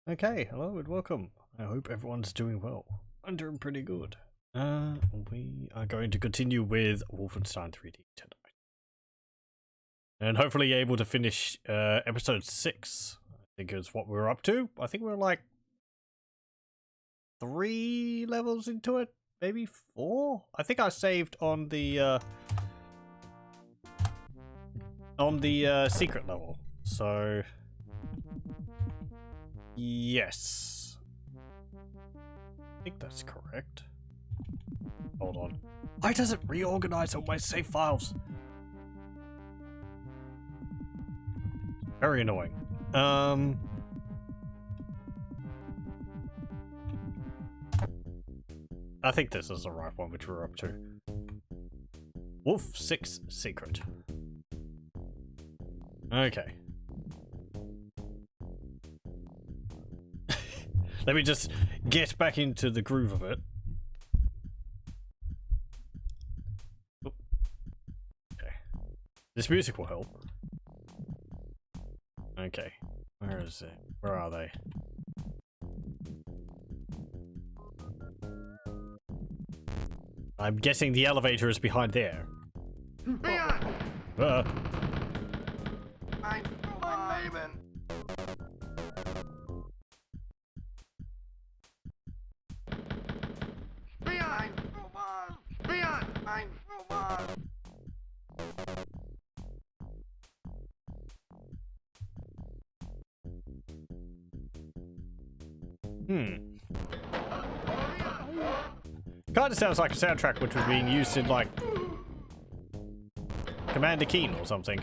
Okay, hello and welcome. I hope everyone's doing well. I'm doing pretty good. We are going to continue with Wolfenstein 3D tonight. And hopefully able to finish episode 6. I think is what we're up to. I think we're like 3 levels into it, maybe 4? I think I saved on the secret level. So yes. I think that's correct. Hold on. Why does it reorganize all my save files? Very annoying. I think this is the right one which we're up to. Wolf 6 Secret. Okay. Let me just get back into the groove of it. Oop. Okay. This music will help. Okay. Where is it? Where are they? I'm guessing the elevator is behind there. Kinda sounds like a soundtrack which was being used in like Commander Keen or something.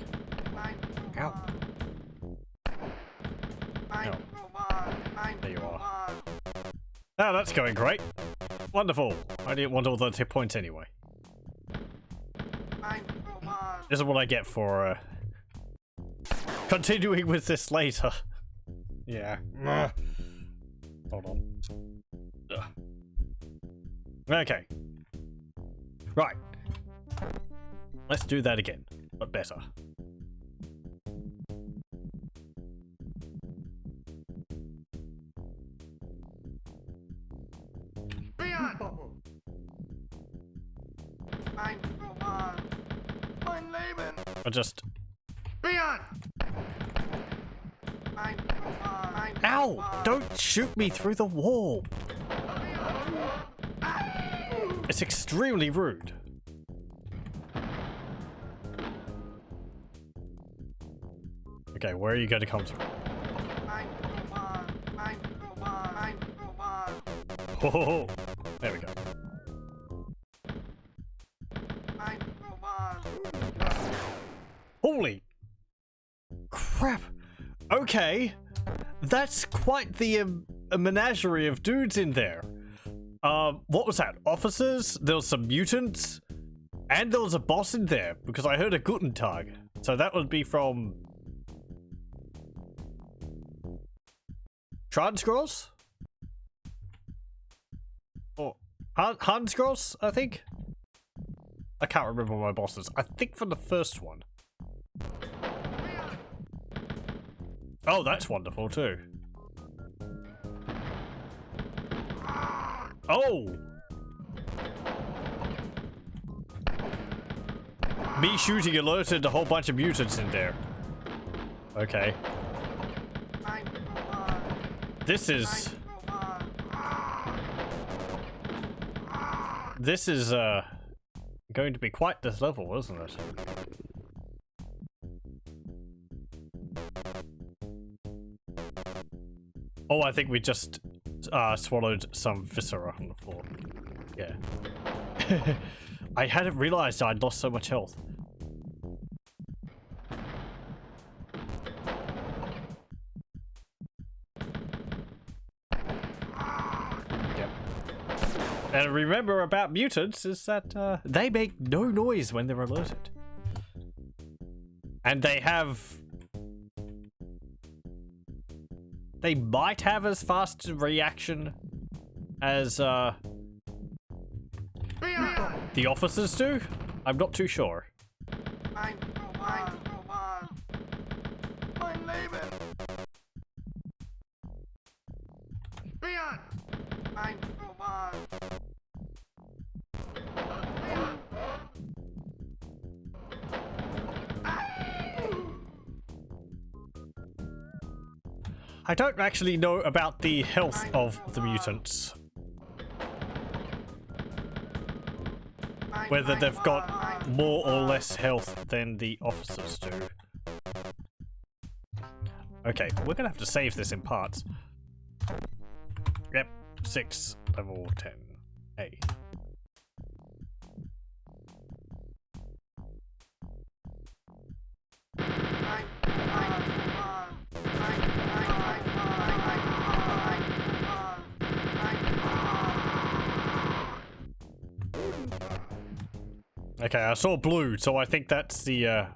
Ow. Ow. There you are. Oh, that's going great. Wonderful. I didn't want all those hit points anyway. This is what I get for continuing with this later. Yeah. Hold on. Ugh. Okay. Right. Let's do that again, but better. I just... Ow! Don't shoot me through the wall! It's extremely rude. Okay, where are you going to come through? Oh, there we go. Holy crap! Okay, that's quite the a menagerie of dudes in there. What was that? Officers? There was some mutants, and there was a boss in there because I heard a Guten Tag. So that would be from Transgross? Or Hansgross, I think? I can't remember my bosses. I think from the first one. Oh, that's wonderful too. Oh! Me shooting alerted a whole bunch of mutants in there. Okay. This is going to be quite this level, isn't it? Oh, I think we just swallowed some viscera on the floor. Yeah. I hadn't realized I'd lost so much health. Yep. And remember about mutants is that they make no noise when they're alerted. And they have... They might have as fast a reaction as the officers do. I'm not too sure. I don't actually know about the health of the mutants. Whether they've got more or less health than the officers do. Okay, we're gonna have to save this in parts. Yep, 6, level 10. A. Okay, I saw blue, so I think that's the, Yeah,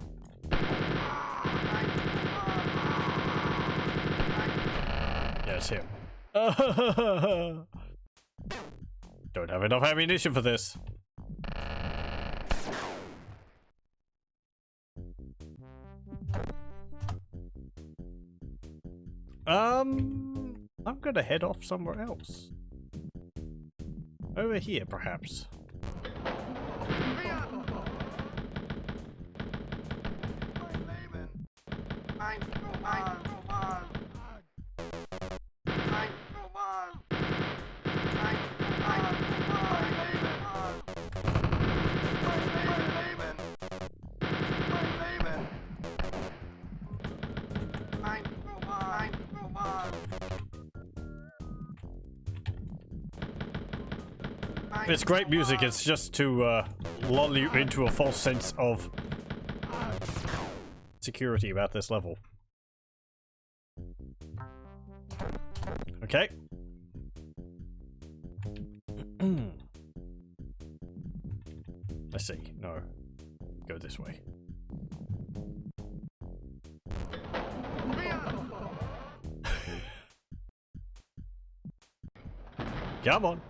it's him. Don't have enough ammunition for this. I'm gonna head off somewhere else. Over here, perhaps. It's great music, it's just to lull you into a false sense of security about this level. Okay. Let's see. No. Go this way. Come on.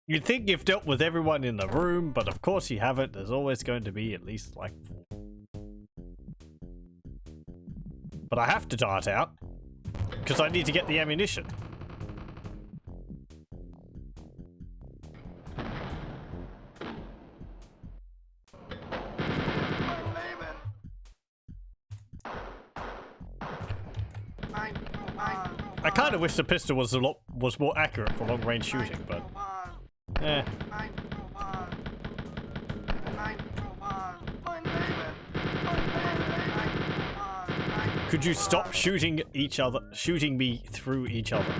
You'd think you've dealt with everyone in the room, but of course you haven't. There's always going to be at least like 4. But I have to dart out, because I need to get the ammunition. I kind of wish the pistol was more accurate for long-range shooting, but eh. Could you stop shooting each other, shooting me through each other?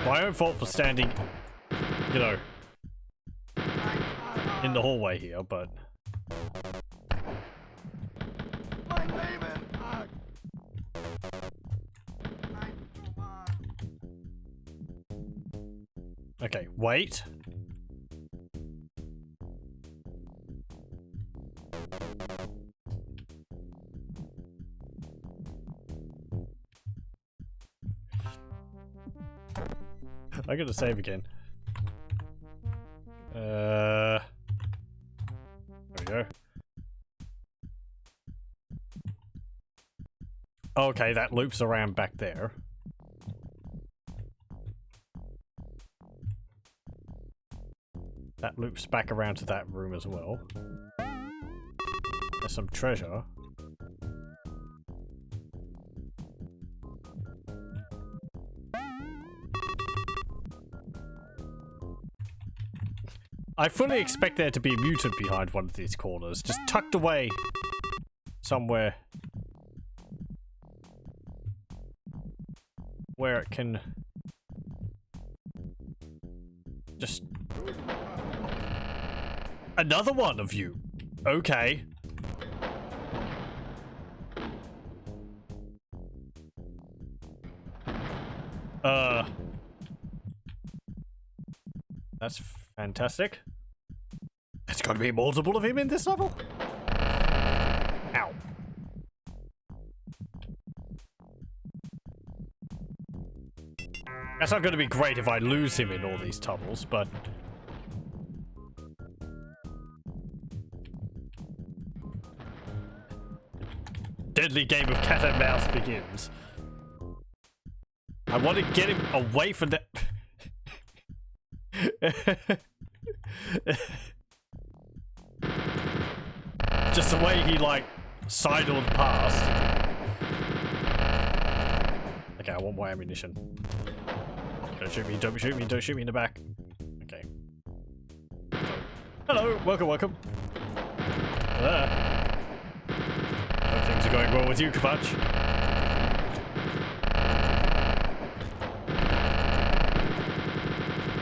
My own fault for standing, you know, in the hallway here, but okay, wait. I gotta save again. There we go. Okay, that loops around back there. That loops back around to that room as well. There's some treasure. I fully expect there to be a mutant behind one of these corners, just tucked away somewhere where it can just... Another one of you. Okay. That's fantastic. There's got to be multiple of him in this level. Ow. That's not going to be great if I lose him in all these tunnels, but... Deadly game of cat and mouse begins. I want to get him away from that... Just the way he, like, sidled past. Okay, I want more ammunition. Don't shoot me, don't shoot me, don't shoot me in the back. Okay. Hello, welcome. Hope things are going well with you, Kvatch.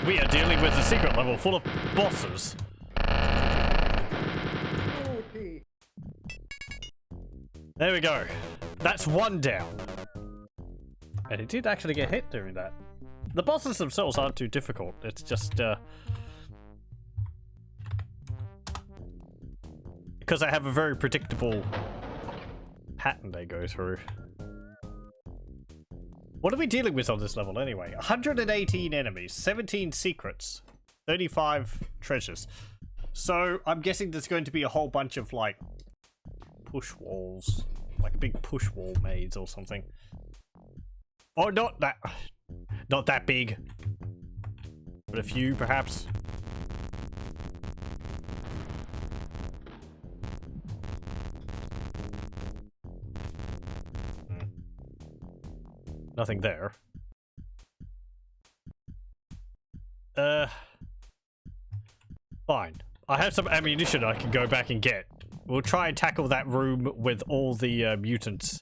We are dealing with a secret level full of bosses. There we go. That's one down. And it did actually get hit during that. The bosses themselves aren't too difficult. It's just, because I have a very predictable pattern they go through. What are we dealing with on this level anyway? 118 enemies, 17 secrets, 35 treasures. So I'm guessing there's going to be a whole bunch of like push walls, like a big push wall maze or something. Or not that big, but a few perhaps. Nothing there. Fine. I have some ammunition I can go back and get. We'll try and tackle that room with all the mutants.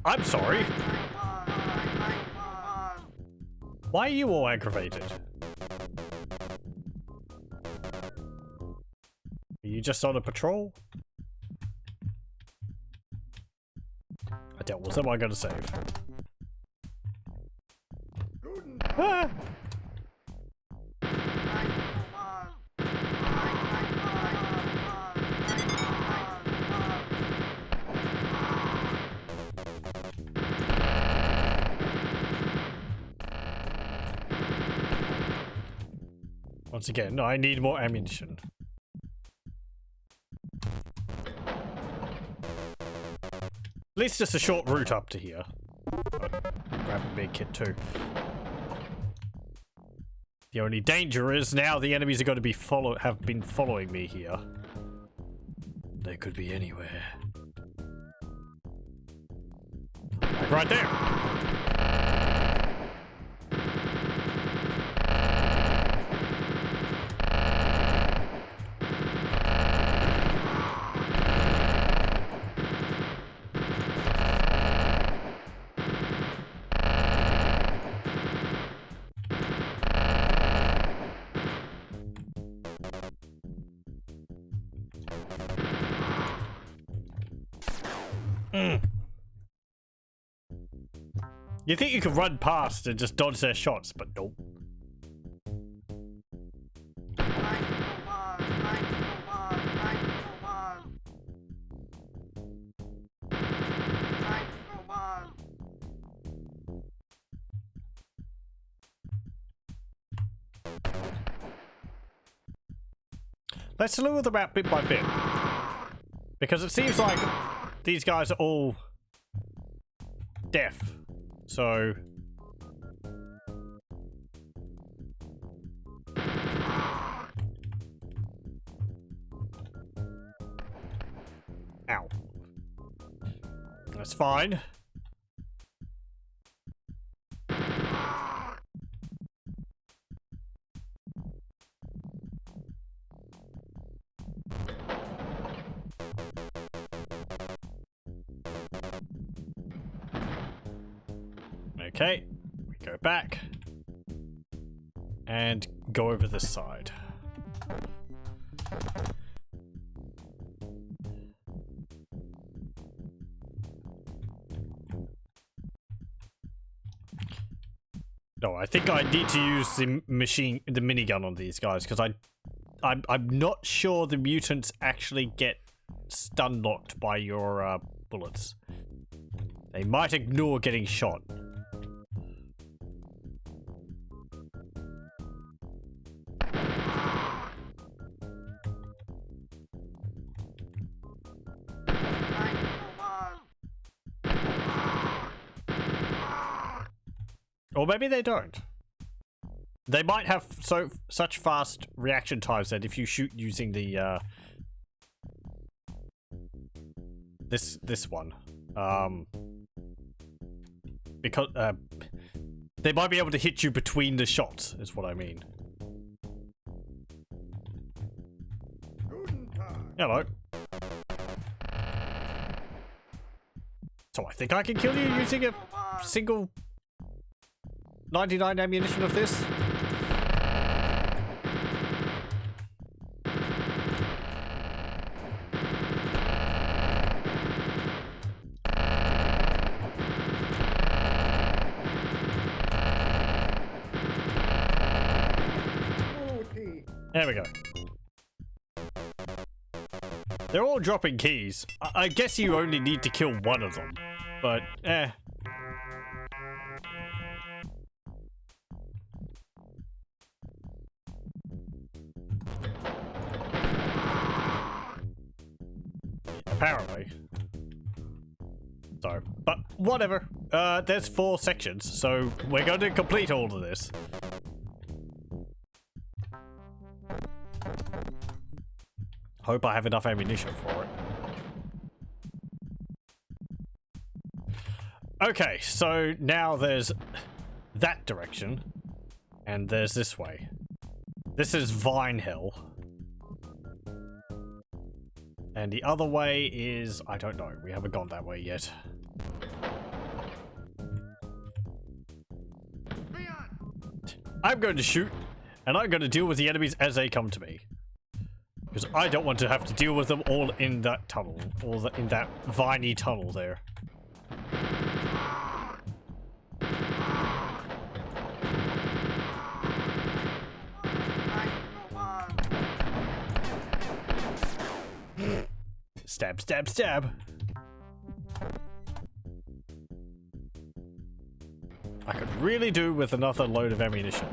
I'm sorry. Why are you all aggravated? Are you just on a patrol? I dealt with them, I gotta save. Ah! Once again, I need more ammunition. At least it's a short route up to here. Grab a big kit too. The only danger is now the enemies are going to be have been following me here. They could be anywhere. Like right there. You think you could run past and just dodge their shots, but nope. Let's lure them out bit by bit. Because it seems like these guys are all deaf. So... Ow. That's fine. Okay, we go back and go over this side. No, I think I need to use the minigun on these guys because I'm not sure the mutants actually get stun locked by your bullets. They might ignore getting shot. Or maybe they don't. They might have such fast reaction times that if you shoot using the this one, because they might be able to hit you between the shots, is what I mean. Hello. So I think I can kill you using a single 99 ammunition of this. There we go. They're all dropping keys. I guess you only need to kill one of them, but eh. Apparently. So, but whatever. There's 4 sections, so we're going to complete all of this. Hope I have enough ammunition for it. Okay, so now there's that direction, and there's this way. This is Vine Hill. And the other way is, I don't know, we haven't gone that way yet. I'm going to shoot, and I'm going to deal with the enemies as they come to me. Because I don't want to have to deal with them all in that tunnel, or in that viney tunnel there. Stab, stab, stab. I could really do with another load of ammunition.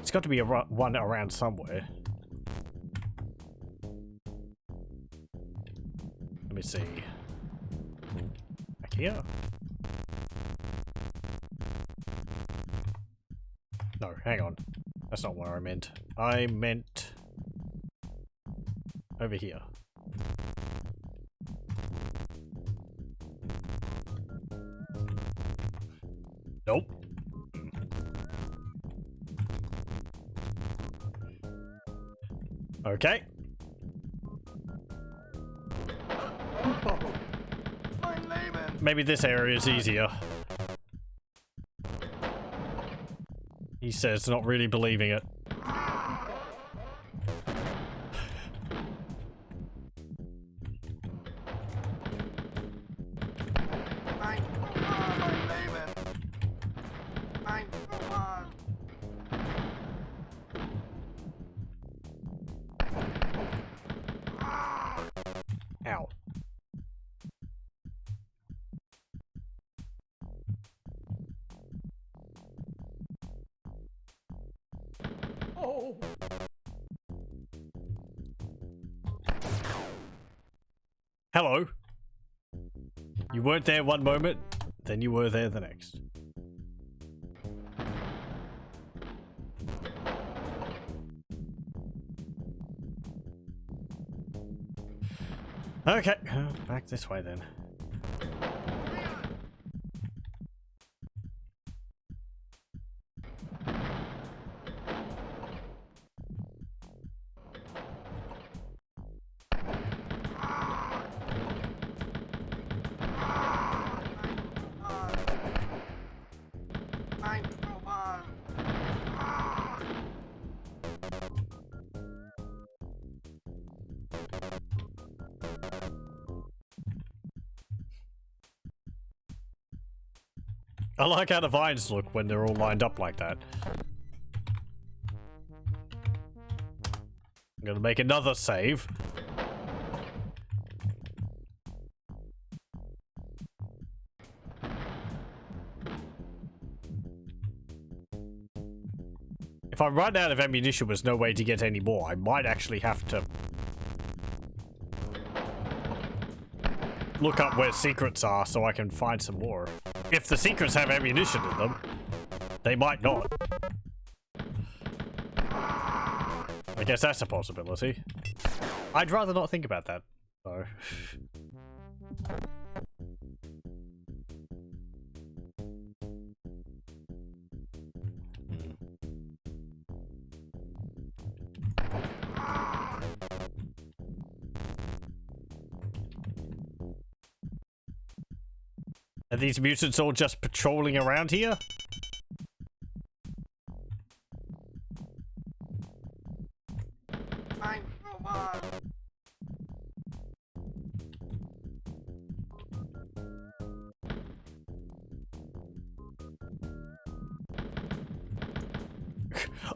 It's got to be one around somewhere. Let me see. Back here? No, hang on. That's not what I meant. I meant over here. Nope. Okay. Maybe this area is easier. He says, not really believing it. Ow. Oh. Hello. You weren't there one moment, then you were there the next. Okay, back this way then. I like how the vines look when they're all lined up like that. I'm gonna make another save. If I run out of ammunition, there's no way to get any more. I might actually have to look up where secrets are so I can find some more. If the secrets have ammunition in them, they might not. I guess that's a possibility. I'd rather not think about that, though. Are these mutants all just patrolling around here?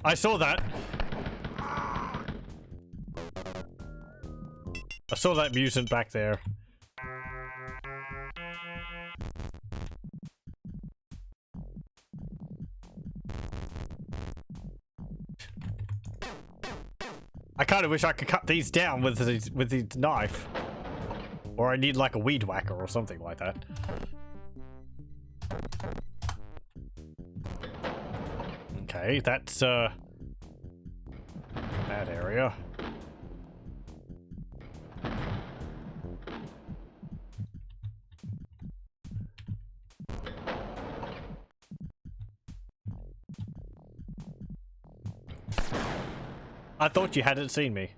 I saw that. I saw that mutant back there. I kind of wish I could cut these down with the knife. Or I need like a weed whacker or something like that. Okay, that's that area. I thought you hadn't seen me.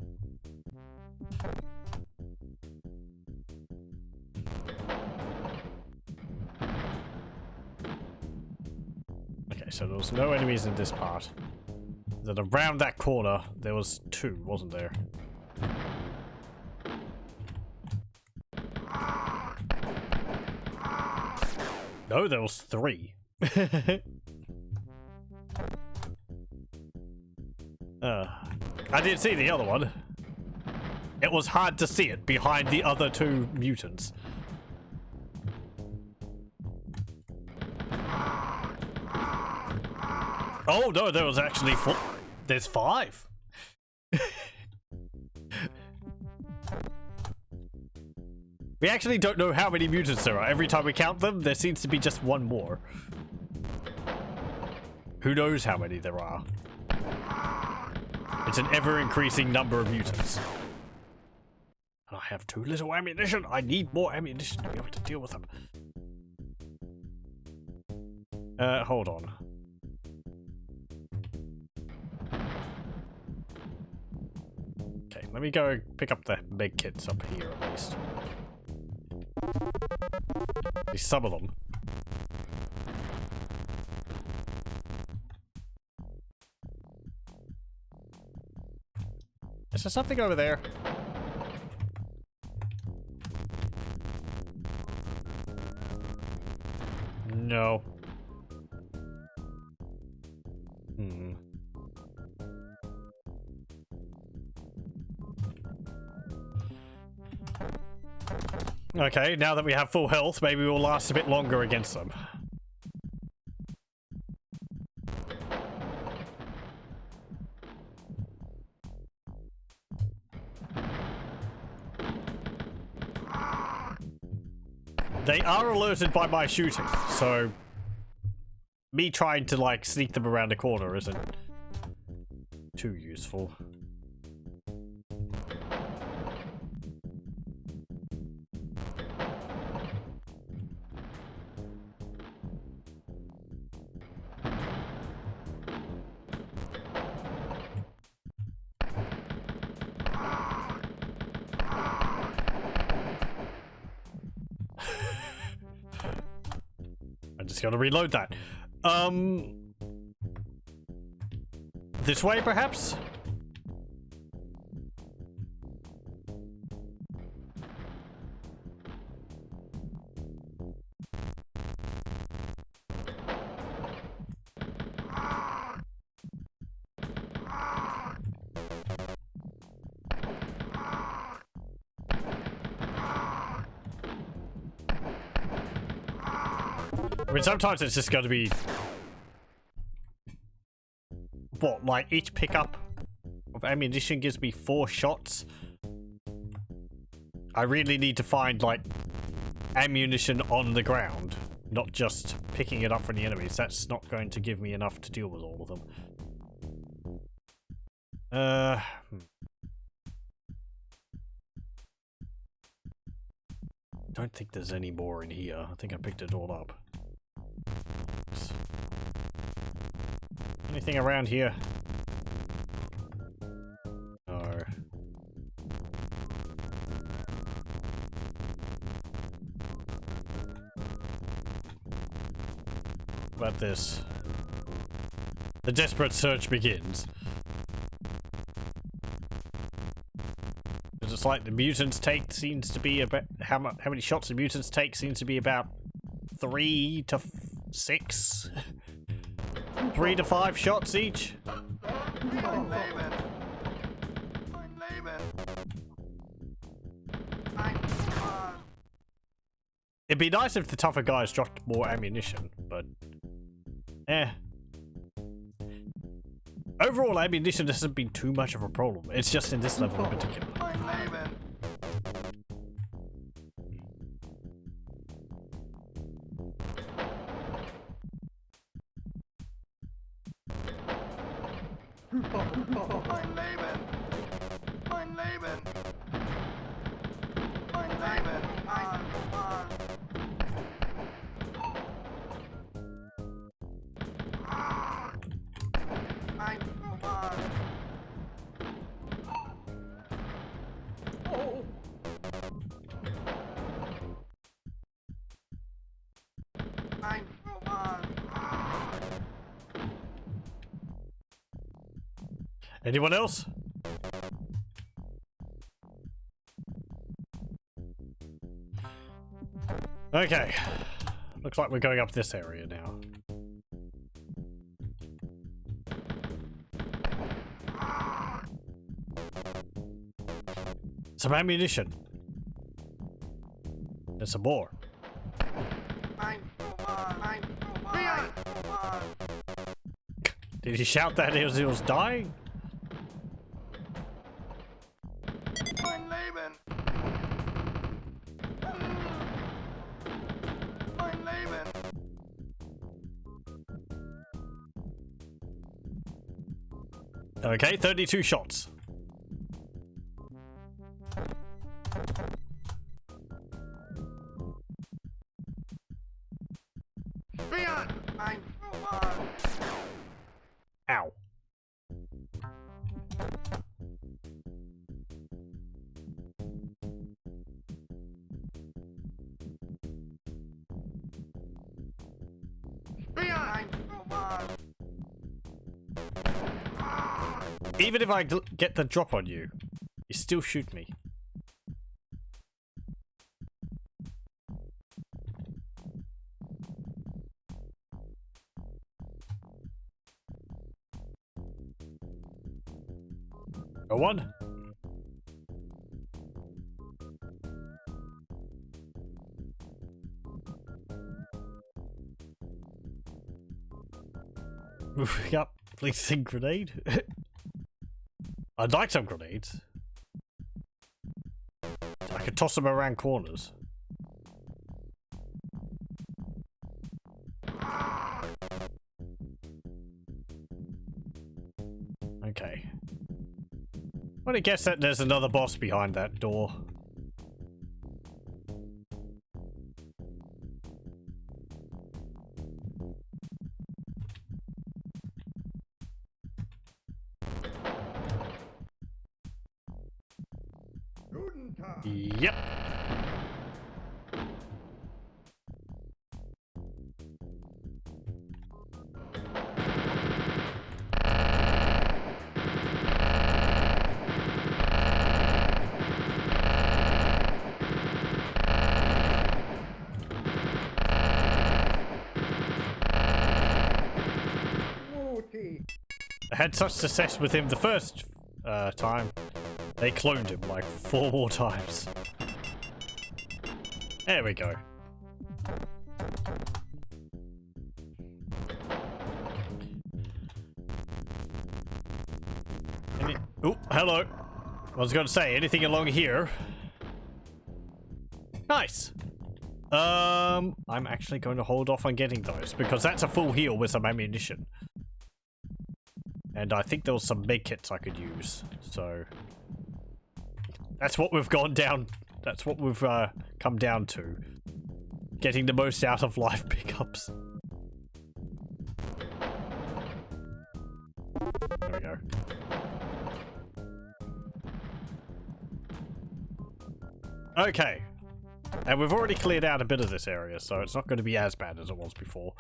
Okay, so there was no enemies in this part. Then around that corner, there was two, wasn't there? No, there was three. I didn't see the other one. It was hard to see it behind the other two mutants. Oh no, there was actually four. There's five. We actually don't know how many mutants there are. Every time we count them, there seems to be just one more. Who knows how many there are? It's an ever-increasing number of mutants. And I have too little ammunition. I need more ammunition to be able to deal with them. Hold on. Okay, let me go pick up the med kits up here at least. At least some of them. Is there something over there? No. Okay, now that we have full health, maybe we'll last a bit longer against them. They are alerted by my shooting, so me trying to like sneak them around the corner isn't too useful. Gotta reload that. This way, perhaps? I mean, sometimes it's just got to be what, like each pickup of ammunition gives me 4 shots. I really need to find like ammunition on the ground, not just picking it up from the enemies. That's not going to give me enough to deal with all of them. Don't think there's any more in here. I think I picked it all up. Anything around here? No. What about this? The desperate search begins. It's like the mutants take seems to be about how many shots the mutants take seems to be about 3 to 6, 3 to 5 shots each. It'd be nice if the tougher guys dropped more ammunition, but overall, ammunition hasn't been too much of a problem. It's just in this level in particular. Anyone else? Okay. Looks like we're going up this area now. Some ammunition. And some more. Did he shout that as he was dying? Okay, 32 shots. Ow. Even if I get the drop on you, you still shoot me. Go on. Moving up, placing grenade. I'd like some grenades. I could toss them around corners. Okay. I'm gonna guess that there's another boss behind that door. Yep. I had such success with him the first time. They cloned him like 4 more times. There we go. Oh, hello. I was going to say, anything along here? Nice. I'm actually going to hold off on getting those because that's a full heal with some ammunition. And I think there was some med kits I could use. So that's what we've gone down. That's what we've come down to. Getting the most out of life pickups. There we go. Okay. And we've already cleared out a bit of this area, so it's not going to be as bad as it was before.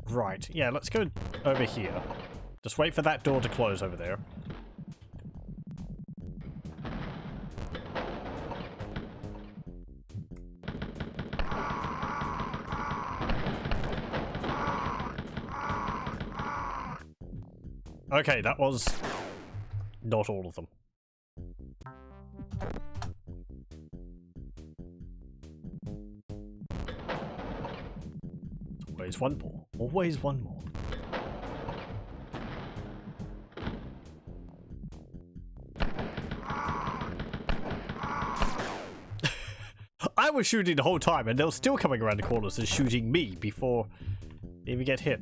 Right. Yeah, let's go over here. Just wait for that door to close over there. Okay, that was not all of them. Always one more. Always one more. I was shooting the whole time and they were still coming around the corners and shooting me before they even get hit.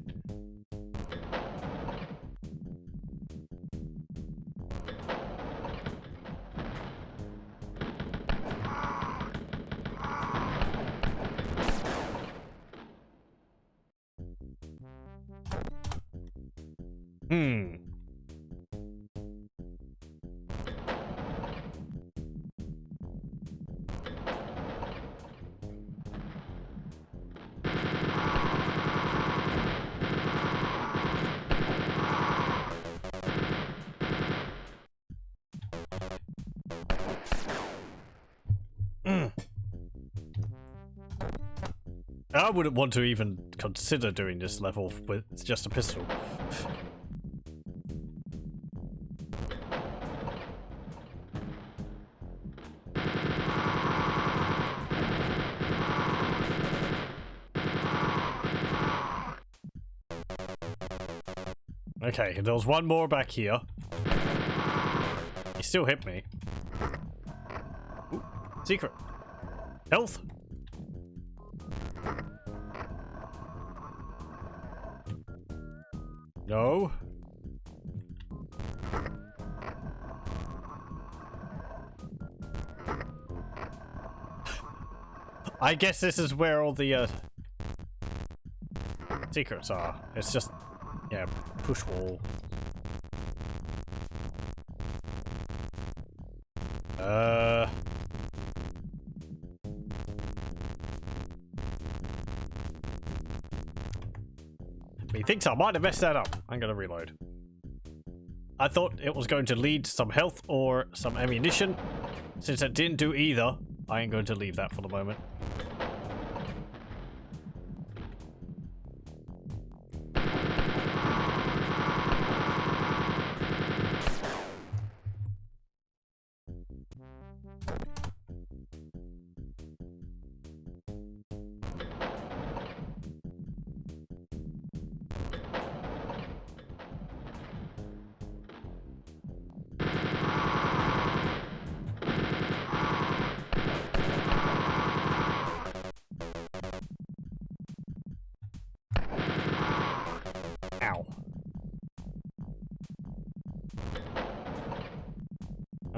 I wouldn't want to even consider doing this level with just a pistol. Okay, there was one more back here. He still hit me. Ooh, secret. Health. No. I guess this is where all the secrets are. It's just, yeah, push wall. Methinks I might have messed that up. I'm gonna reload. I thought it was going to lead to some health or some ammunition. Since it didn't do either, I ain't going to leave that for the moment.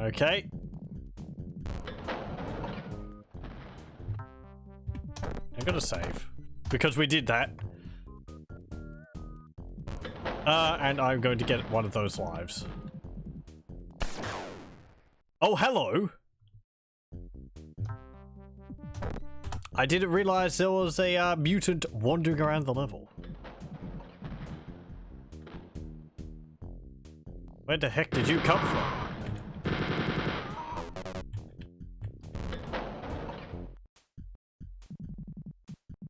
Okay. I'm gonna save. Because we did that. And I'm going to get one of those lives. Oh, hello! I didn't realize there was a mutant wandering around the level. Where the heck did you come from?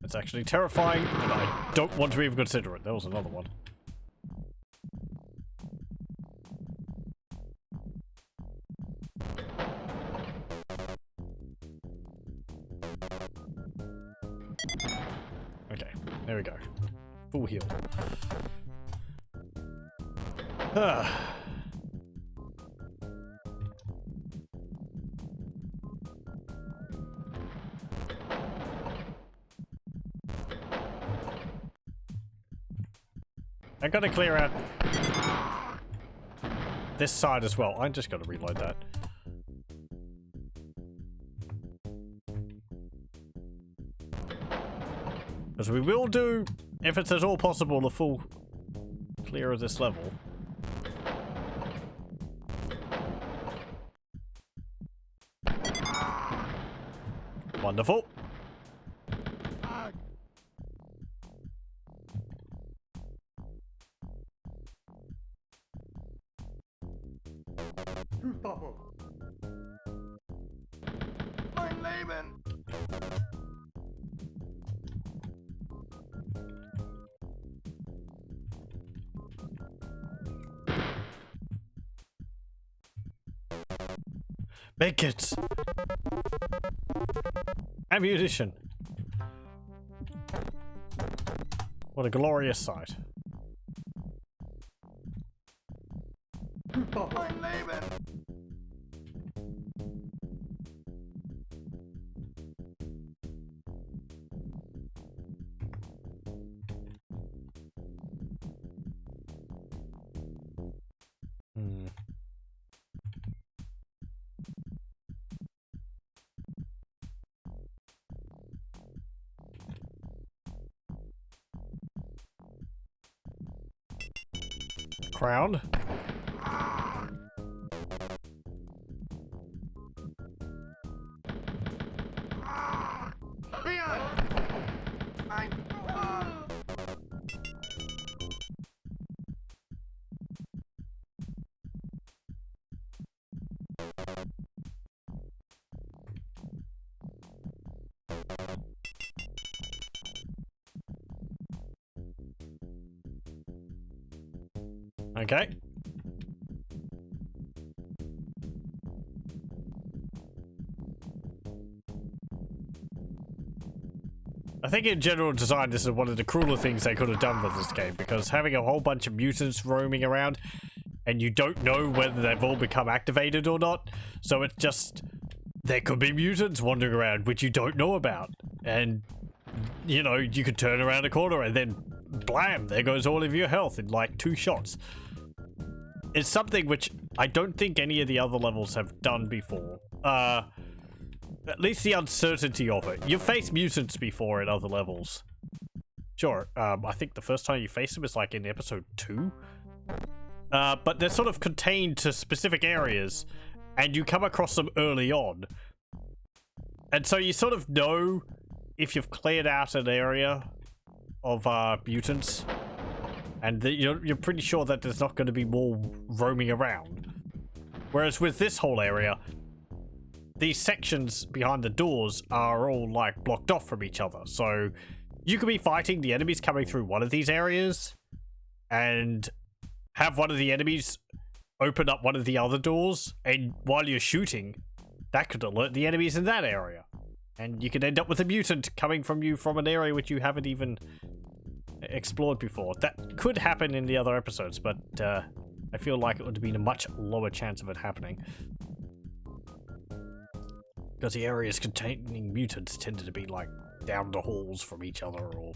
It's actually terrifying, and I don't want to even consider it. There was another one. Okay, there we go. Full heal. I gotta clear out this side as well. I'm just gonna reload that. Because we will do, if it's at all possible, a full clear of this level. Wonderful. Mein Leben! Make it! Ammunition! What a glorious sight. Mein Leben! Crown. Okay. I think in general design, this is one of the crueler things they could have done with this game, because having a whole bunch of mutants roaming around and you don't know whether they've all become activated or not, so it's just, there could be mutants wandering around which you don't know about, and you know, you could turn around a corner and then blam, there goes all of your health in like 2 shots. It's something which I don't think any of the other levels have done before. At least the uncertainty of it. You've faced mutants before in other levels. Sure, I think the first time you face them is like in episode 2. But they're sort of contained to specific areas, and you come across them early on. And so you sort of know if you've cleared out an area of mutants, and you're pretty sure that there's not going to be more roaming around. Whereas with this whole area, these sections behind the doors are all like blocked off from each other. So you could be fighting the enemies coming through one of these areas and have one of the enemies open up one of the other doors, and while you're shooting, that could alert the enemies in that area. And you could end up with a mutant coming from you from an area which you haven't even explored before. That could happen in the other episodes, but I feel like it would have been a much lower chance of it happening, because the areas containing mutants tended to be like down the halls from each other, or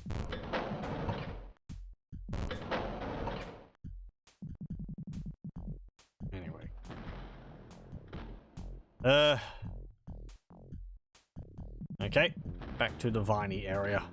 anyway. Okay, back to the viney area.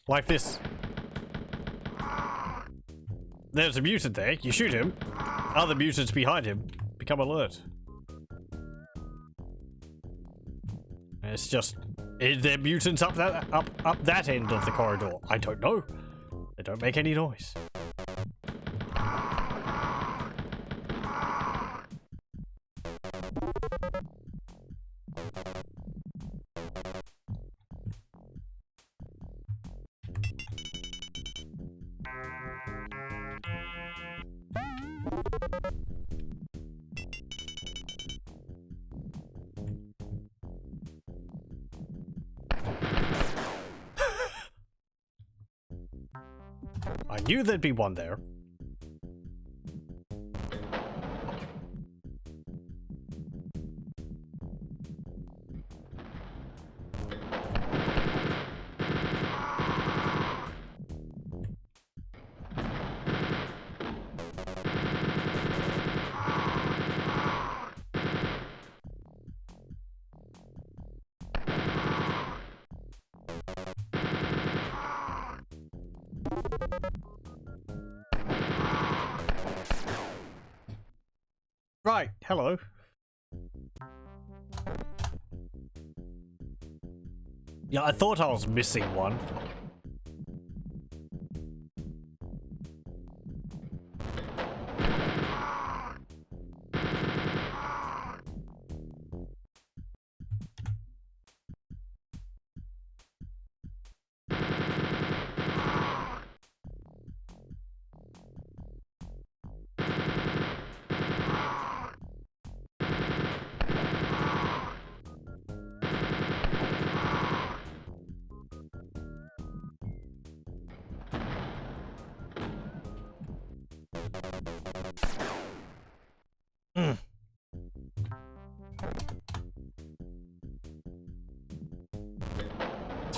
Like this. There's a mutant there. You shoot him. Other mutants behind him become alert. And it's just... Is there mutants up that end of the corridor? I don't know. They don't make any noise. knew there'd be one there. Right, hello. Yeah, I thought I was missing one.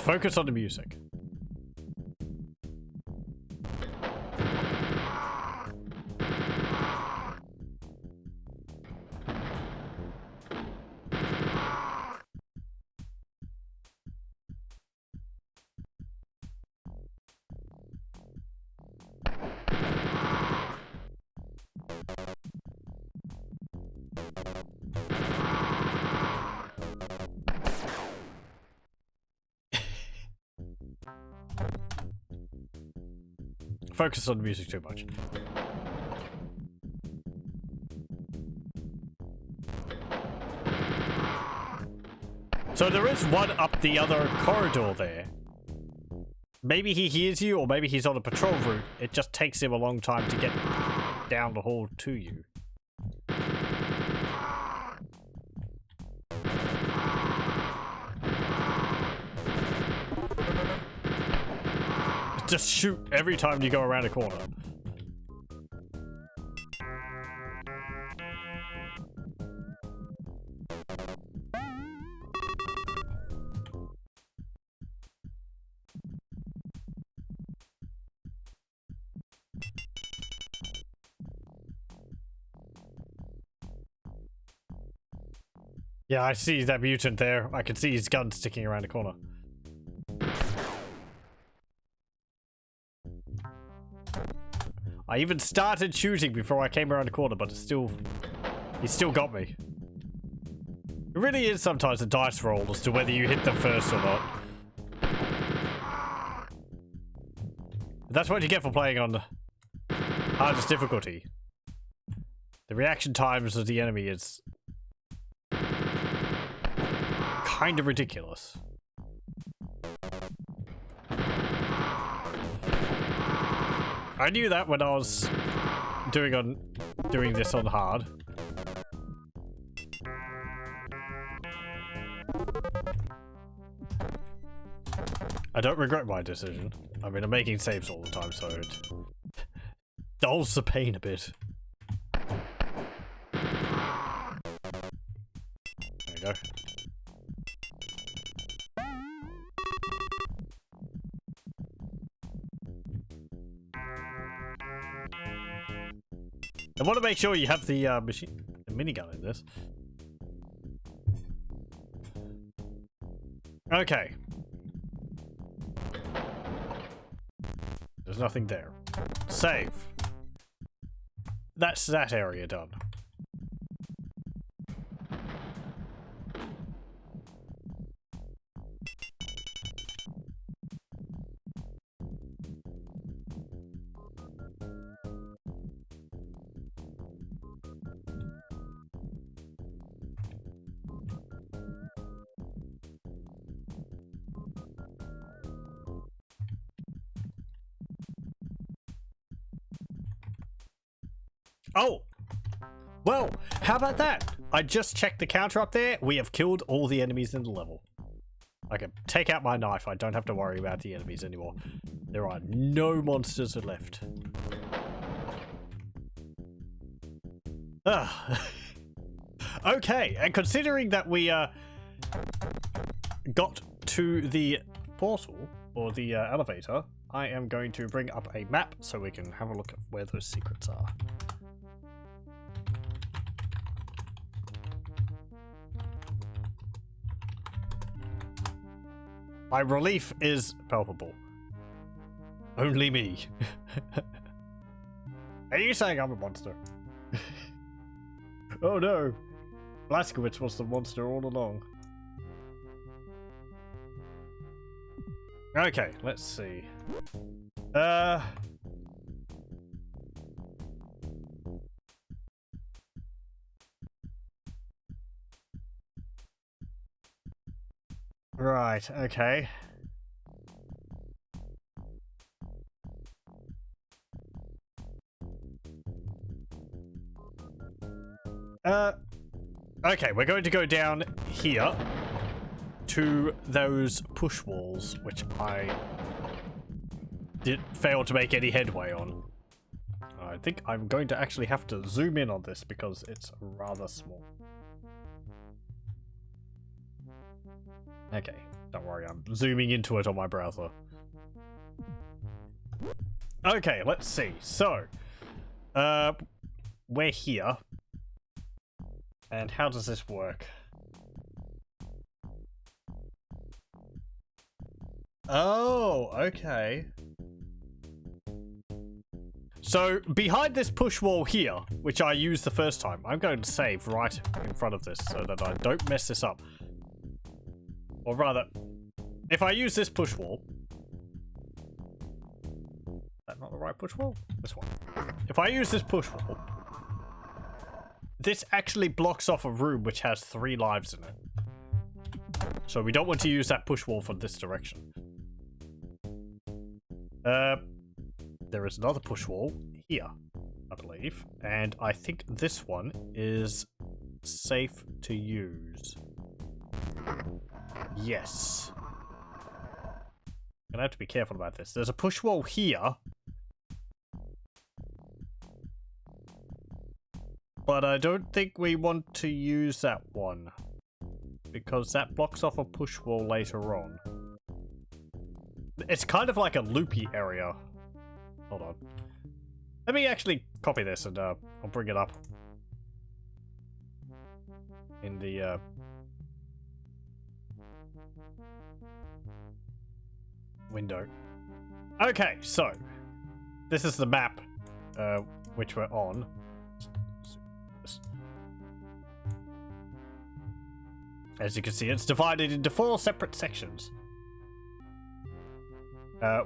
Let's focus on the music. Focus on the music too much. So there is one up the other corridor there. Maybe he hears you, or maybe he's on a patrol route. It just takes him a long time to get down the hall to you. Just shoot every time you go around a corner. Yeah, I see that mutant there. I can see his gun sticking around the corner. I even started shooting before I came around the corner, but he still got me. It really is sometimes a dice roll as to whether you hit them first or not. That's what you get for playing on the hardest difficulty. The reaction times of the enemy is kind of ridiculous. I knew that when I was doing this on hard. I don't regret my decision. I mean, I'm making saves all the time, so it dulls the pain a bit. There you go. I want to make sure you have the minigun in this. Okay. There's nothing there. Save. That's that area done. Oh! Well, how about that? I just checked the counter up there. We have killed all the enemies in the level. I can take out my knife. I don't have to worry about the enemies anymore. There are no monsters left. Okay, and considering that we got to the portal, or the elevator, I am going to bring up a map so we can have a look at where those secrets are. My relief is palpable. Only me. Are you saying I'm a monster? Oh no! Blaskowitz was the monster all along. Okay, let's see. Right, okay. Okay, we're going to go down here to those push walls, which I did fail to make any headway on. I think I'm going to actually have to zoom in on this because it's rather small. Okay, don't worry, I'm zooming into it on my browser. Okay, let's see. So, we're here. And how does this work? Oh, okay. So, behind this push wall here, which I used the first time, I'm going to save right in front of this so that I don't mess this up. Or rather, if I use this push wall... Is that not the right push wall? This one. If I use this push wall... This actually blocks off a room which has 3 lives in it. So we don't want to use that push wall for this direction. There is another push wall here, I believe. And I think this one is safe to use. Yes. Gonna have to be careful about this. There's a push wall here. But I don't think we want to use that one. Because that blocks off a push wall later on. It's kind of like a loopy area. Hold on. Let me actually copy this and I'll bring it up. In the window. Okay, so. This is the map which we're on. As you can see, it's divided into 4 separate sections.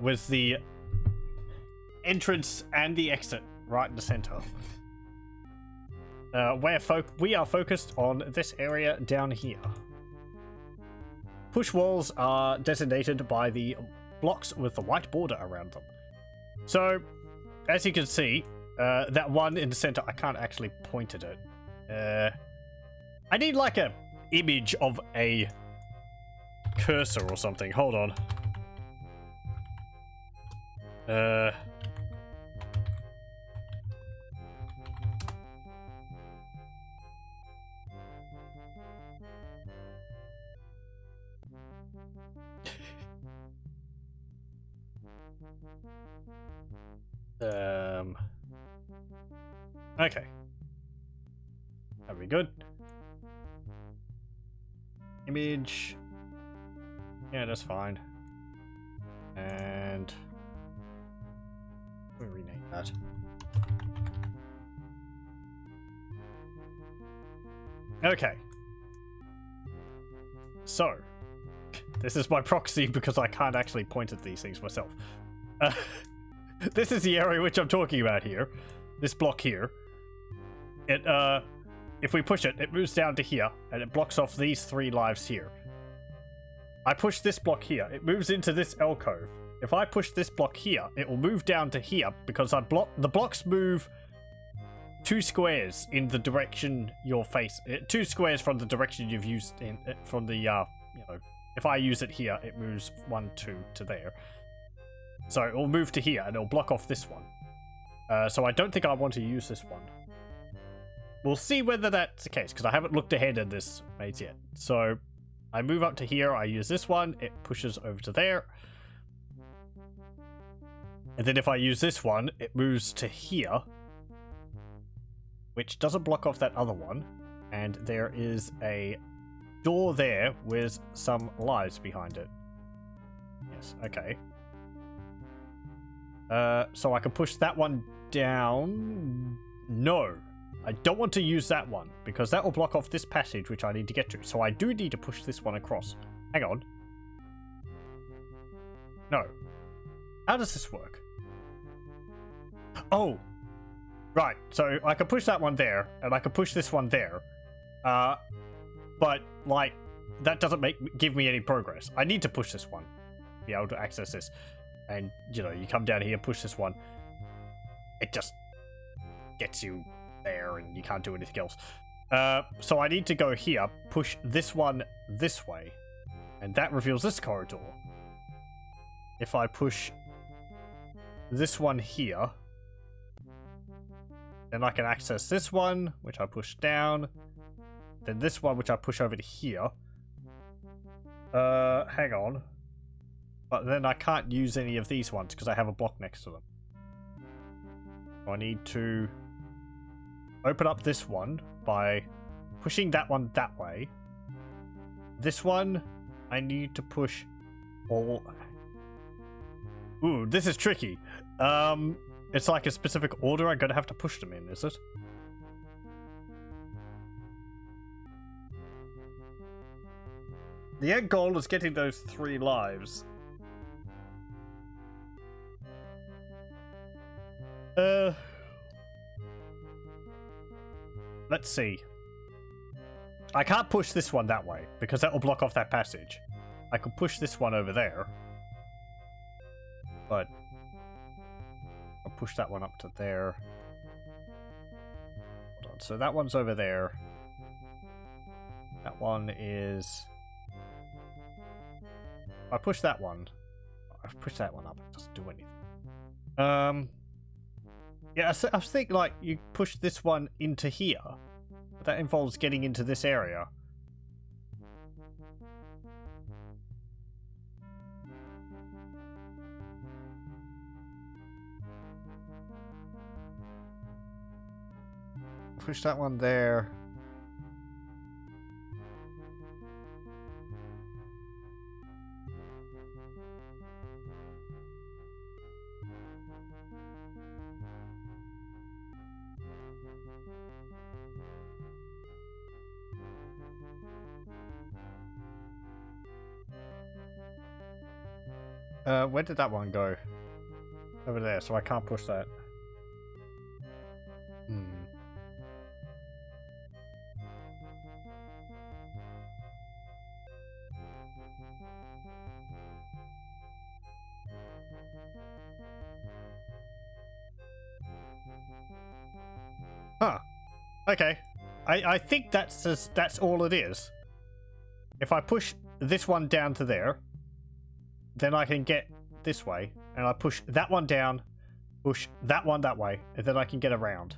With the entrance and the exit right in the center. We are focused on this area down here. Push walls are designated by the blocks with the white border around them. So, as you can see, that one in the center, I can't actually point at it. I need like a image of a cursor or something. Hold on. Okay. That'd be good. Image. Yeah, that's fine. And we rename that. Okay. So, this is my proxy because I can't actually point at these things myself. This is the area which I'm talking about here. This block here. It, if we push it, it moves down to here, and it blocks off these 3 lives here. I push this block here, it moves into this alcove. If I push this block here, it will move down to here, because the blocks move 2 squares in the direction you're facing. 2 squares from the direction you've used in, from the, If I use it here, it moves 1, 2 to there. So it'll move to here, and it'll block off this one. So I don't think I want to use this one. We'll see whether that's the case, because I haven't looked ahead in this maze yet. So I move up to here, I use this one, it pushes over to there. And then if I use this one, it moves to here, which doesn't block off that other one. And there is a door there with some lives behind it. Yes, okay. So I can push that one down. No, I don't want to use that one because that will block off this passage which I need to get to. So I do need to push this one across. Hang on. No. How does this work? Oh, right. So I can push that one there and I can push this one there. But like that doesn't give me any progress. I need to push this one to be able to access this. And, you know, you come down here, push this one. It just gets you there and you can't do anything else. So I need to go here, push this one this way. And that reveals this corridor. If I push this one here, then I can access this one, which I push down. Then this one, which I push over to here. Hang on. But then I can't use any of these ones because I have a block next to them. So I need to open up this one by pushing that one that way. This one, I need to push all... Ooh, this is tricky. It's like a specific order I'm gonna have to push them in, is it? The end goal is getting those 3 lives. Let's see. I can't push this one that way because that will block off that passage. I could push this one over there, but I'll push that one up to there. Hold on. So that one's over there. That one is... I push that one. I push that one up. It doesn't do anything. Yeah, I was thinking, like, you push this one into here. But that involves getting into this area. Push that one there. Where did that one go? Over there, so I can't push that. Huh. Okay. I think that's all it is. If I push this one down to there, then I can get this way, and I push that one down, push that one that way, and then I can get around.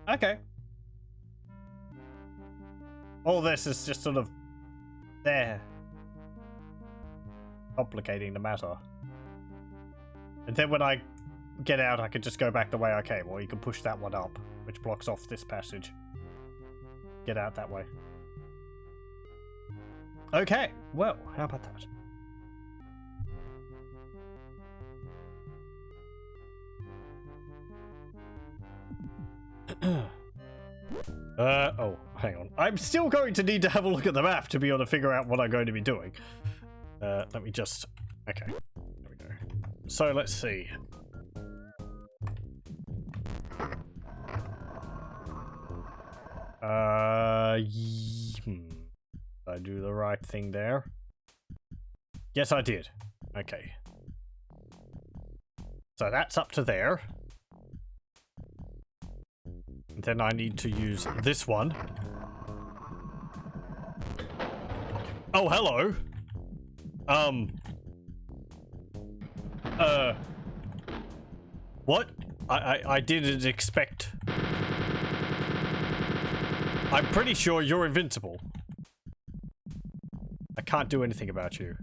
Okay. All this is just sort of there, complicating the matter. And then when I get out, I can just go back the way I came, or you can push that one up, which blocks off this passage. Get out that way. Okay, well, how about that? Oh, hang on. I'm still going to need to have a look at the map to be able to figure out what I'm going to be doing. Let me just... Okay, there we go. So, let's see. Did I do the right thing there? Yes, I did. Okay. So that's up to there. And then I need to use this one. Oh, hello. What? I didn't expect... I'm pretty sure you're invincible. I can't do anything about you.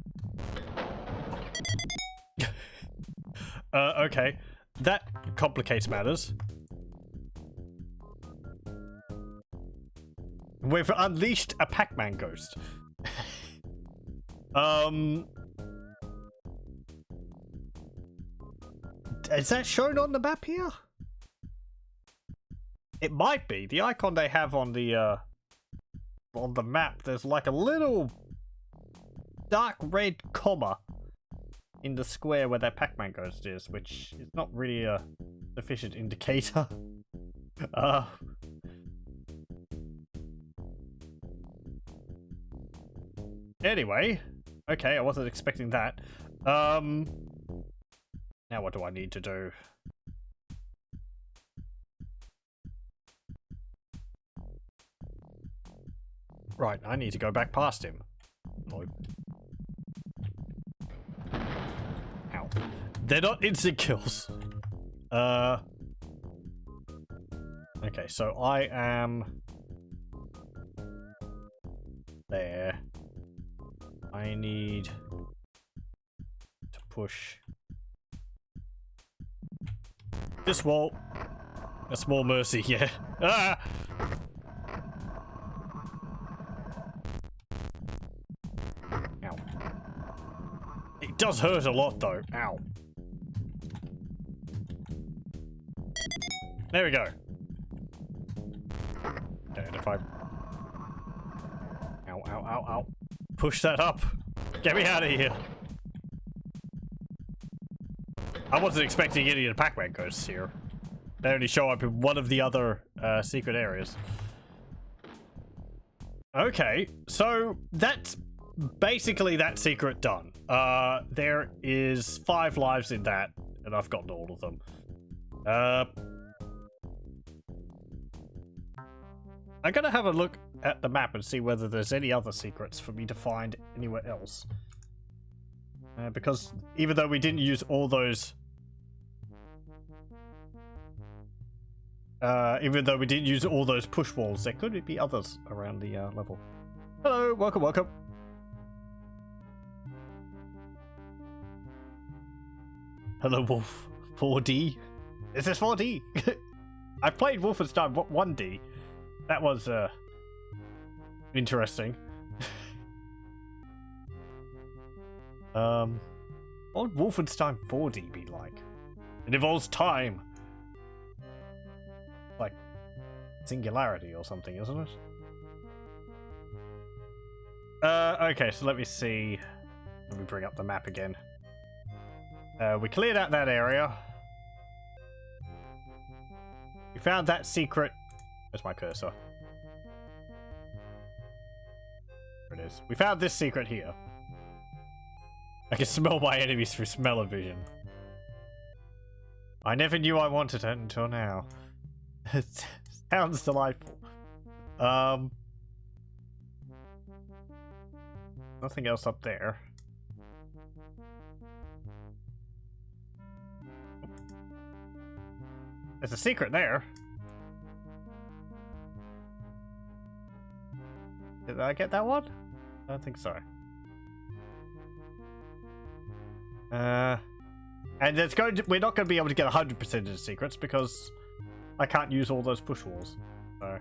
Okay. That complicates matters. We've unleashed a Pac-Man ghost. Is that shown on the map here? It might be. The icon they have on the map, there's like a little dark red comma in the square where that Pac-Man ghost is, which is not really a sufficient indicator. Anyway, okay, I wasn't expecting that. Now what do I need to do? Right, I need to go back past him. Oh. Ow. They're not instant kills. Okay, so I am there. I need to push this wall. A small mercy, yeah. Ah! Ow. It does hurt a lot though. Ow. There we go. Okay, and if I... Ow, ow, ow, ow. Push that up. Get me out of here. I wasn't expecting any of the Pac-Man ghosts here. They only show up in one of the other secret areas. Okay, so that's basically that secret done. There is 5 lives in that, and I've gotten all of them. I'm gonna have a look at the map and see whether there's any other secrets for me to find anywhere else. Because even though we didn't use all those... push walls, there could be others around the level. Hello, welcome, welcome. Hello, Wolf. 4D? Is this 4D? I've played Wolfenstein 1D. That was, interesting. What would Wolfenstein 4D be like? It involves time. Like, singularity or something, isn't it? Okay, so let me see. Let me bring up the map again. We cleared out that area. We found that secret. Where's my cursor? There it is. We found this secret here. I can smell my enemies through smell-o-vision. I never knew I wanted it until now. It sounds delightful. Nothing else up there. There's a secret there. Did I get that one? I don't think so. And it's going to, we're not going to be able to get 100% of the secrets because I can't use all those push walls. So.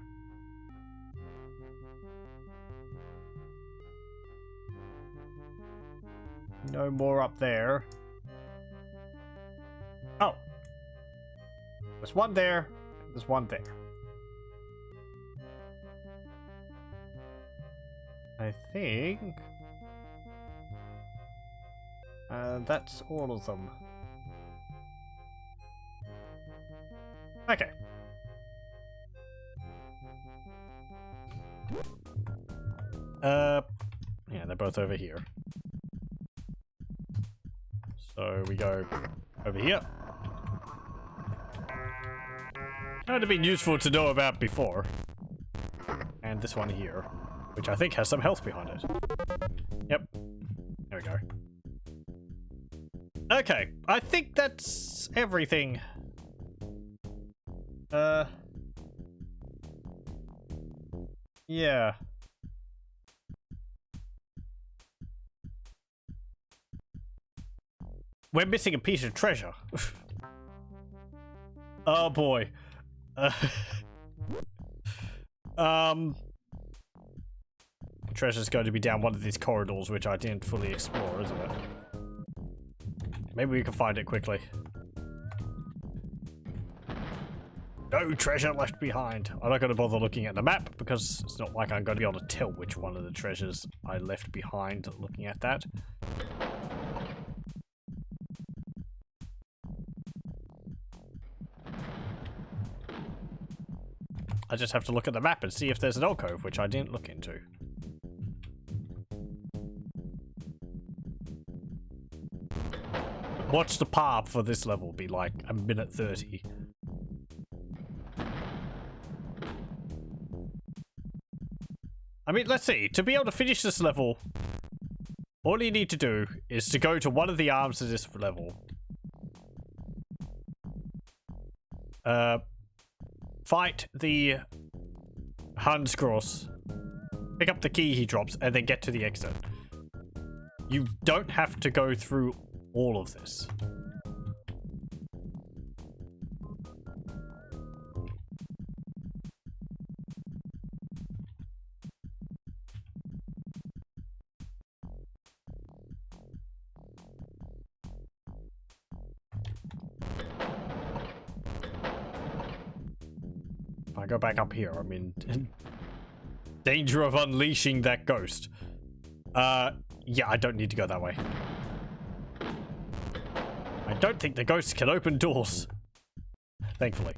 No more up there. Oh. There's one there. There's one there. I think... that's all of them. Okay. Yeah, they're both over here. So we go over here. That would have been useful to know about before. And this one here. which I think has some health behind it. Yep. There we go. Okay, I think that's everything. Yeah. We're missing a piece of treasure. Oh boy. Treasure's going to be down one of these corridors, which I didn't fully explore, isn't it? Maybe we can find it quickly. No treasure left behind. I'm not going to bother looking at the map because it's not like I'm going to be able to tell which one of the treasures I left behind looking at that. I just have to look at the map and see if there's an alcove, which I didn't look into. Watch the path for this level be like a minute 30. I mean, let's see. To be able to finish this level, all you need to do is to go to one of the arms of this level. Fight the Hans Gross, pick up the key he drops, and then get to the exit. You don't have to go through all of this. If I go back up here, I'm in danger of unleashing that ghost. Yeah, I don't need to go that way. I don't think the ghosts can open doors. Thankfully.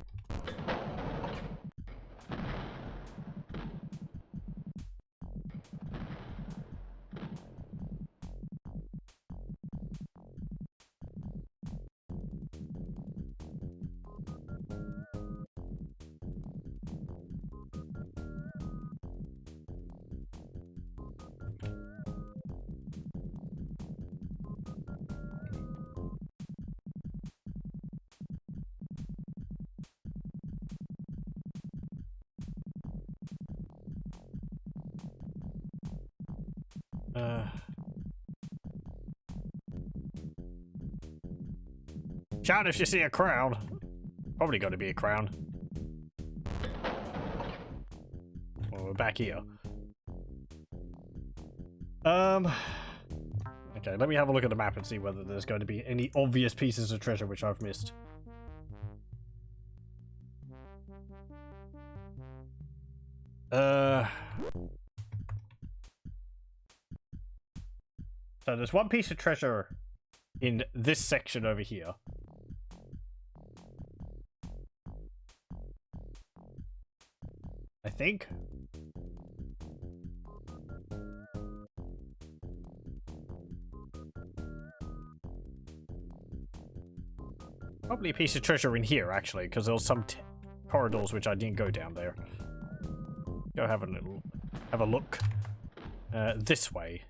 Shout if you see a crown. Probably going to be a crown. Well, we're back here. Okay, let me have a look at the map and see whether there's going to be any obvious pieces of treasure which I've missed. So there's one piece of treasure in this section over here. I think. Probably a piece of treasure in here, actually, because there was some corridors which I didn't go down there. Go have a look. This way.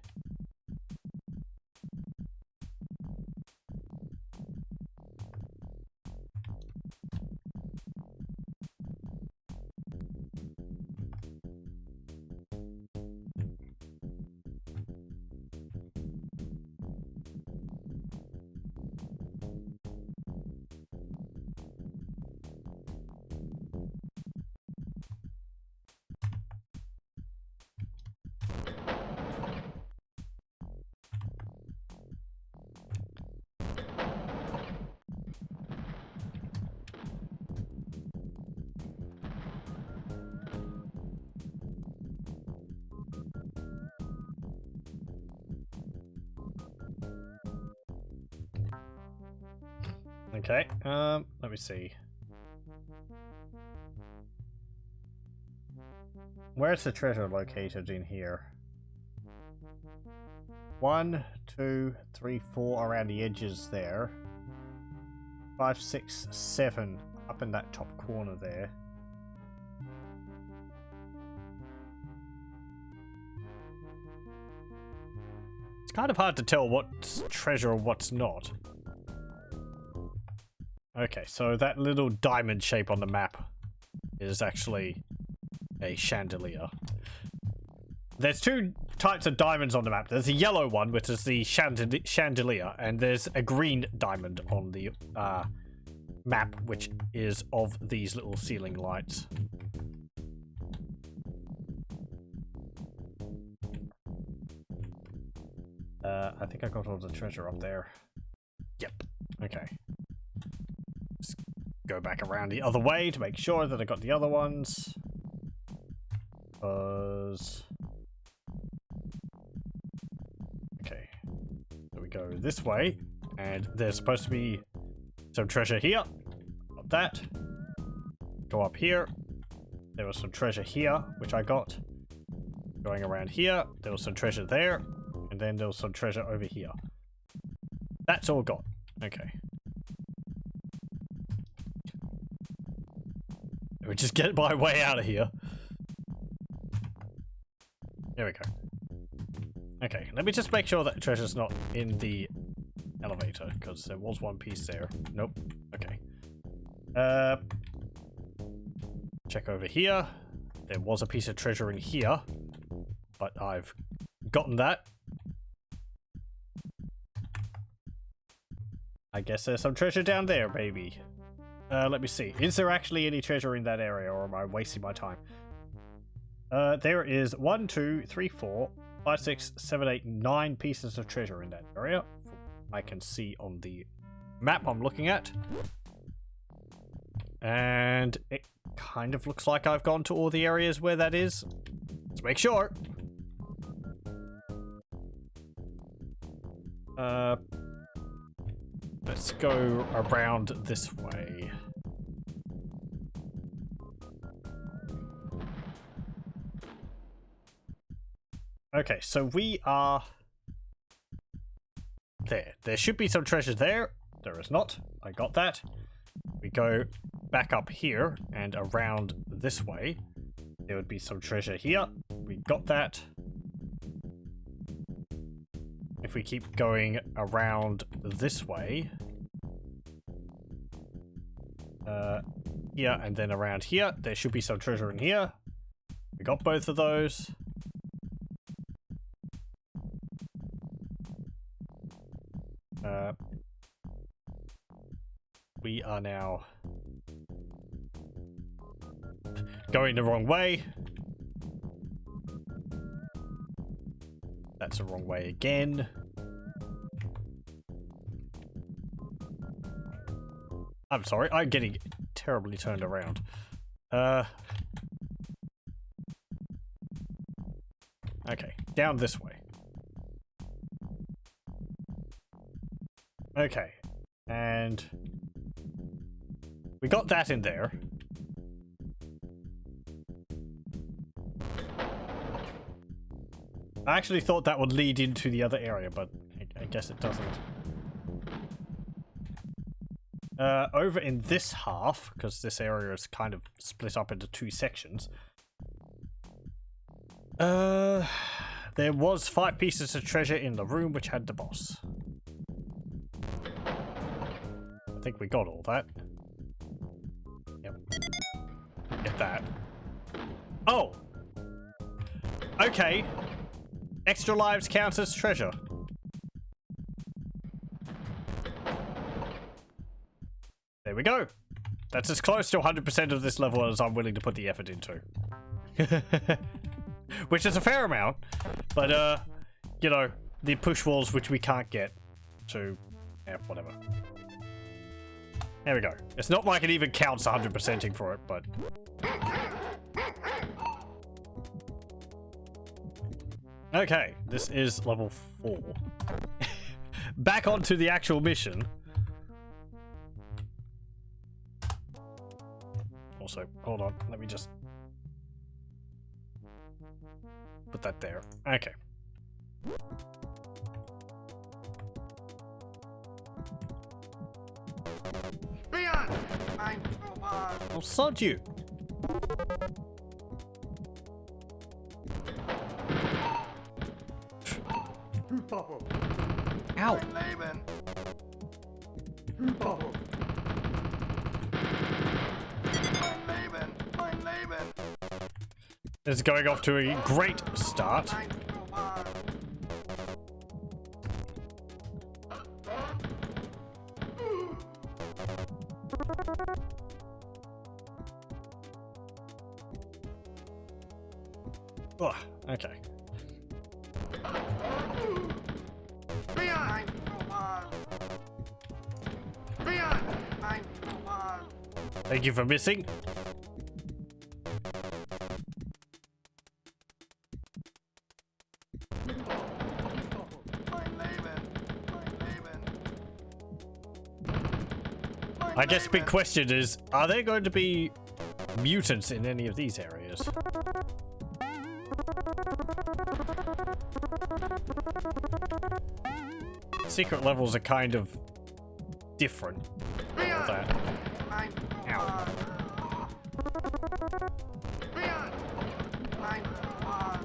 Okay, let me see. Where's the treasure located in here? 1, 2, 3, 4 around the edges there. 5, 6, 7 up in that top corner there. It's kind of hard to tell what's treasure and what's not. Okay, so that little diamond shape on the map is actually a chandelier. There's two types of diamonds on the map. There's a yellow one, which is the chandelier, and there's a green diamond on the map, which is of these little ceiling lights. I think I got all the treasure up there. Yep. Okay. Just go back around the other way to make sure that I got the other ones. Because... okay. So we go this way, and there's supposed to be some treasure here. Got that. Go up here. There was some treasure here, which I got. Going around here, there was some treasure there. And then there was some treasure over here. That's all got. Okay. Let me just get my way out of here. There we go. Okay, let me just make sure that treasure's not in the elevator, because there was one piece there. Nope. Okay. Check over here. There was a piece of treasure in here, but I've gotten that. I guess there's some treasure down there, maybe. Let me see. Is there actually any treasure in that area, or am I wasting my time? There is 1, 2, 3, 4, 5, 6, 7, 8, 9 pieces of treasure in that area. I can see on the map I'm looking at. And it kind of looks like I've gone to all the areas where that is. Let's make sure. Let's go around this way. Okay, so we are there. There should be some treasure there. There is not. I got that. We go back up here and around this way. There would be some treasure here. We got that. If we keep going around this way, here and then around here, there should be some treasure in here. We got both of those. We are now going the wrong way. That's the wrong way again. I'm sorry, I'm getting terribly turned around. Okay, down this way. Okay, and we got that in there. I actually thought that would lead into the other area, but I guess it doesn't. Over in this half, because this area is kind of split up into two sections. There was 5 pieces of treasure in the room which had the boss. I think we got all that. Yep. Get that. Oh! Okay. Extra lives counts as treasure. There we go. That's as close to 100% of this level as I'm willing to put the effort into. Which is a fair amount. But, you know, the push walls which we can't get to... yeah, whatever. There we go. It's not like it even counts 100%ing for it, but... okay, this is level 4. Back onto the actual mission. Also, hold on, let me just put that there. Okay. Leon! I'll sod you. Ow! Mein Leben. Mein Leben. This is going off to a great start. Mein Roman. Ugh, okay. Mein Roman. Mein Roman. Thank you for missing. Mein Leben. Mein Leben. I guess big question is, are there going to be mutants in any of these areas? Secret levels are kind of different. With that. Mein Ow. Mein Roman.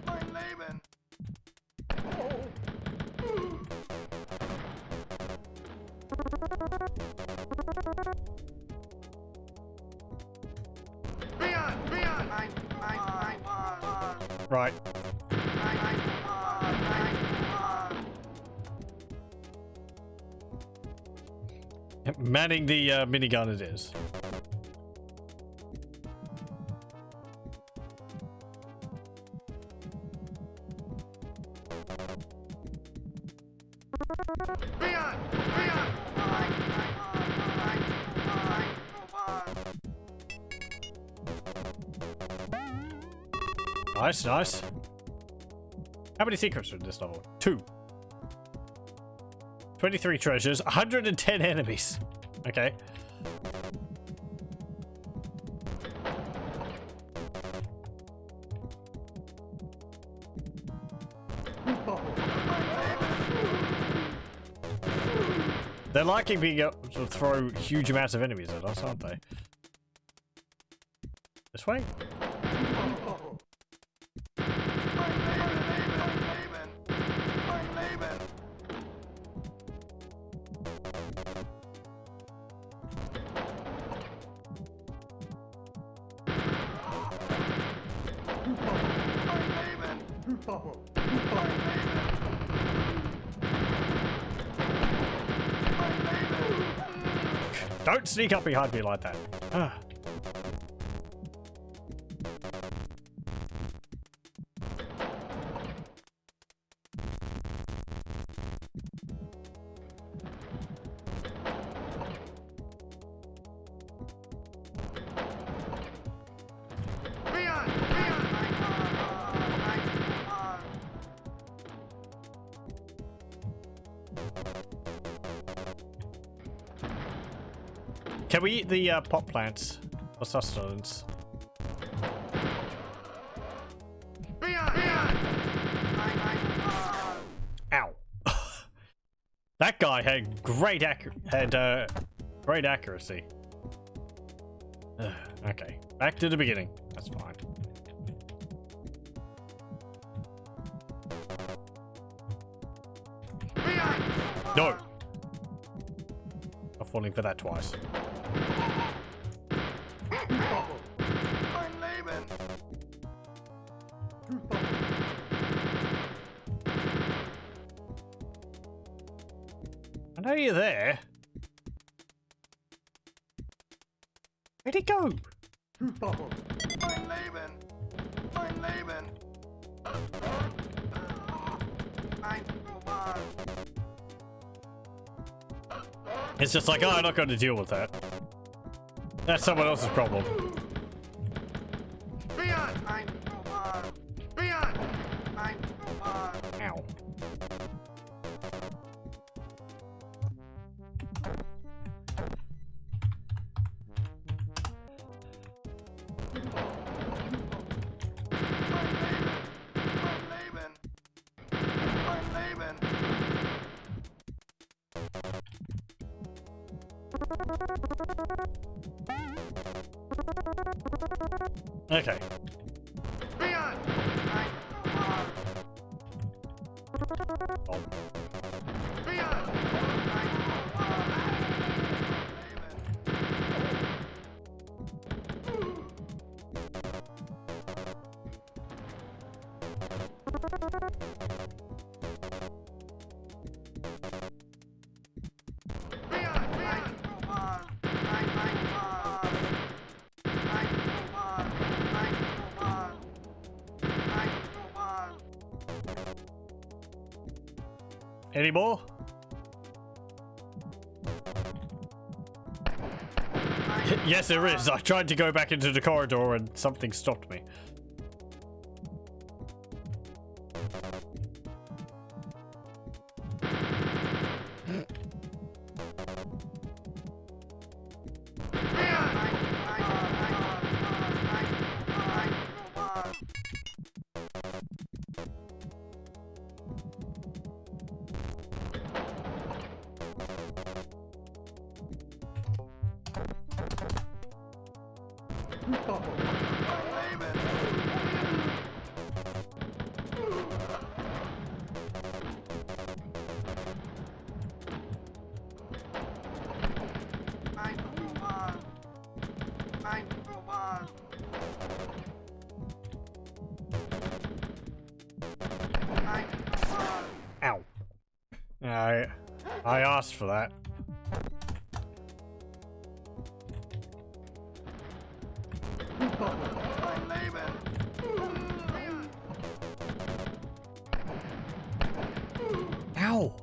Mein Leben. Right. Manning the minigun it is. Nice, nice. How many secrets are in this level? 2. 23 treasures, 110 enemies. Okay. They're liking being able to throw huge amounts of enemies at us, aren't they? This way? Don't sneak up behind me like that. Ah. Can we eat the pot plants for sustenance? Ow! That guy had great great accuracy. Okay, back to the beginning. That's fine. No! I'm falling for that twice. Mein Leben. I know you're there. Where'd he go? Mein Leben. Mein Leben. Mein Roman. It's just like, oh, I'm not going to deal with that. That's someone else's problem. Mein Roman. Mein Roman. Ow. Mein Leben. Mein Leben. Okay. Mein Roman. Any more? Yes, there is. I tried to go back into the corridor and something stopped me. Ow. I asked for that. Ow.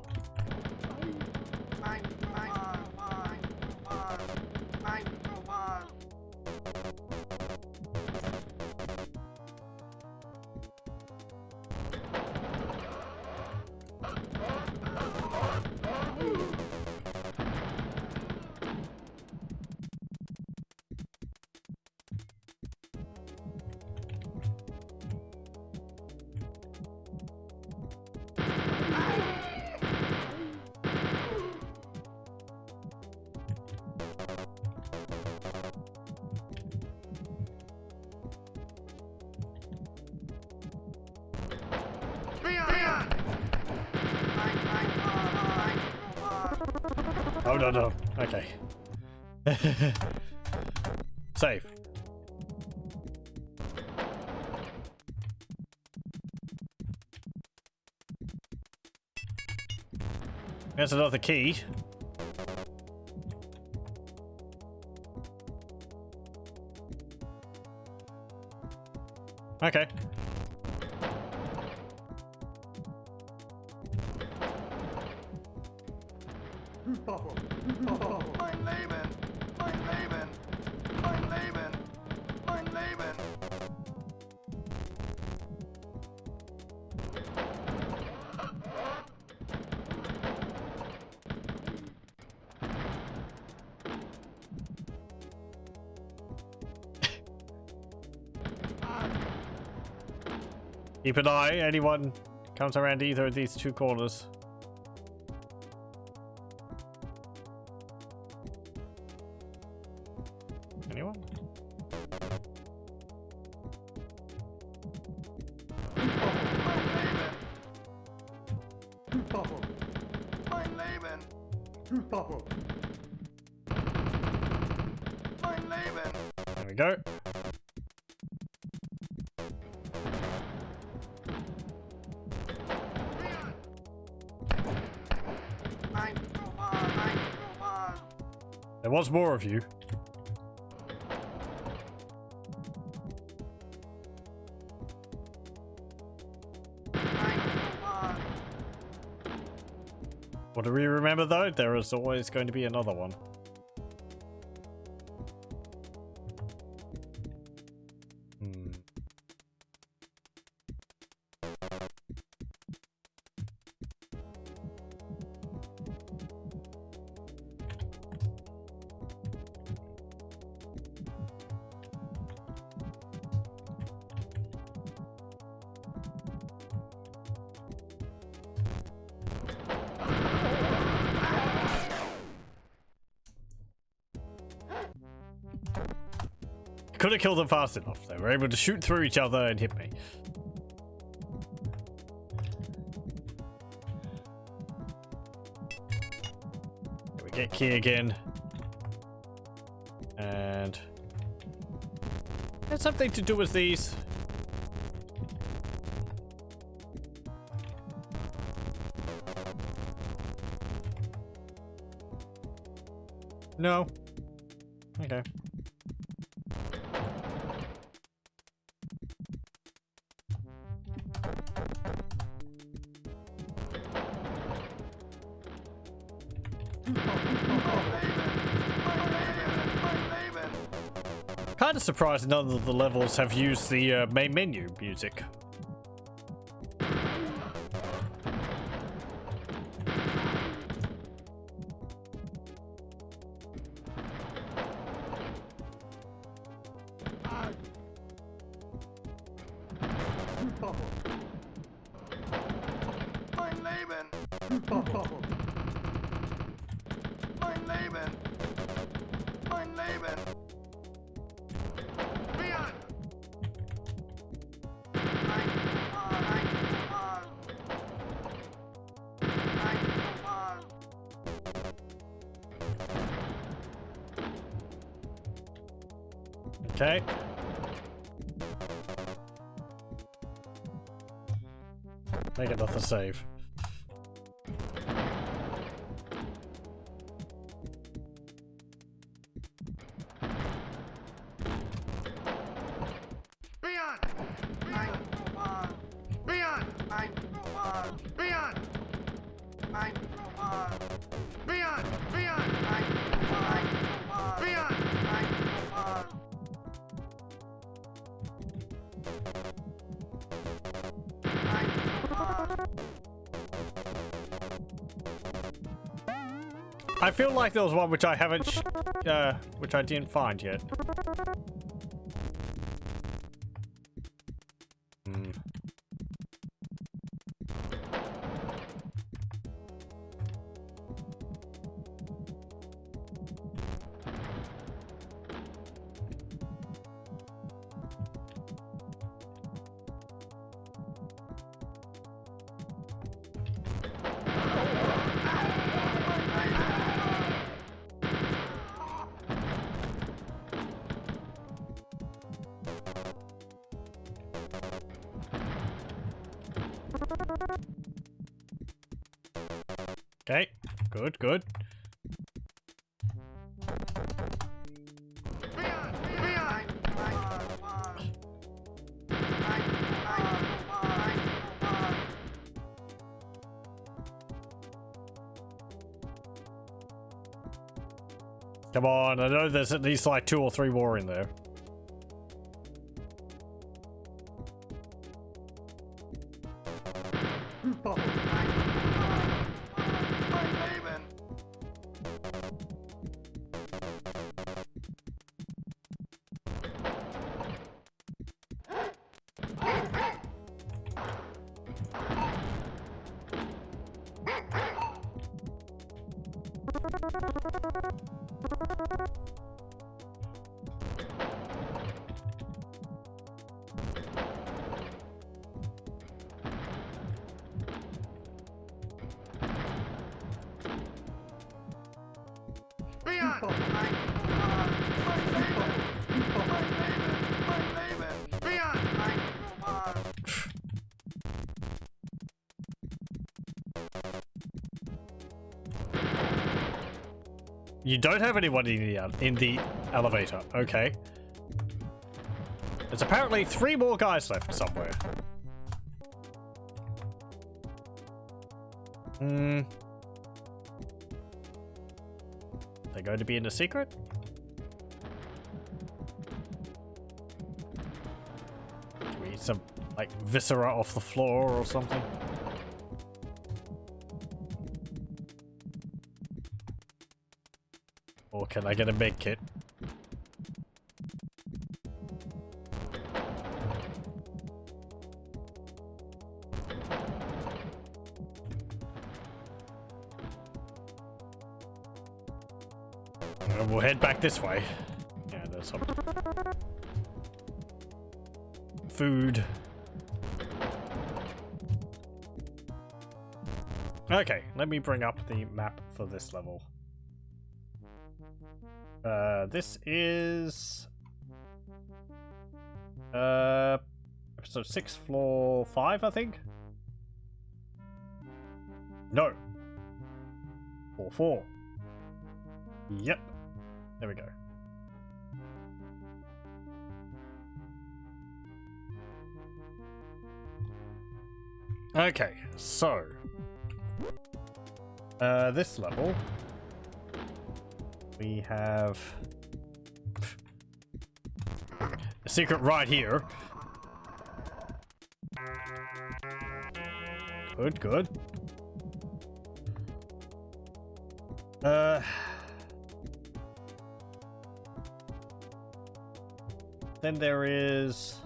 Oh, no, no. Okay. Save. There's another key. Okay. Mein Leben! Mein Leben! Mein Leben! Mein Leben! Keep an eye. Anyone comes around either of these two corners. Anyone? Mein Leben! Mein Leben! There we go. There was more of you. What do we remember though? There is always going to be another one. Could have killed them fast enough. They were able to shoot through each other and hit me. Here we get key again. And has something to do with these. No. Okay. kind of surprised none of the levels have used the main menu music. Mein Leben! Mein Leben! Mein Leben! Leon! Okay. Make another save. Leon! Leon! Leon! Leon! I feel like there was one which I haven't, which I didn't find yet. Okay, good, good. Come on, I know there's at least like 2 or 3 more in there. You don't have anyone in the elevator. Okay. There's apparently 3 more guys left somewhere. They're going to be in a secret? Can we eat some, like, viscera off the floor or something? Or can I get a med kit? And we'll head back this way. Yeah, there's some food. Okay, let me bring up the map for this level. This is episode 6, floor 5, I think. No, floor 4. Yep, there we go. Okay, so this level we have secret right here. Good, good. Then there is...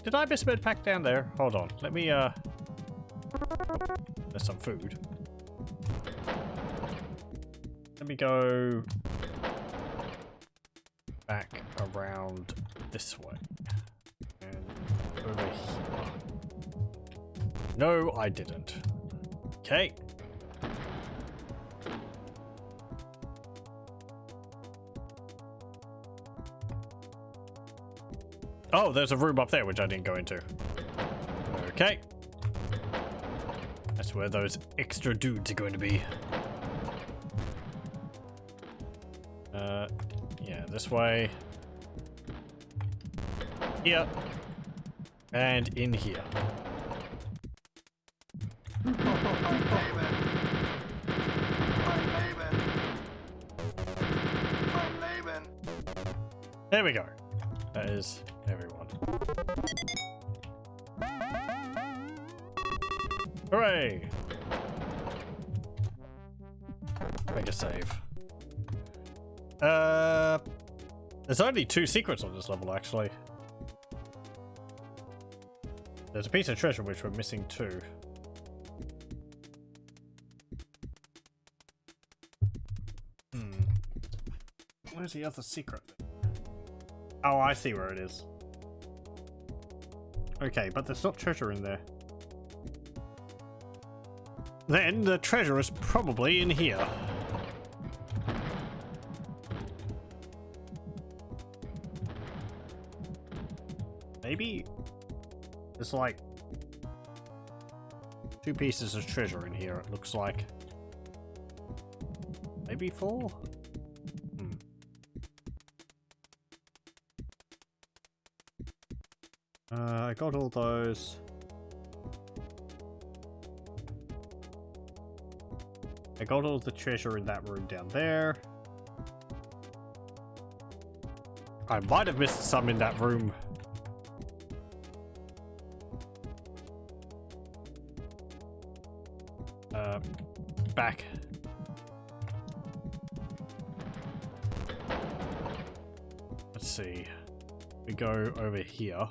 Did I miss a med pack down there? Hold on. Let me, there's some food. Let me go back around this way. And over here. No, I didn't. Okay. Oh, there's a room up there which I didn't go into. Okay. That's where those extra dudes are going to be. Yeah, this way. Here. And in here. There we go. That is everyone. Hooray! Make a save. There's only 2 secrets on this level, actually. There's a piece of treasure which we're missing too. Where's the other secret? Oh, I see where it is. Okay, but there's not treasure in there. Then the treasure is probably in here. Maybe there's like 2 pieces of treasure in here, it looks like. Maybe 4? I got all those. I got all the treasure in that room down there. I might have missed some in that room. Back. Let's see. We go over here.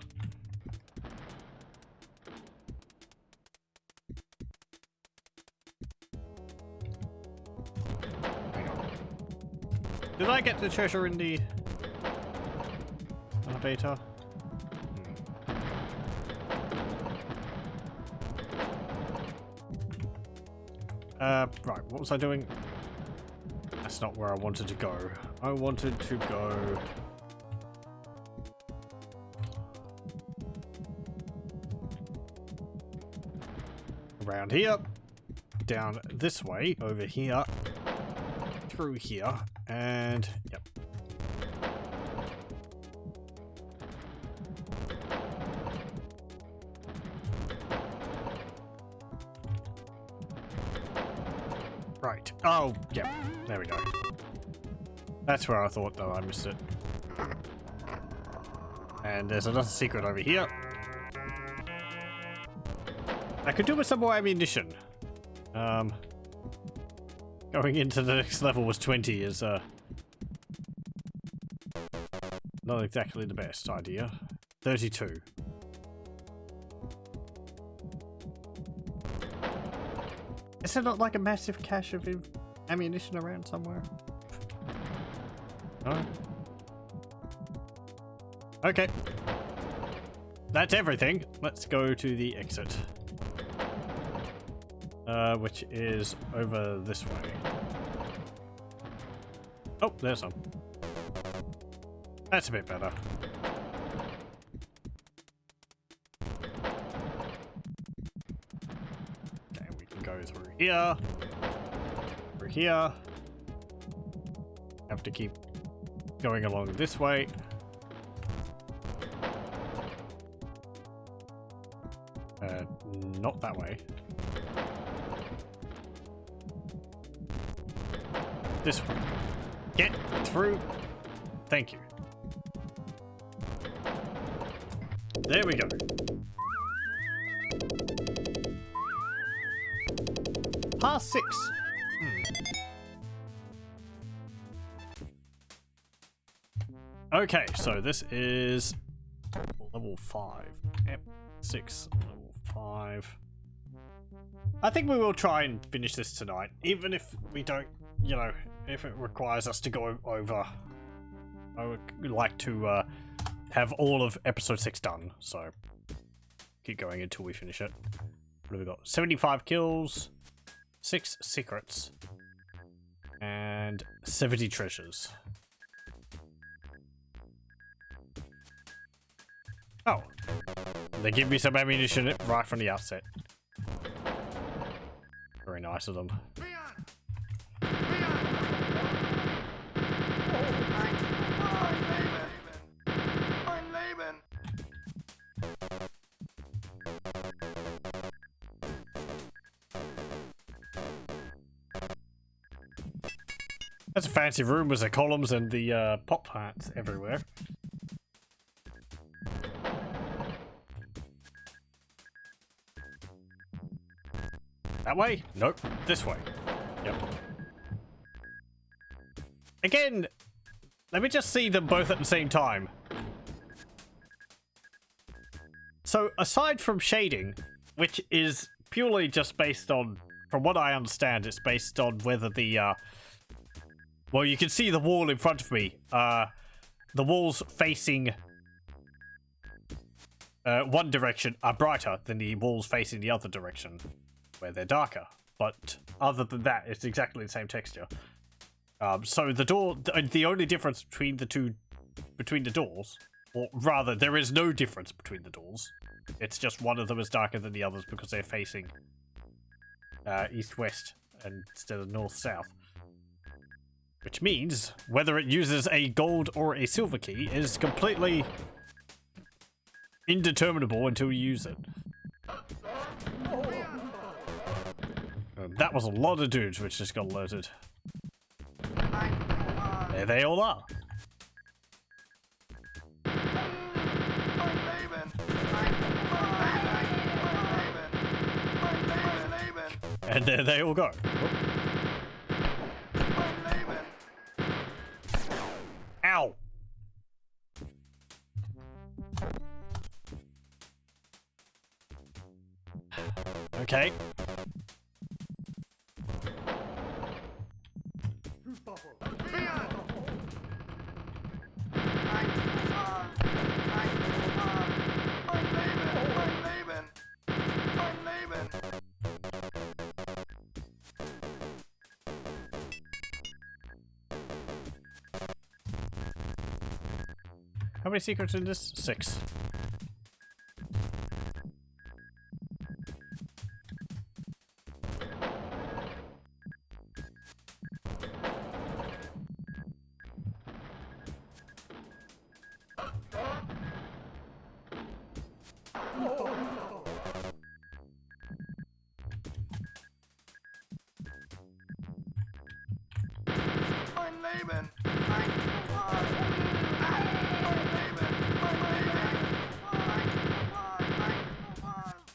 Did I get the treasure in the elevator? Right, what was I doing? That's not where I wanted to go. I wanted to go... around here, down this way, over here, through here, and yep. Right. Oh, yep. There we go. That's where I thought, though. I missed it. And there's another secret over here. I could do with some more ammunition. Going into the next level was 20 is, not exactly the best idea. 32. Is there not like a massive cache of ammunition around somewhere? No? Okay. That's everything. Let's go to the exit. Which is over this way. Oh, there's some. That's a bit better. Okay, we can go through here. Through here. Have to keep going along this way. Not that way. this way. Get through. Thank you. There we go. Past 6. Okay, so this is level 5. Yep, 6, level 5. I think we will try and finish this tonight, even if we don't, you know, if it requires us to go over. I would like to have all of episode 6 done, so keep going until we finish it. What have we got? 75 kills, 6 secrets, and 70 treasures. Oh, they give me some ammunition right from the outset. Very nice of them. That's a fancy room with the columns and the pop plants everywhere. That way? Nope. This way. Yep. Again, let me just see them both at the same time. So, aside from shading, which is purely just based on, from what I understand, it's based on whether the, well, you can see the wall in front of me. The walls facing one direction are brighter than the walls facing the other direction, where they're darker. But other than that, it's exactly the same texture. So the door, the only difference between the doors, or rather, there is no difference between the doors. It's just one of them is darker than the others because they're facing east-west instead of north-south. Which means whether it uses a gold or a silver key is completely indeterminable until you use it. That was a lot of dudes which just got alerted. There they all are. And there they all go. Ow! Okay. How many secrets in this? 6.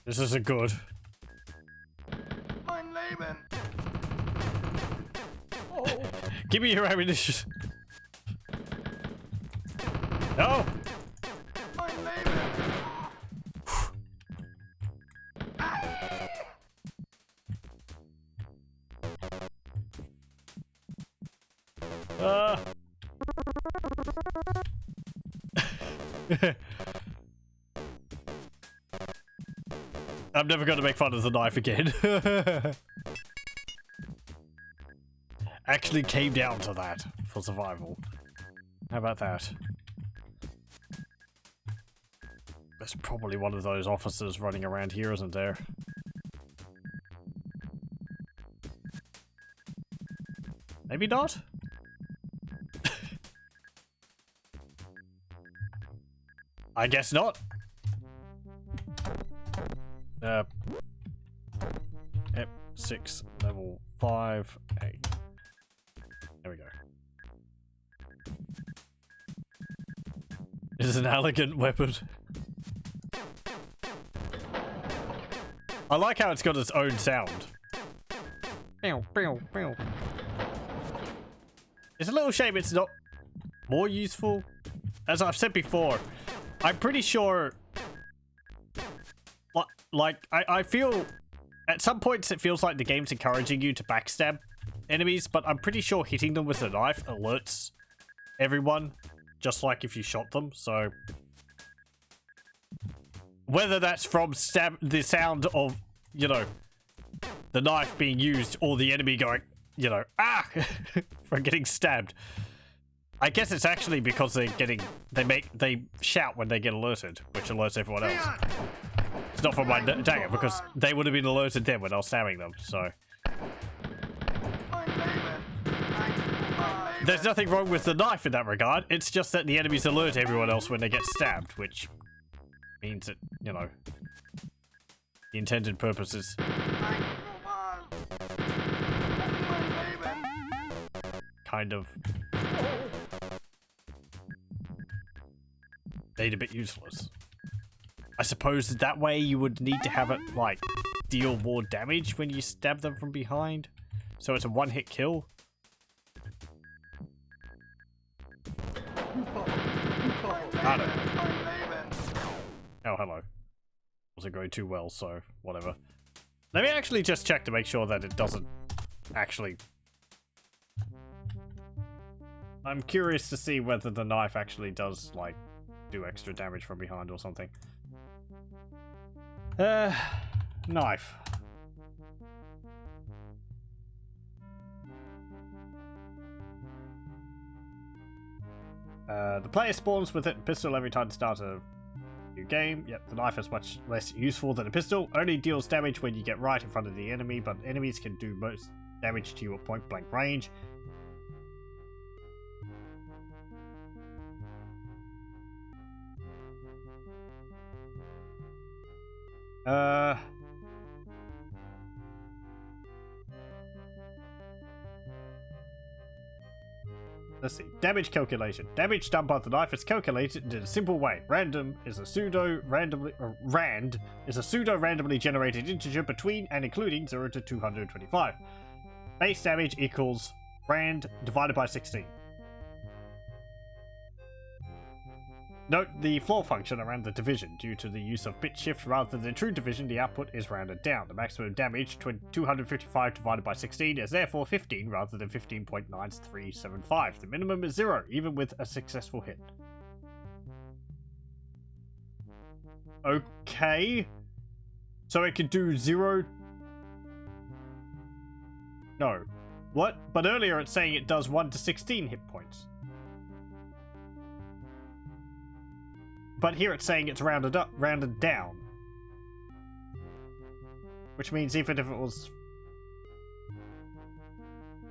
This isn't good. Give me your ammunition. No. I'm never going to make fun of the knife again. Actually came down to that for survival. How about that? There's probably one of those officers running around here, isn't there? Maybe not? I guess not. Yep, 6, level 5, 8. It's an elegant weapon. I like how it's got its own sound. It's a little shame it's not more useful. As I've said before, I'm pretty sure... I feel... At some points it feels like the game's encouraging you to backstab enemies, but I'm pretty sure hitting them with a knife alerts everyone, just like if you shot them, so... Whether that's from the sound of, you know, the knife being used or the enemy going, you know, ah, for getting stabbed. I guess it's actually because they're getting, they shout when they get alerted, which alerts everyone else. It's not from my dagger because they would have been alerted then when I was stabbing them, so. There's nothing wrong with the knife in that regard. It's just that the enemies alert everyone else when they get stabbed, which means that, you know, the intended purpose is kind of made a bit useless. I suppose that way you would need to have it, like, deal more damage when you stab them from behind. So it's a one-hit kill. I don't know. Oh, hello. Wasn't going too well, so whatever. Let me actually just check to make sure that it doesn't actually... I'm curious to see whether the knife actually does, like, do extra damage from behind or something. Knife. The player spawns with it pistol every time to start a new game. Yep, the knife is much less useful than a pistol. Only deals damage when you get right in front of the enemy, but enemies can do most damage to you at point blank range. Let's see. Damage calculation. Damage done by the knife is calculated in a simple way. Rand is a pseudo-randomly generated integer between and including 0 to 225. Base damage equals rand divided by 16. Note the floor function around the division. Due to the use of bit shift rather than true division, the output is rounded down. The maximum damage, 255 divided by 16, is therefore 15 rather than 15.9375. The minimum is 0, even with a successful hit. Okay. So it could do 0... No. What? But earlier it's saying it does 1 to 16 hit points. But here it's saying it's rounded down. Which means even if it was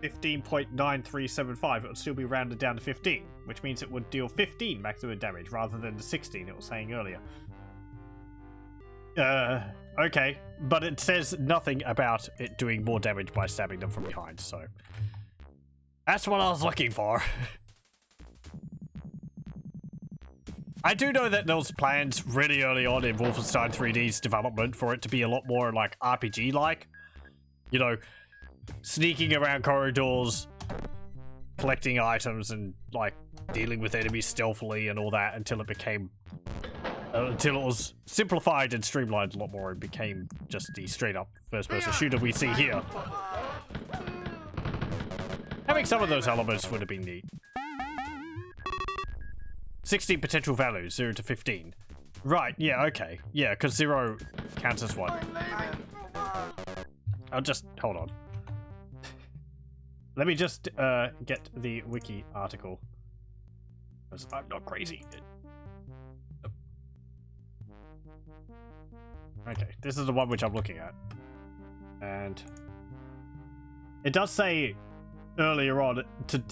15.9375, it would still be rounded down to 15. Which means it would deal 15 maximum damage rather than the 16 it was saying earlier. Okay. But it says nothing about it doing more damage by stabbing them from behind, so... That's what I was looking for. I do know that there was plans really early on in Wolfenstein 3D's development for it to be a lot more like RPG-like. You know, sneaking around corridors, collecting items, and like dealing with enemies stealthily and all that until it became... until it was simplified and streamlined a lot more and became just the straight-up first-person shooter we see here. Having some of those elements would have been neat. 16 potential values, 0 to 15. Right, yeah, okay. Yeah, because 0 counts as 1. I'll just... hold on. Let me just get the wiki article. Because I'm not crazy. Okay, this is the one which I'm looking at. And... it does say earlier on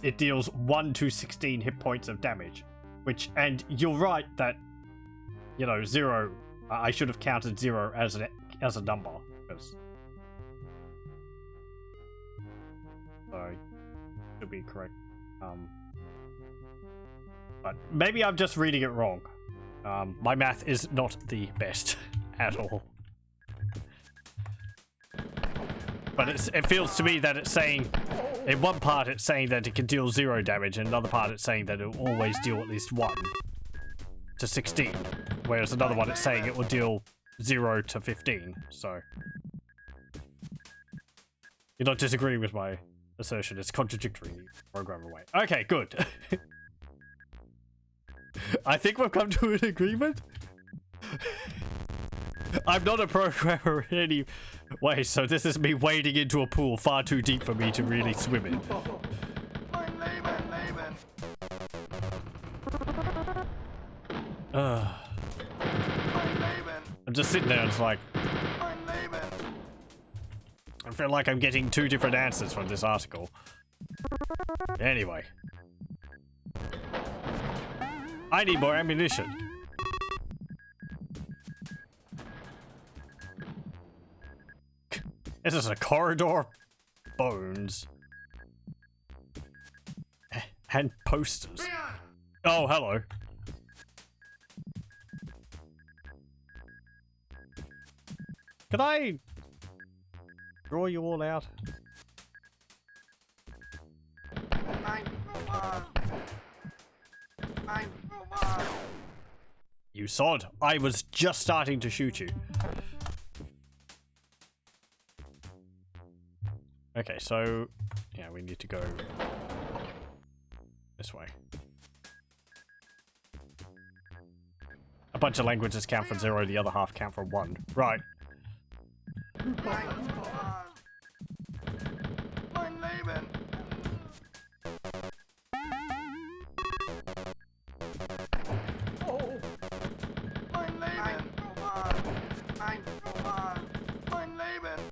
it deals 1 to 16 hit points of damage. Which, and you're right that, you know, 0, I should have counted 0 as a number, because... So, should be correct. But maybe I'm just reading it wrong. My math is not the best at all. But it feels to me that it's saying, in one part it's saying that it can deal 0 damage, and another part it's saying that it will always deal at least 1 to 16. Whereas another one it's saying it will deal 0 to 15, so... You're not disagreeing with my assertion, it's contradictory, program away. Okay, good. I think we've come to an agreement. I'm not a programmer in any way, so this is me wading into a pool far too deep for me to really swim in. I'm just sitting there and it's like... I feel like I'm getting 2 different answers from this article. Anyway. I need more ammunition. This is a corridor. Bones. And posters. Oh, hello. Can I draw you all out? You sod. I was just starting to shoot you. Okay, so... yeah, we need to go... this way. A bunch of languages count for 0, the other half count for 1. Right.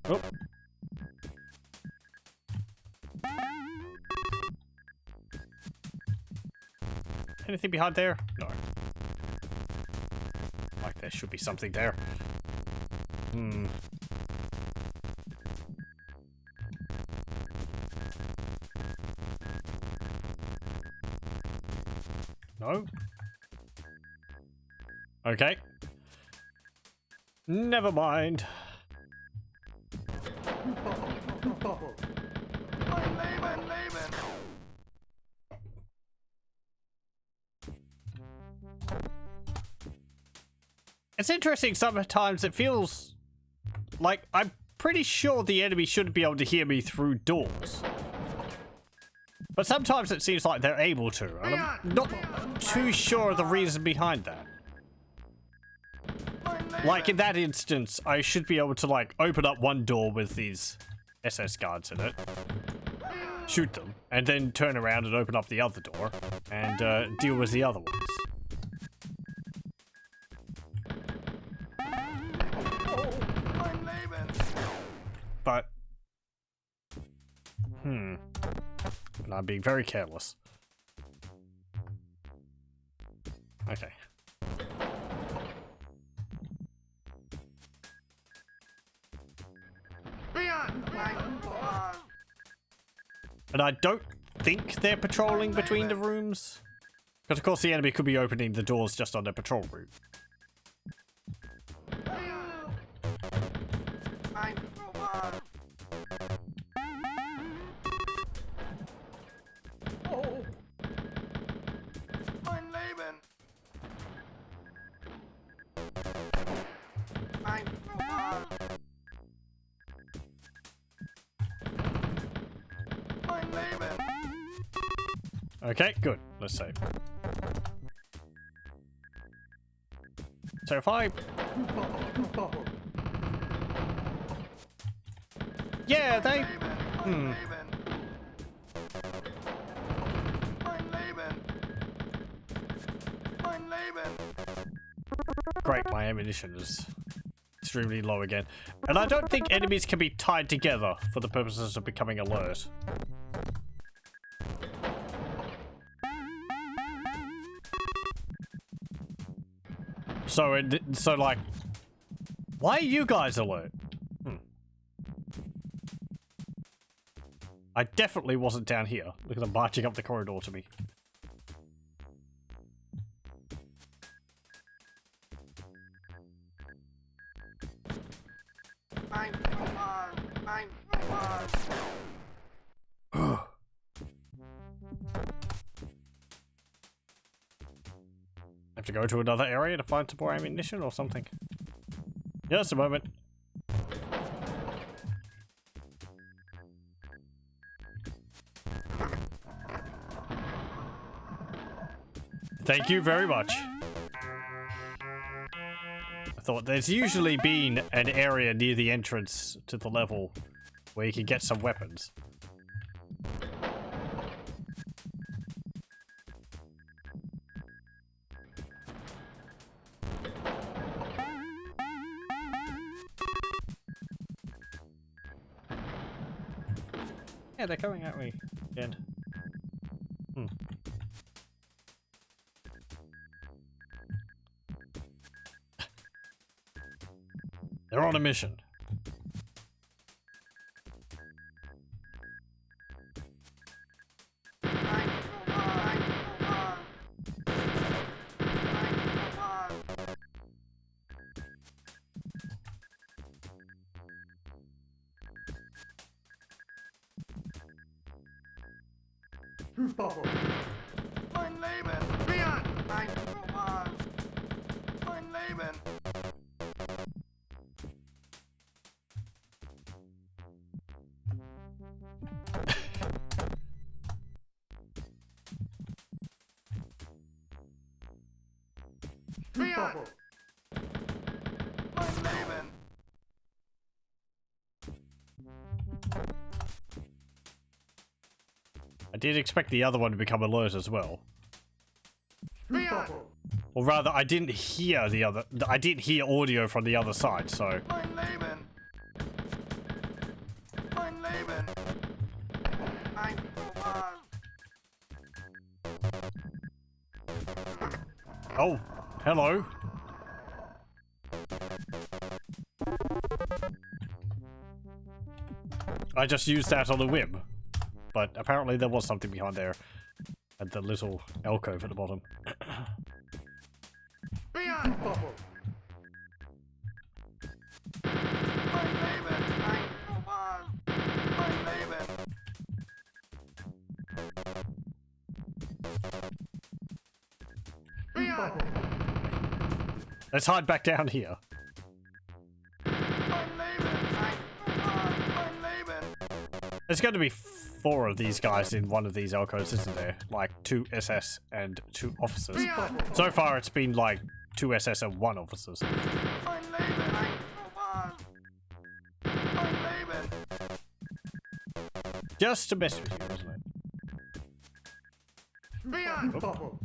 Oh. Anything behind there? No. Like there should be something there. Hmm. No? Okay. Never mind. It's interesting, sometimes it feels like I'm pretty sure the enemy shouldn't be able to hear me through doors. But sometimes it seems like they're able to, and I'm not too sure of the reason behind that. Like in that instance, I should be able to like open up one door with these SS guards in it, shoot them, and then turn around and open up the other door and deal with the other ones. But, and I'm being very careless. Okay. And I don't think they're patrolling between the rooms. Because of course the enemy could be opening the doors just on their patrol route. Okay, good. Let's save. So if I... yeah, they... Great, my ammunition is extremely low again. And I don't think enemies can be tied together for the purposes of becoming alert. So like, why are you guys alert? I definitely wasn't down here. Look at them marching up the corridor to me. Have to go to another area to find some more ammunition or something. Just a moment. Thank you very much. I thought there's usually been an area near the entrance to the level where you can get some weapons. Yeah, they're coming at me again. They're on a mission. Mein Leben! Wir! Mein Leben! Wir! Mein Leben! I did expect the other one to become alert as well. Or rather, I didn't hear the other. I didn't hear audio from the other side, so. Mein Leben! Mein Leben! Ein Oh, hello. I just used that on a whim. But apparently there was something behind there. At the little alcove at the bottom. Let's hide back down here. There's going to be 4 of these guys in one of these alcoves, isn't there? Like 2 SS and 2 officers. So far it's been like 2 SS and 1 officers. Just to mess with you, isn't it? Oh.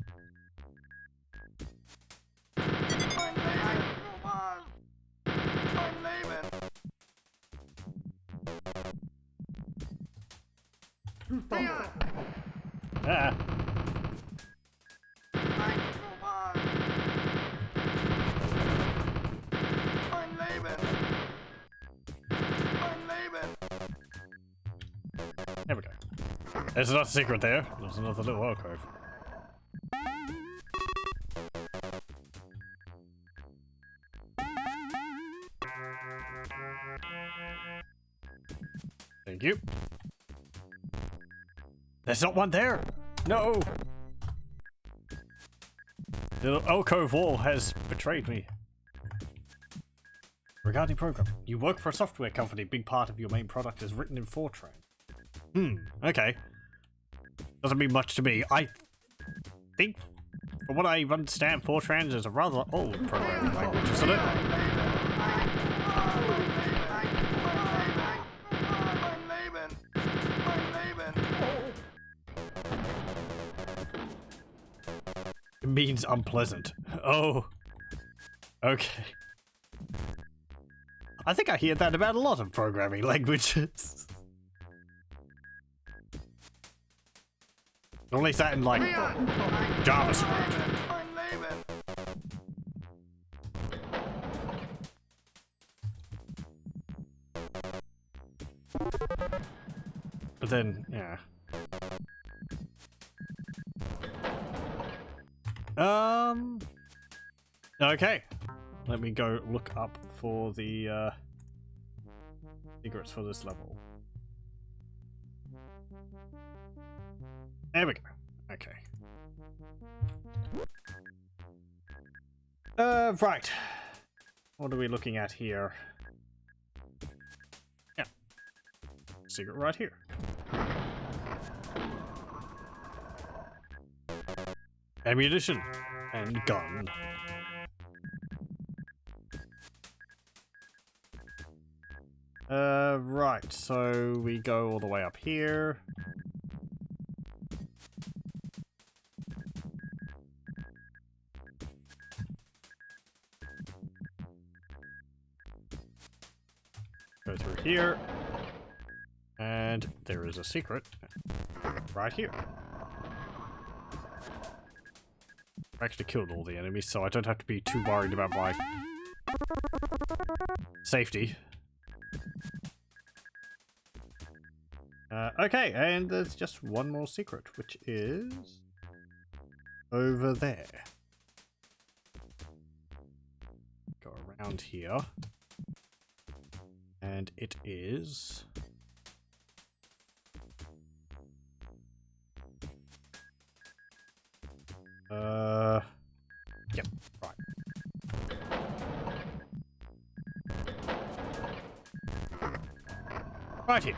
Ah. There we go. There's another secret there. There's another little alcove. Thank you. There's not one there! No! The little alcove wall has betrayed me. Regarding program, you work for a software company. Big part of your main product is written in Fortran. Okay. Doesn't mean much to me. I think, from what I understand, Fortran is a rather old programming language, isn't it? It means unpleasant. Oh. Okay. I think I hear that about a lot of programming languages. At least that in, like, JavaScript. But then, yeah. Okay. Let me go look up for the secrets for this level. There we go. Okay. Right. What are we looking at here? Yeah. Secret right here. Ammunition and gun. Right, so we go all the way up here. Go through here. And there is a secret right here. I actually killed all the enemies, so I don't have to be too worried about my safety. Okay, and there's just one more secret, which is over there. Go around here. And it is... Yep, right. Right here.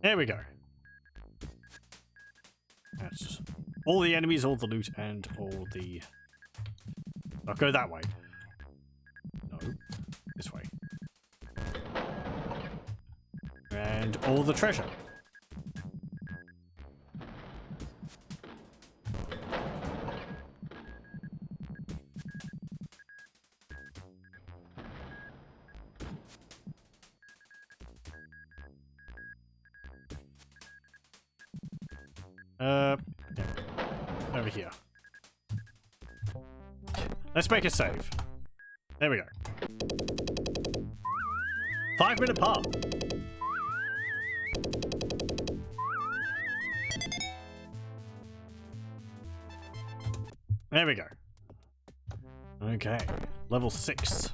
There we go. That's all the enemies, all the loot, and all the... I'll go that way. No, this way. And all the treasure. Yeah. Over here. Let's make a save. There we go. 5-minute part. There we go. Okay. Level 6.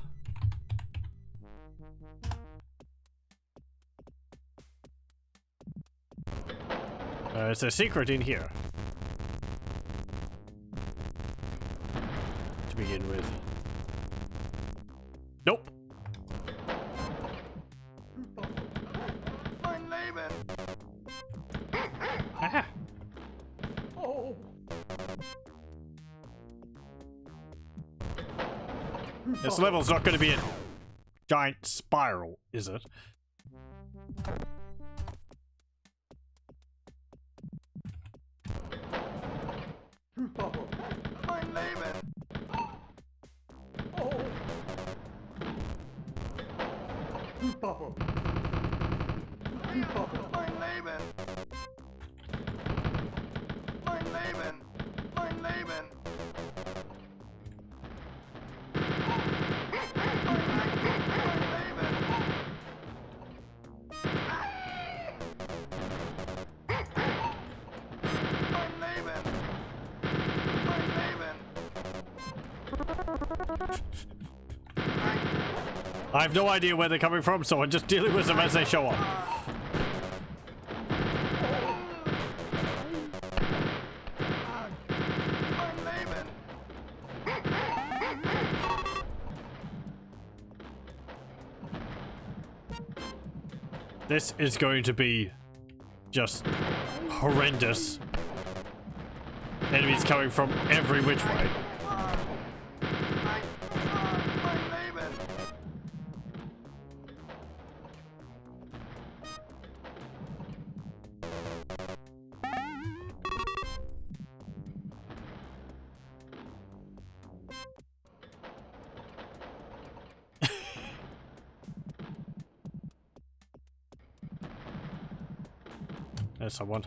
There's a secret in here. To begin with. Nope. Mein Leben! Ah. Oh! This level's not going to be a giant spiral, is it? Mein Leben! Oh! Mein Leben! Mein Leben! Mein Leben! I have no idea where they're coming from, so I'm just dealing with them as they show up. This is going to be just horrendous. Enemies coming from every which way. There's someone.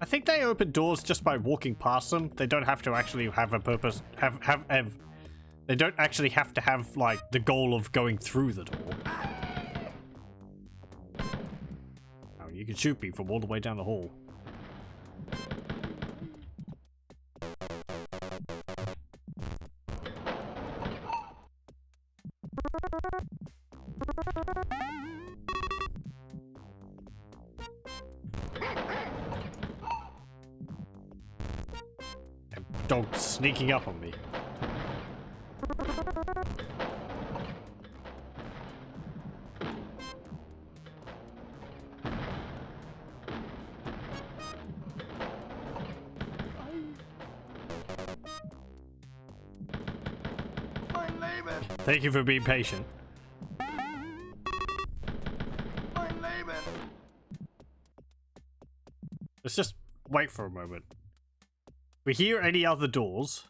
I think they open doors just by walking past them. They don't have to actually have a purpose, have They don't actually have to have, like, the goal of going through the door. Oh, you can shoot me from all the way down the hall. Dog sneaking up on me. Thank you for being patient. Let's just wait for a moment. We hear any other doors?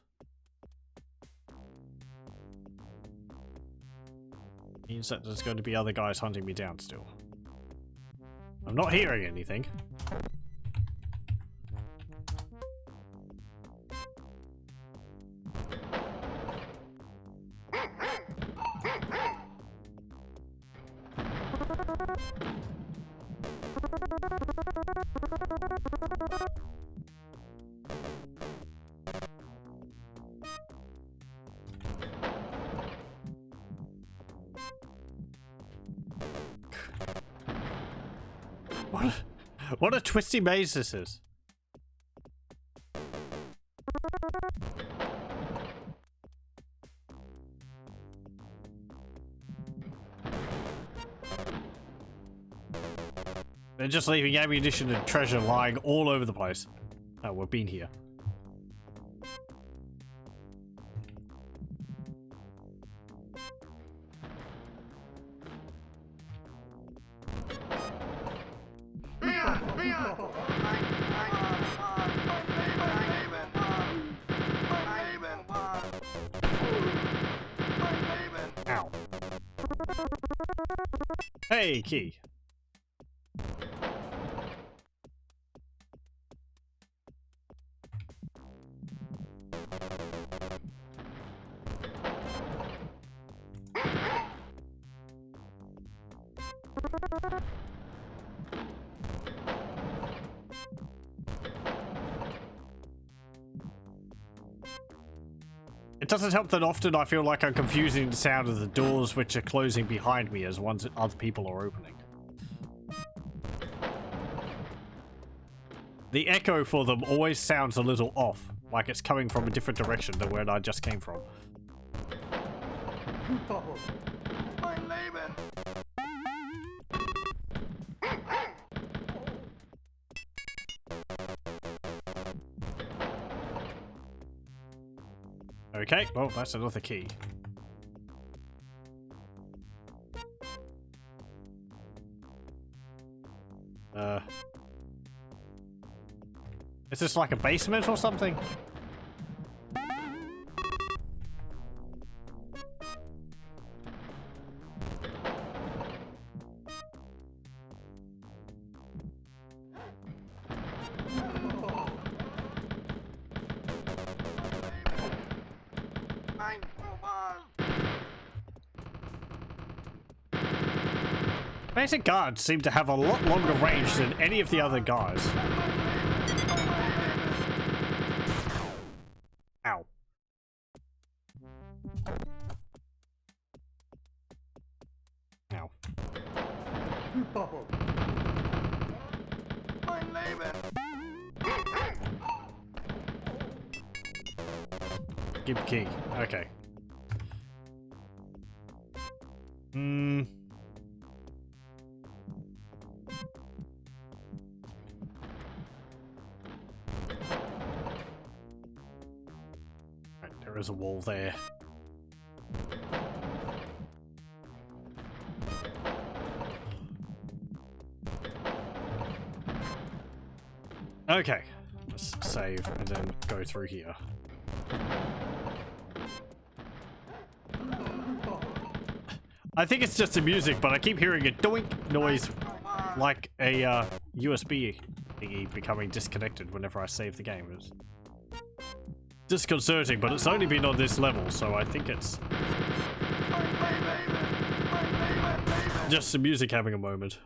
Means that there's going to be other guys hunting me down still. I'm not hearing anything. What a twisty maze this is. They're just leaving ammunition and treasure lying all over the place. Oh, we've been here. Ow. Hey, key. It doesn't help that often I feel like I'm confusing the sound of the doors which are closing behind me as ones that other people are opening. The echo for them always sounds a little off, like it's coming from a different direction than where I just came from. Okay, well, that's another key. Is this like a basement or something? Basic guards seem to have a lot longer range than any of the other guys. Ow. Ow. Give the key. Okay. There is a wall there. Okay, let's save and then go through here. I think it's just the music, but I keep hearing a doink noise like a USB thingy becoming disconnected whenever I save the game. disconcerting, but it's only been on this level, so I think it's just the music having a moment.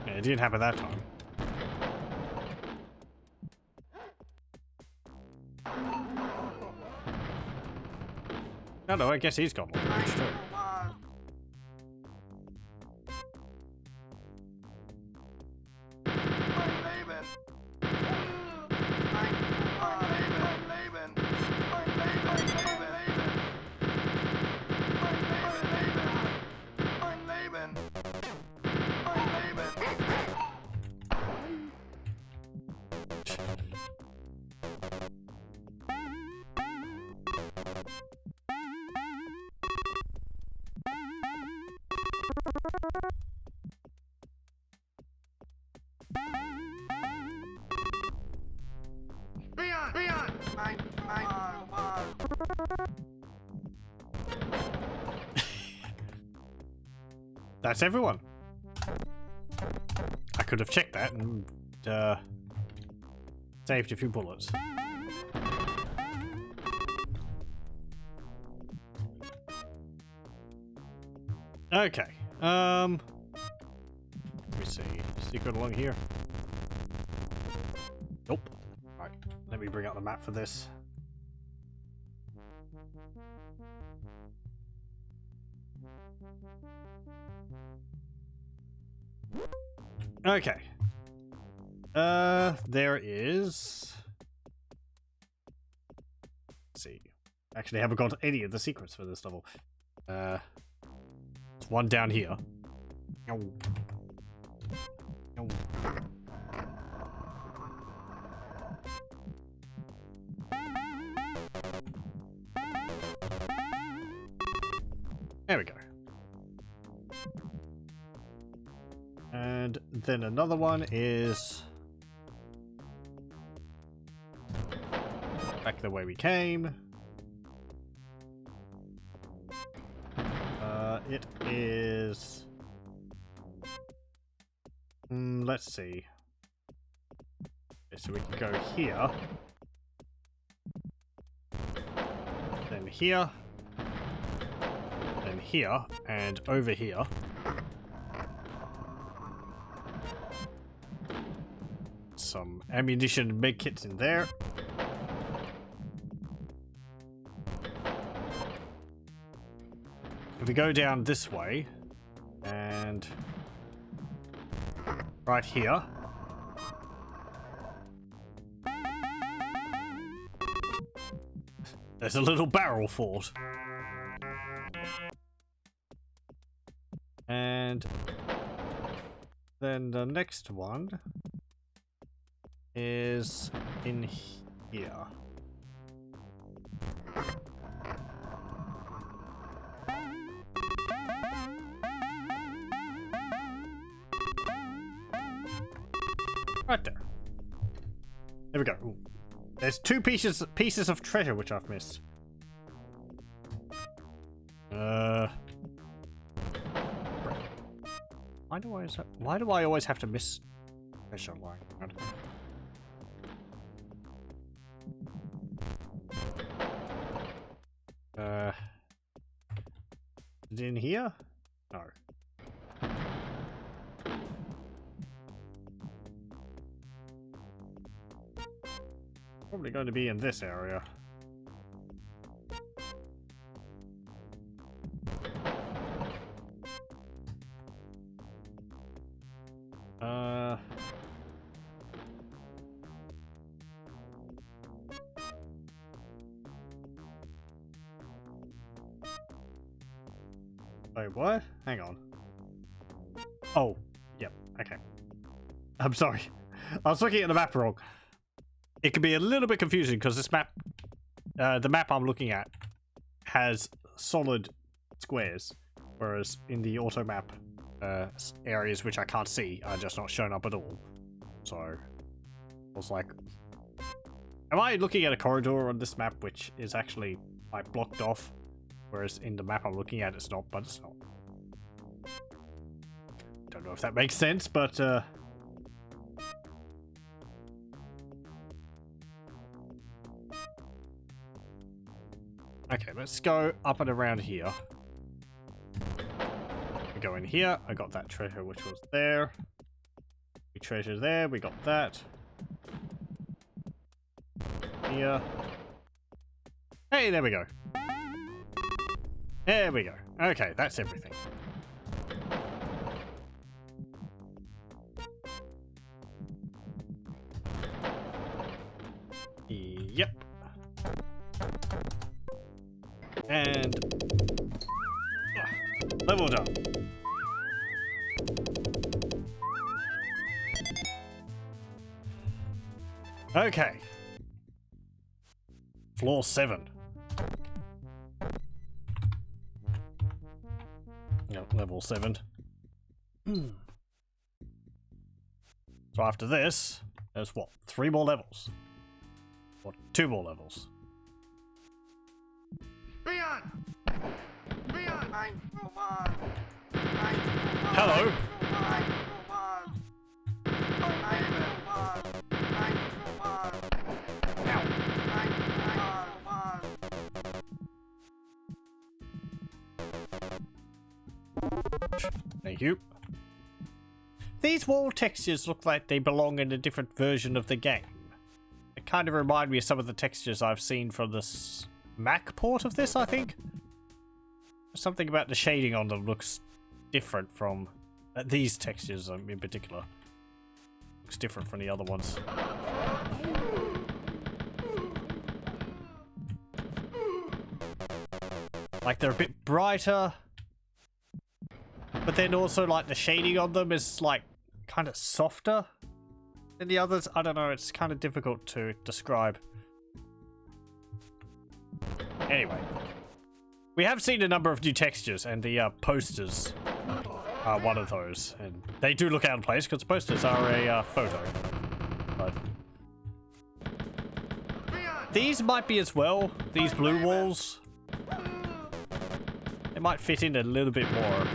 Yeah, it didn't happen that time. Oh no, I guess he's got one range too. That's everyone. I could have checked that and saved a few bullets. Okay. Let me see. Secret along here. Nope. Alright, let me bring out the map for this. Okay. There is... Let's see. Actually, I haven't got any of the secrets for this level. There's one down here. Ow. Ow. There we go. And then another one is back the way we came. It is... let's see. Okay, so we can go here. Then here. Then here. And over here. Some ammunition and med kits in there. If we go down this way, and right here, there's a little barrel fort. And then the next one is in here. Right there. There we go. Ooh. There's two pieces of treasure which I've missed. Why do I always have to miss treasure lying around? Is it in here? No. Probably going to be in this area. Wait, what? Hang on. Oh, yep, okay. I'm sorry. I was looking at the map wrong. It can be a little bit confusing because this map, the map I'm looking at, has solid squares, whereas in the auto map, areas which I can't see are just not shown up at all. So, I was like, am I looking at a corridor on this map which is actually like blocked off, whereas in the map I'm looking at it's not, but it's not. don't know if that makes sense, but okay, let's go up and around here. We go in here. I got that treasure which was there. We treasure there. We got that. Here. Hey, there we go. There we go. Okay, that's everything. Yep. And level done. Okay. Floor 7. No, level 7. So after this, there's what? 3 more levels. What? 2 more levels. Hello. Thank you. These wall textures look like they belong in a different version of the game. They kind of remind me of some of the textures I've seen from the Mac port of this, I think. Something about the shading on them looks different from these textures in particular. Looks different from the other ones. Like they're a bit brighter. But then also, like, the shading on them is, like, kind of softer than the others. I don't know, it's kind of difficult to describe. Anyway. We have seen a number of new textures, and the posters are one of those. And they do look out of place, because posters are a photo. But these might be as well, these blue walls. They might fit in a little bit more.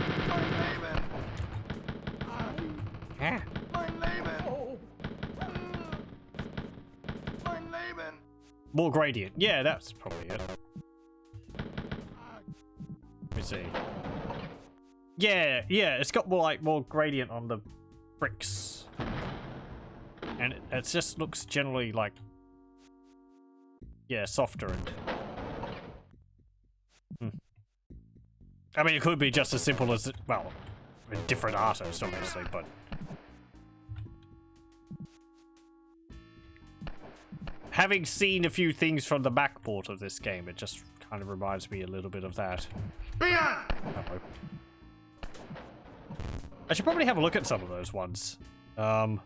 More gradient. Yeah, that's probably it. Let me see. Yeah, it's got more gradient on the bricks. And it just looks generally like, yeah, softer and... I mean, it could be just as simple as, well, with different artists, obviously, but... Having seen a few things from the Mac port of this game, it just kind of reminds me a little bit of that. I should probably have a look at some of those ones. I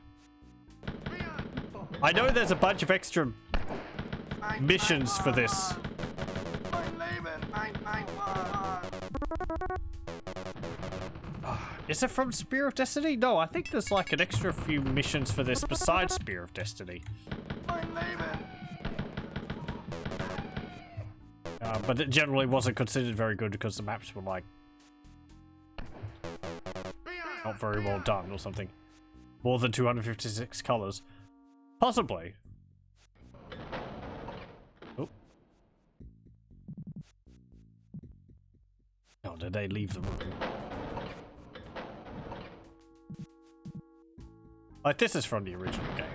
know there's a bunch of extra missions for this. Is it from Spear of Destiny? No, I think there's like an extra few missions for this besides Spear of Destiny. But it generally wasn't considered very good because the maps were like not very well done or something. More than 256 colors. Possibly. Oh. Oh, did they leave the room? Like, this is from the original game.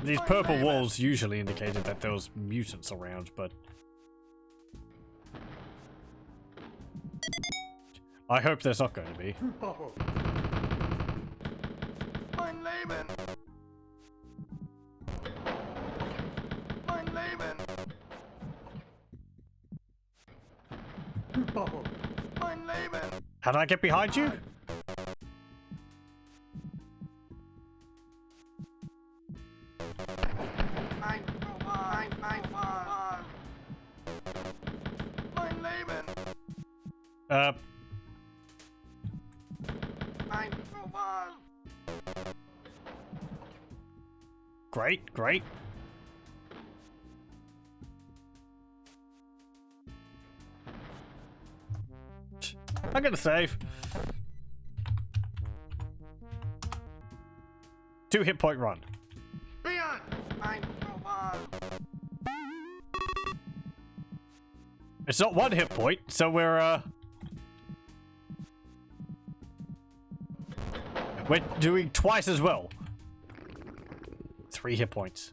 These purple walls usually indicated that there was mutants around, but I hope there's not going to be. How did I get behind you? Great, great. I'm gonna save. 2 hit point run. It's not 1 hit point, so we're doing twice as well. 3 hit points.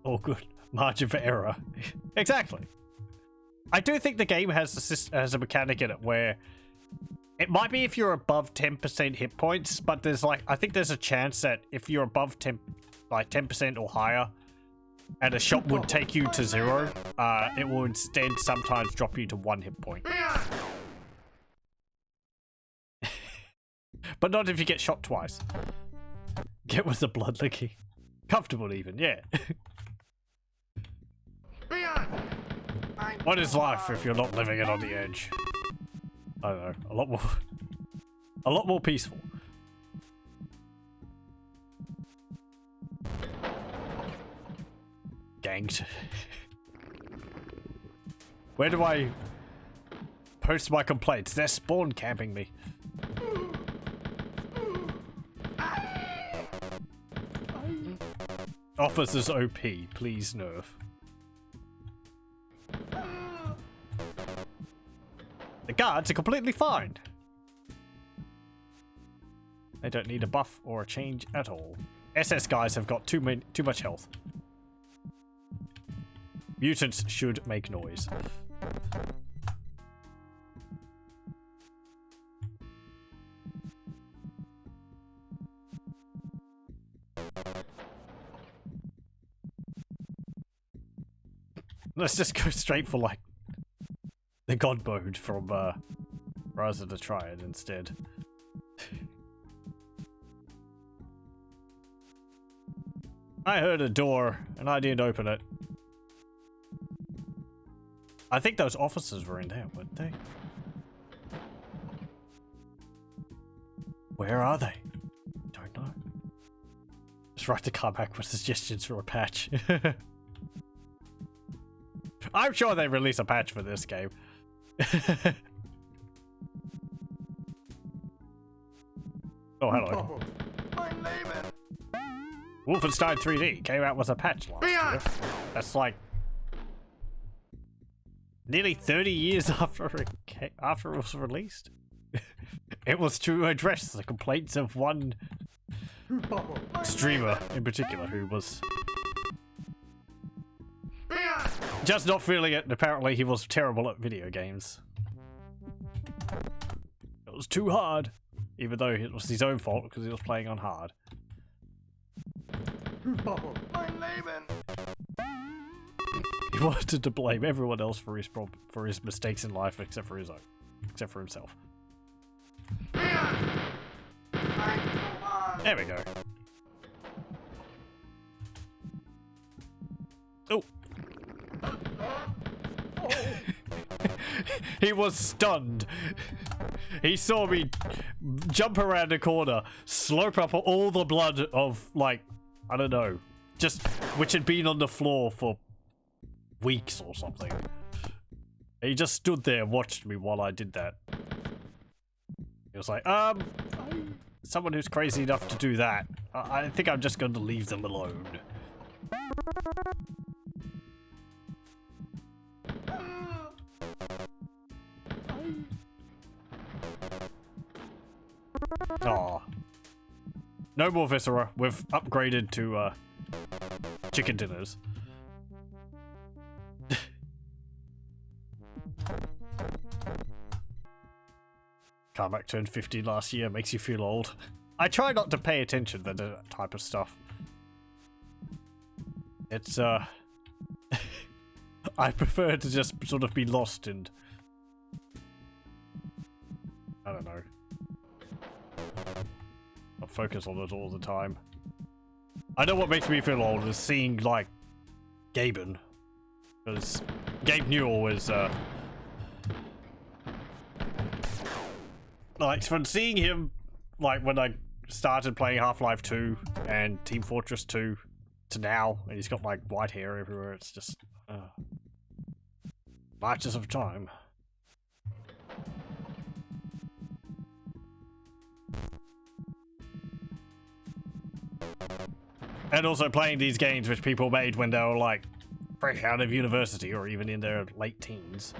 Oh, good. Margin for error. Exactly. I do think the game has a mechanic in it where it might be if you're above 10% hit points, but there's like, I think there's a chance that if you're above 10% or higher, and a shot would take you to 0, it will instead sometimes drop you to 1 hit point. But not if you get shot twice. Get with the blood licking. Comfortable even, yeah. What is life if you're not living it on the edge? I don't know, a lot more peaceful. Ganged. Where do I post my complaints? They're spawn camping me. Officers OP, please nerf. The guards are completely fine. They don't need a buff or a change at all. SS guys have got too much health. Mutants should make noise. Let's just go straight for like the god mode from Rise of the Triad instead. I heard a door and I didn't open it. I think those officers were in there, weren't they? Where are they? Don't know. Just write the car back with suggestions for a patch. I'm sure they release a patch for this game. Oh, hello. Wolfenstein 3D came out with a patch last year. That's like nearly 30 years after it was released. It was to address the complaints of one streamer in particular who was just not feeling it, and apparently he was terrible at video games. It was too hard, even though it was his own fault because he was playing on hard. He wanted to blame everyone else for his mistakes in life except for himself. There we go. Oh. He was stunned. He saw me jump around a corner, slurp up all the blood of, like, I don't know, just which had been on the floor for weeks or something. He just stood there and watched me while I did that. He was like, someone who's crazy enough to do that, I think I'm just going to leave them alone. Aw. No more viscera. We've upgraded to chicken dinners. Carmack turned 50 last year, makes you feel old. I try not to pay attention to that type of stuff. It's I prefer to just sort of be lost and I don't know. to focus on it all the time. I know what makes me feel old is seeing, like, Gaben. Because Gabe Newell was, like, from seeing him, like, when I started playing Half-Life 2 and Team Fortress 2 to now, and he's got, like, white hair everywhere, it's just, marches of time. And also playing these games which people made when they were, like, fresh out of university or even in their late teens.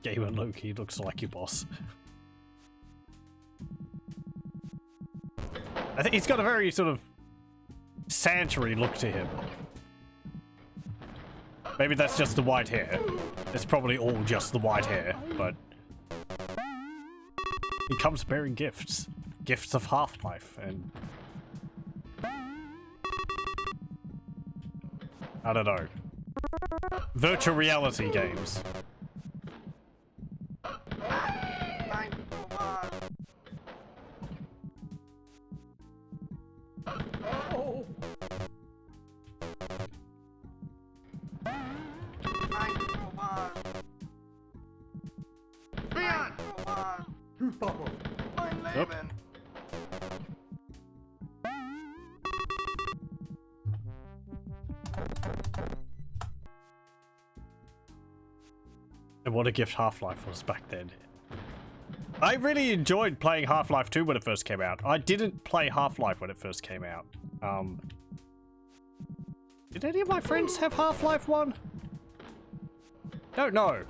Gamer Loki looks like your boss. I think he's got a very sort of sanctuary look to him. Maybe that's just the white hair. It's probably all just the white hair, but he comes bearing gifts. Gifts of Half-Life and I don't know. Virtual reality games. And what a gift Half-Life was back then. I really enjoyed playing Half-Life 2 when it first came out. I didn't play Half-Life when it first came out. Did any of my friends have Half-Life 1? Don't know.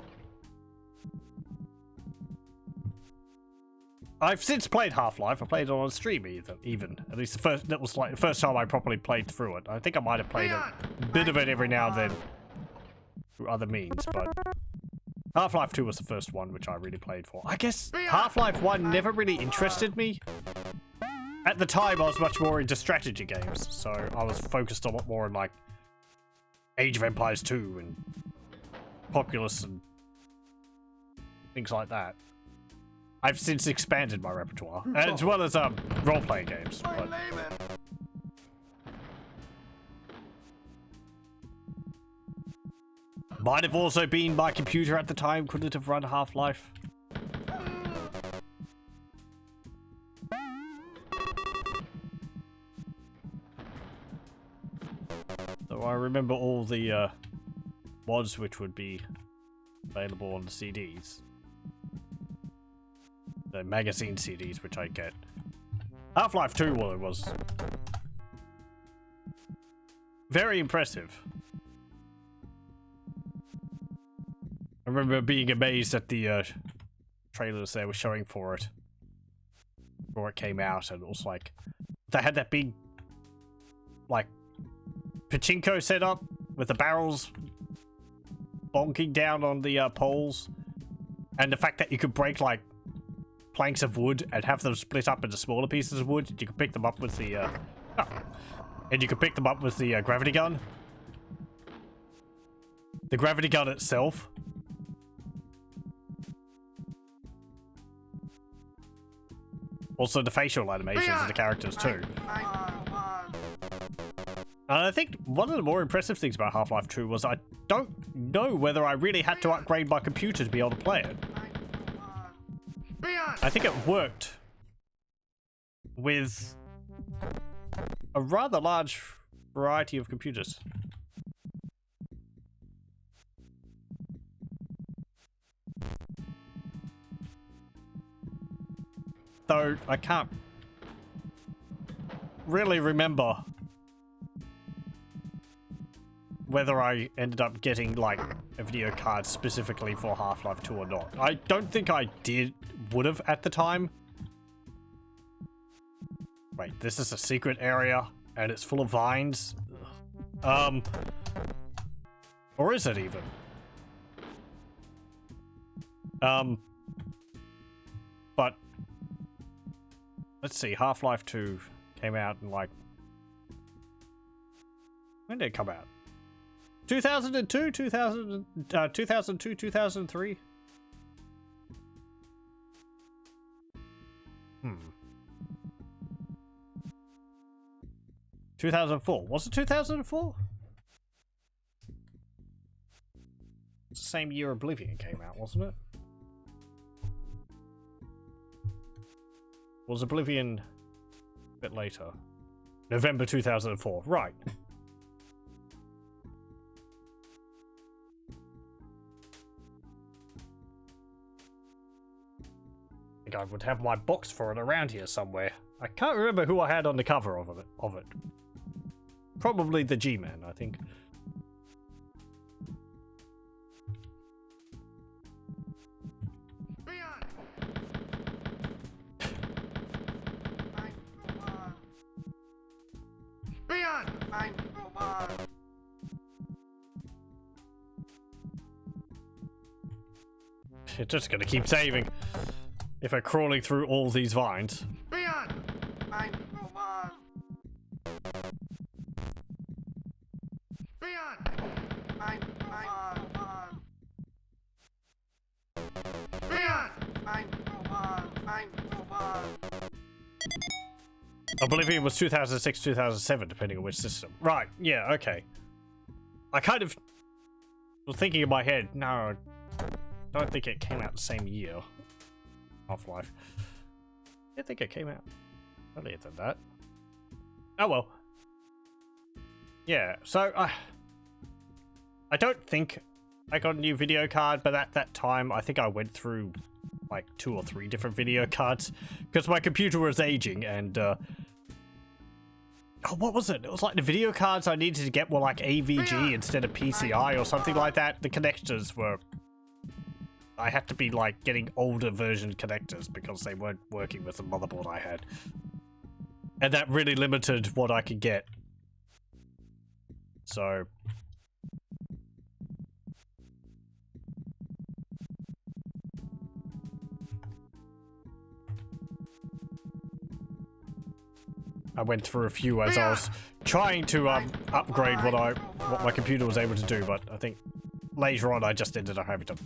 I've since played Half-Life. I played it on stream even. At least that was like the first time I properly played through it. I think I might have played a bit of it every now and then through other means, but Half-Life 2 was the first one which I really played for. I guess Half-Life 1 never really interested me. At the time, I was much more into strategy games, so I was focused a lot more on, like, Age of Empires 2 and Populous and things like that. I've since expanded my repertoire, as well as role-playing games. But might have also been my computer at the time, couldn't have run Half-Life. So I remember all the mods which would be available on the CDs. The magazine CDs which I get. Half-Life 2 was very impressive. I remember being amazed at the trailers they were showing for it before it came out, and it was like they had that big like pachinko setup with the barrels bonking down on the poles, and the fact that you could break like planks of wood and have them split up into smaller pieces of wood. You could pick them up with the and you could pick them up with the gravity gun. The gravity gun itself. Also the facial animations of the characters too. And I think one of the more impressive things about Half-Life 2 was I don't know whether I really had to upgrade my computer to be able to play it. I think it worked with a rather large variety of computers. Though I can't really remember whether I ended up getting like a video card specifically for Half-Life 2 or not. I don't think I would have at the time. Wait, this is a secret area and it's full of vines. Or is it even? But let's see, Half-Life 2 came out in like When did it come out? 2002, 2002, 2003? 2004. Was it 2004? It's the same year Oblivion came out, wasn't it? Was Oblivion a bit later? November 2004. Right. I think I would have my box for it around here somewhere. I can't remember who I had on the cover of it. Probably the G-Man, I think. It's just gonna keep saving if I'm crawling through all these vines. Oblivion was 2006, 2007, depending on which system. Right, yeah, okay. I kind of was thinking in my head, no, I don't think it came out the same year. Half-Life. I think it came out earlier than that. Oh well. Yeah, so I don't think I got a new video card, but at that time I think I went through like 2 or 3 different video cards because my computer was aging and oh, what was it? It was like the video cards I needed to get were like AVG instead of PCI or something like that. The connectors were... I had to be like getting older version connectors because they weren't working with the motherboard I had. And that really limited what I could get. So... I went through a few as I was trying to upgrade what my computer was able to do, but I think later on I just ended up having to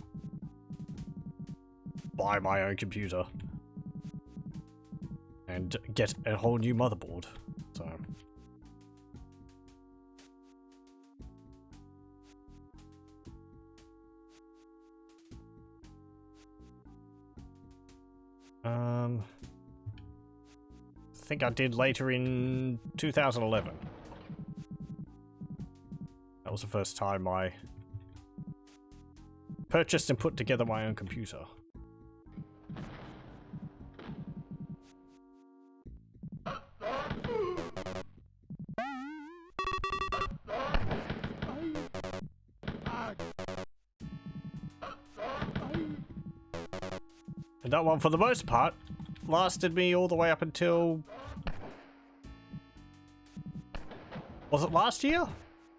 buy my own computer and get a whole new motherboard. So I think I did later in 2011. That was the first time I purchased and put together my own computer. And that one, for the most part, lasted me all the way up until... Was it last year?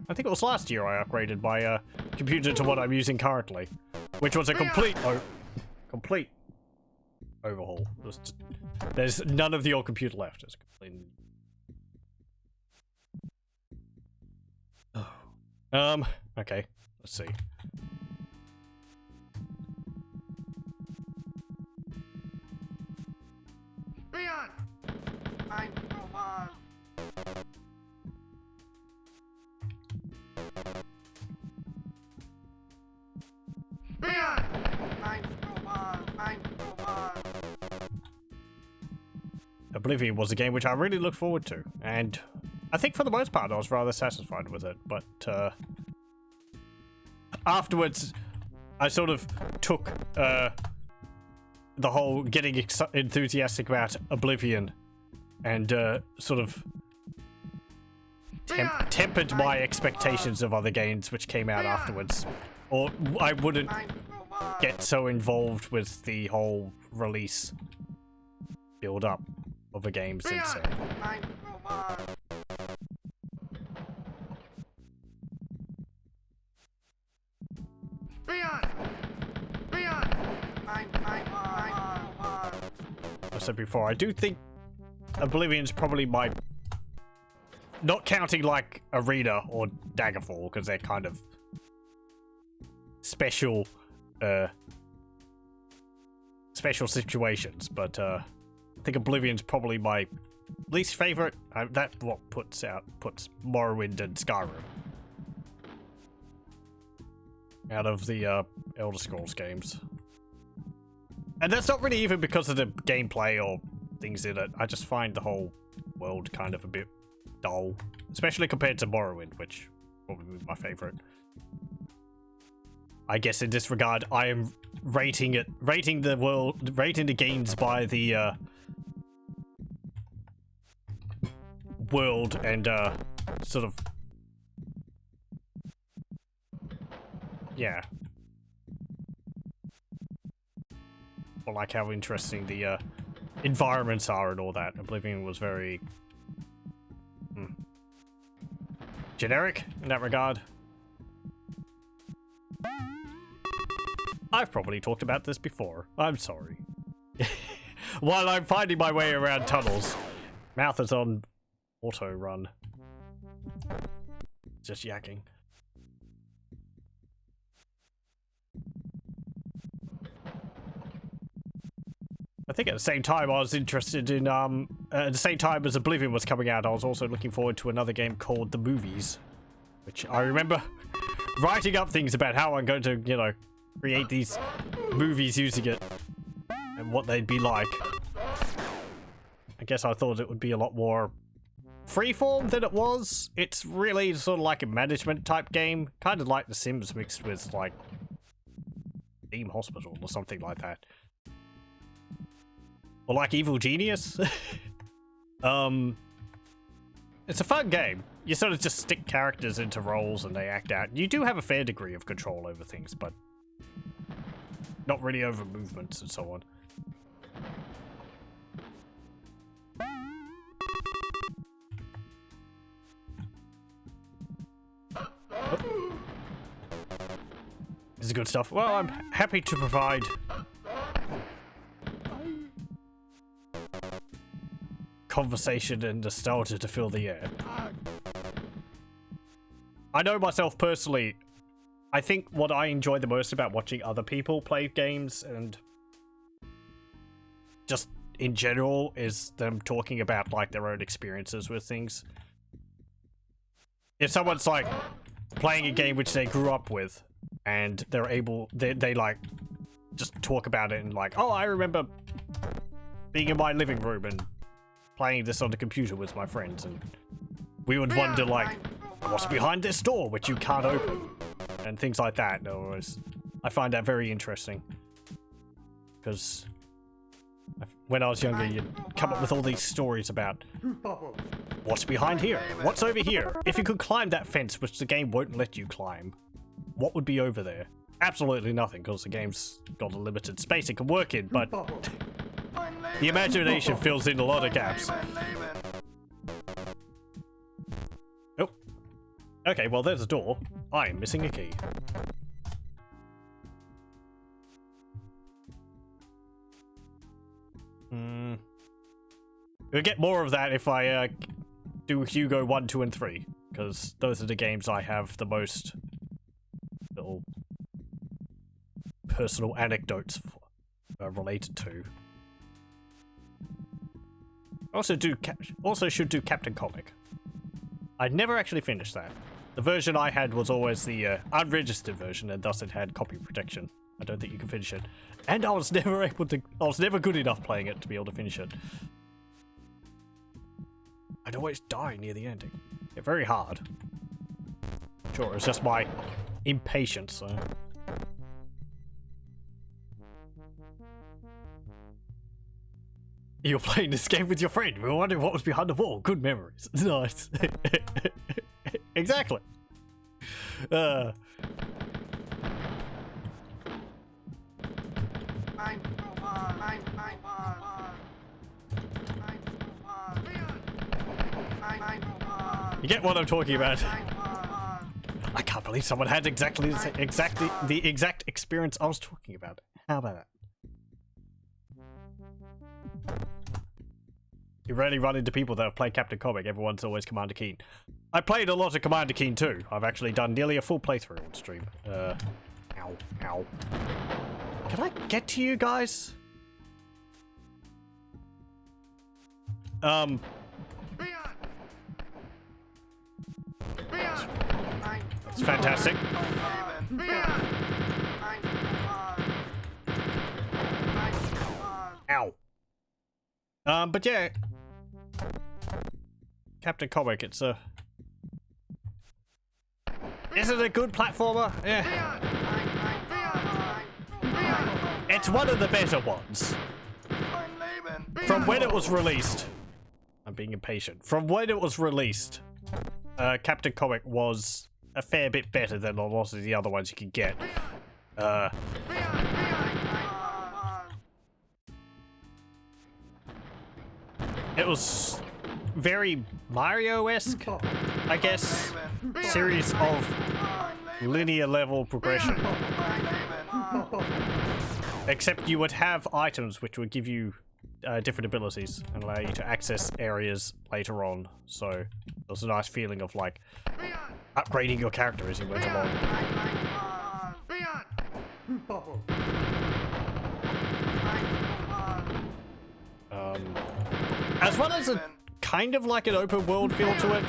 I think it was last year I upgraded my computer to what I'm using currently, which was a complete overhaul. There's none of the old computer left. It's completely... Okay, let's see. Oblivion was a game which I really looked forward to, and I think for the most part I was rather satisfied with it, but afterwards I sort of took the whole getting enthusiastic about Oblivion and sort of tempered my expectations of other games which came out afterwards, or I wouldn't get so involved with the whole release build up of a game since then. I said before, I do think Oblivion's probably my not counting like Arena or Daggerfall, because they're kind of special special situations, but I think Oblivion's probably my least favorite. That's what puts Morrowind and Skyrim out of the Elder Scrolls games. And that's not really even because of the gameplay or things in it. I just find the whole world kind of a bit dull, especially compared to Morrowind, which probably my favorite. I guess in this regard, I am rating the games by the world and sort of, yeah, or like how interesting the environments are and all that. Oblivion was very generic in that regard. I've probably talked about this before. I'm sorry. While I'm finding my way around tunnels, mouth is on auto run. Just yakking. I think at the same time I was interested in at the same time as Oblivion was coming out, I was also looking forward to another game called The Movies, which I remember writing up things about how I'm going to, you know, create these movies using it and what they'd be like. I guess I thought it would be a lot more freeform than it was. It's really sort of like a management type game, kind of like The Sims mixed with like Theme Hospital or something like that. Or like Evil Genius. It's a fun game. You sort of just stick characters into roles and they act out. You do have a fair degree of control over things, but not really over movements and so on. Oh. This is good stuff. Well, I'm happy to provide conversation and nostalgia to fill the air. I know myself personally, I think what I enjoy the most about watching other people play games and just in general is them talking about like their own experiences with things. If someone's like playing a game which they grew up with and they're able, they like just talk about it and like, oh, I remember being in my living room and playing this on the computer with my friends, and we would wonder like, what's behind this door which you can't open, and things like that. I find that very interesting because when I was younger, you'd come up with all these stories about what's behind here, what's over here. If you could climb that fence, which the game won't let you climb, what would be over there? Absolutely nothing, because the game's got a limited space it can work in, but the imagination fills in a lot of gaps. Oh. Okay, well there's a door. I am missing a key. We'll get more of that if I do Hugo 1, 2, and 3, because those are the games I have the most little personal anecdotes related to. Also should do Captain Comic. I never actually finished that. The version I had was always the unregistered version, and thus it had copy protection. I don't think you can finish it. And I was never good enough playing it to be able to finish it. I'd always die near the ending. Yeah, very hard. Sure, it's just my impatience, so. You're playing this game with your friend. We were wondering what was behind the wall. Good memories. Nice. Exactly. You get what I'm talking about. I can't believe someone had exactly the exact experience I was talking about. How about that? You rarely run into people that have played Captain Comic. Everyone's always Commander Keen. I played a lot of Commander Keen too. I've actually done nearly a full playthrough on stream. Ow, ow. Can I get to you guys? That's fantastic. Ow. But yeah. Captain Comic, it's a... Is it a good platformer? Yeah. It's one of the better ones. From when it was released... I'm being impatient. From when it was released, Captain Comic was a fair bit better than a lot of the other ones you could get. It was very Mario-esque, I guess. Series of linear level progression. Except you would have items which would give you different abilities and allow you to access areas later on. So there's a nice feeling of like upgrading your character as you went along. As well as a kind of like an open world feel to it.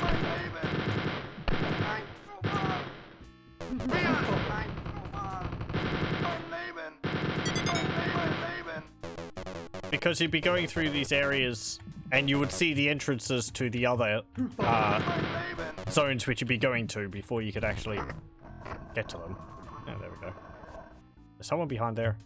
Because you'd be going through these areas and you would see the entrances to the other zones which you'd be going to before you could actually get to them. Oh, there we go. There's someone behind there.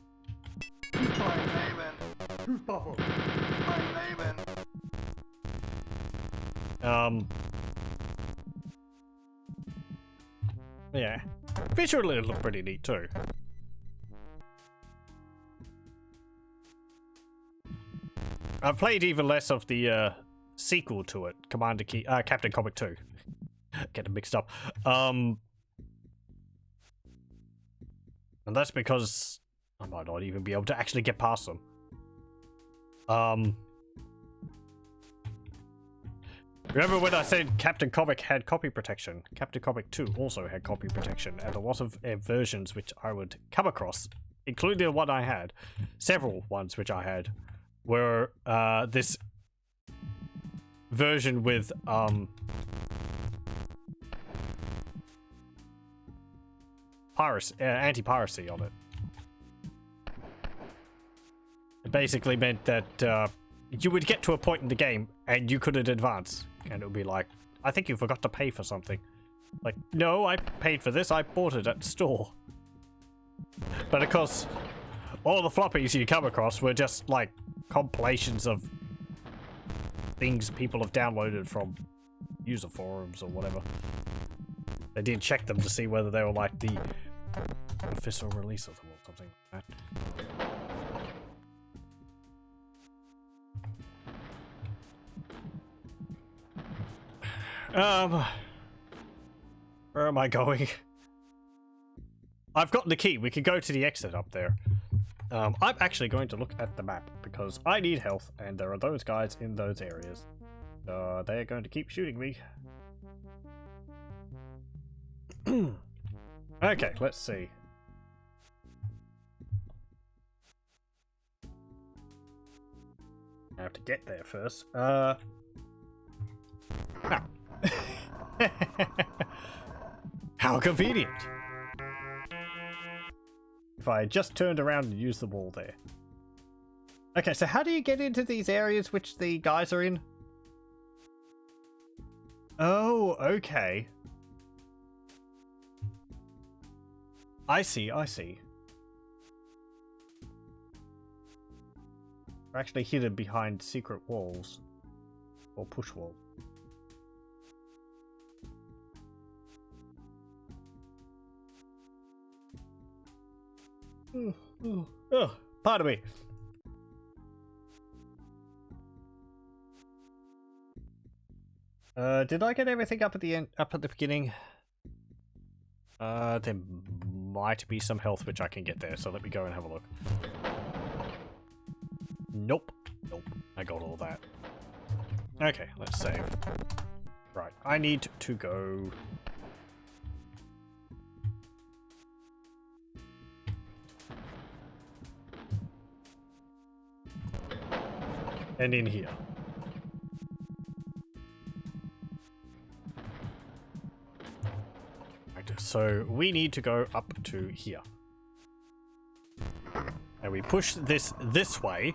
Yeah. Visually it looked pretty neat too. I've played even less of the sequel to it, Captain Comic 2. Getting mixed up. And that's because I might not even be able to actually get past them. Remember when I said Captain Comic had copy protection? Captain Comic 2 also had copy protection, and a lot of versions which I would come across, including the one I had, several ones which I had, were this version with piracy, anti-piracy on it. It basically meant that you would get to a point in the game and you couldn't advance, and it would be like, I think you forgot to pay for something. Like, no, I paid for this, I bought it at the store. But of course, all the floppies you come across were just like compilations of things people have downloaded from user forums or whatever. They didn't check them to see whether they were like the official release of them or something like that. Where am I going? I've got the key. We could go to the exit up there. I'm actually going to look at the map because I need health and there are those guys in those areas. They're going to keep shooting me. Okay, let's see. I have to get there first. Oh. How convenient. If I just turned around and used the wall there. Okay, so how do you get into these areas which the guys are in? Oh, okay. I see, I see. They're actually hidden behind secret walls. Or push walls. Oh, pardon me. Did I get everything up at the end, up at the beginning? There might be some health which I can get there, so let me go and have a look. Nope. Nope. I got all that. Okay, let's save. Right, I need to go. And in here. Right, so we need to go up to here. And we push this way,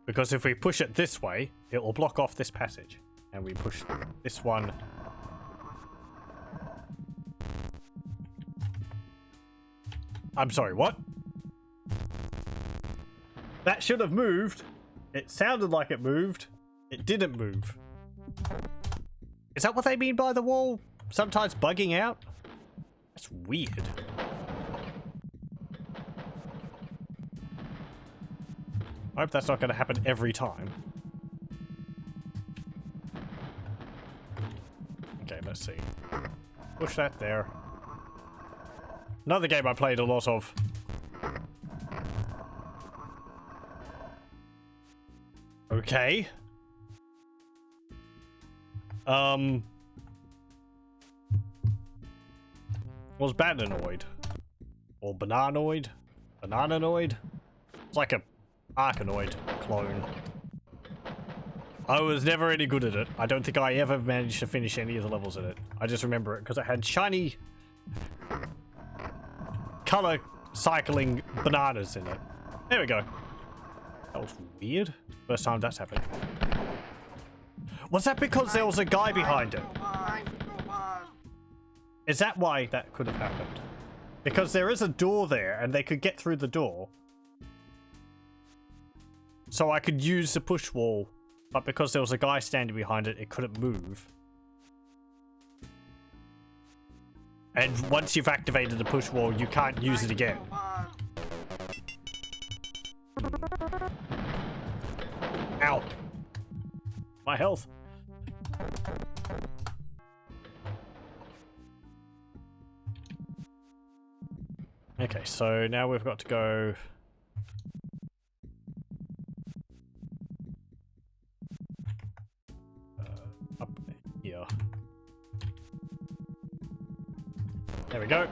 because if we push it this way, it will block off this passage. And we push this one. I'm sorry, what? That should have moved. It sounded like it moved. It didn't move. Is that what they mean by the wall sometimes bugging out? That's weird. I hope that's not going to happen every time. Okay, let's see. Push that there. Another game I played a lot of. Okay. Was Bananoid? Or Bananoid? Bananoid? It's like a Arkanoid clone. I was never any good at it. I don't think I ever managed to finish any of the levels in it. I just remember it because it had shiny color cycling bananas in it. There we go. That was weird. First time that's happened. Was that because there was a guy behind it? Is that why that could have happened? Because there is a door there and they could get through the door. So I could use the push wall, but because there was a guy standing behind it, it couldn't move. And once you've activated the push wall, you can't use it again. Ow. My health. Okay, so now we've got to go... up here. There we go.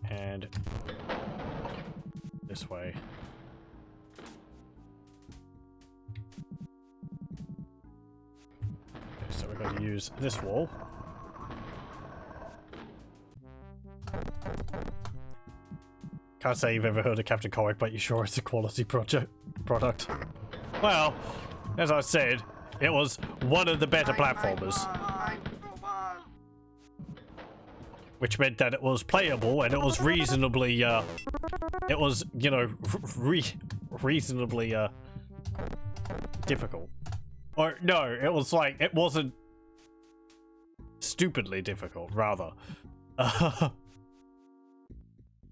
And this way. Okay, so we're going to use this wall. Can't say you've ever heard of Captain Comic, but you sure it's a quality product. Well, as I said, it was one of the better platformers. Which meant that it was playable and it was reasonably, it was, you know, reasonably, difficult. Or, no, it was like, it wasn't stupidly difficult, rather.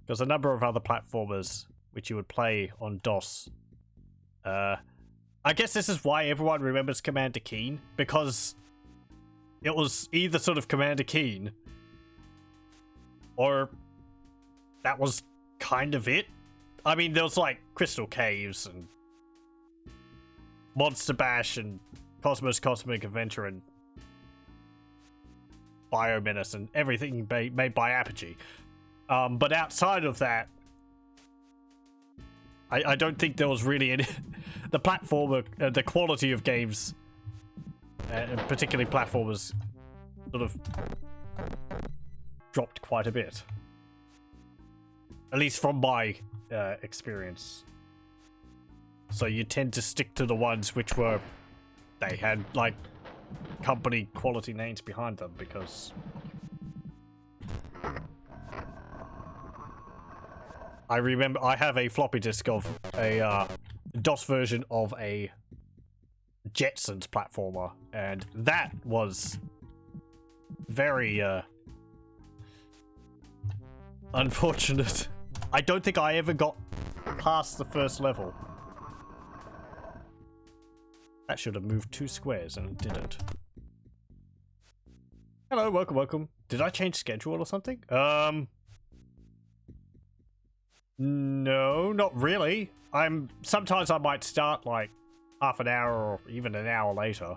There's a number of other platformers which you would play on DOS. I guess this is why everyone remembers Commander Keen, because it was either sort of Commander Keen, or that was kind of it. I mean, there was like Crystal Caves and Monster Bash and Cosmos Cosmic Adventure and Biomenace and everything made by Apogee. But outside of that, I don't think there was really any... the platformer, the quality of games, particularly platformers, sort of dropped quite a bit. At least from my experience. So you tend to stick to the ones which were... they had, like, company quality names behind them, because... I remember I have a floppy disk of a DOS version of a Jetsons platformer, and that was very unfortunate. I don't think I ever got past the first level. That should have moved 2 squares and it didn't. Hello, welcome, welcome. Did I change schedule or something? No, not really. Sometimes I might start like half an hour or even an hour later.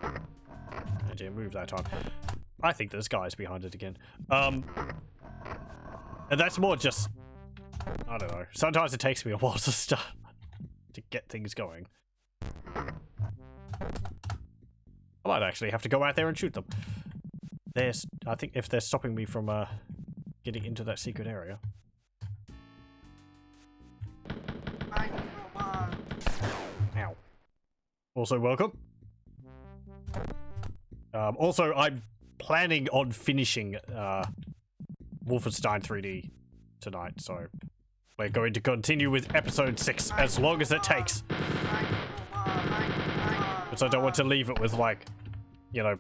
I didn't move that time. I think there's guys behind it again. And that's more just, I don't know. Sometimes it takes me a while to start, to get things going. I might actually have to go out there and shoot them. I think if they're stopping me from getting into that secret area. Ow. Also, welcome. Also, I'm planning on finishing Wolfenstein 3D tonight, so we're going to continue with episode 6 as long as it takes. Because I don't want to leave it with, like, you know,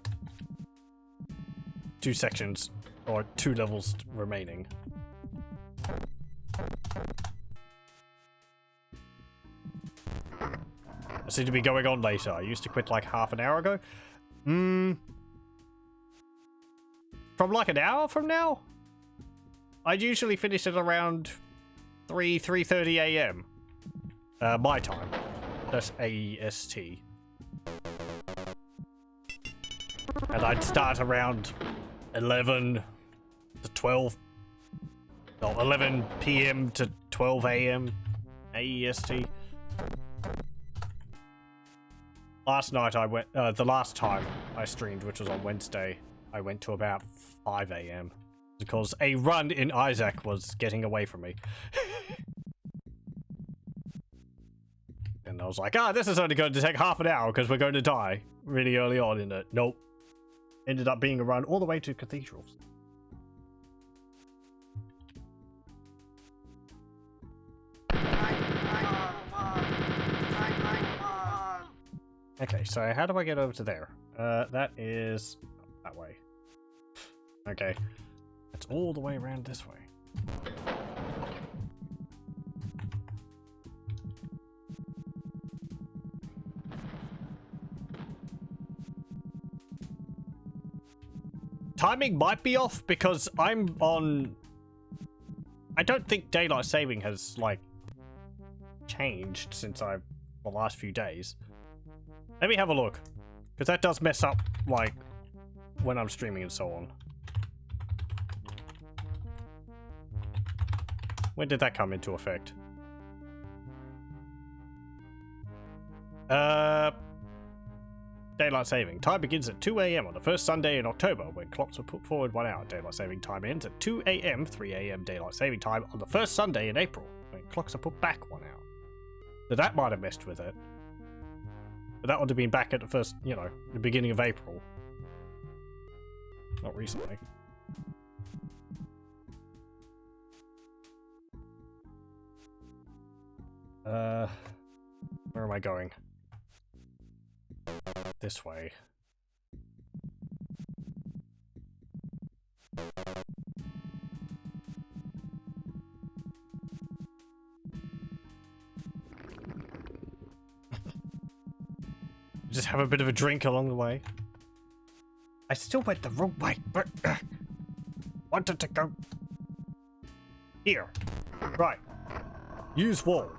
2 sections or 2 levels remaining. I seem to be going on later. I used to quit like half an hour ago. From like an hour from now? I'd usually finish at around 3:30 a.m. My time. That's AEST. And I'd start around 11 to 12. No, 11 p.m. to 12 a.m. AEST. Last night I went, the last time I streamed, which was on Wednesday, I went to about 5 a.m. because a run in Isaac was getting away from me. And I was like, this is only going to take half an hour because we're going to die really early on in it. Nope. Ended up being a run all the way to cathedrals. Okay, so how do I get over to there? That is that way. Okay. It's all the way around this way. Timing might be off because I'm on... I don't think daylight saving has, like, changed since the last few days. Let me have a look, because that does mess up, like, when I'm streaming and so on. When did that come into effect? Daylight saving. Time begins at 2 a.m. on the first Sunday in October, when clocks are put forward 1 hour. Daylight saving time ends at 2 a.m., 3 a.m. daylight saving time on the first Sunday in April, when clocks are put back 1 hour. So that might have messed with it. But that would have been back at the first, you know, the beginning of April. Not recently. Where am I going? This way. Just have a bit of a drink along the way. I still went the wrong way, but wanted to go here. Right. Use wall.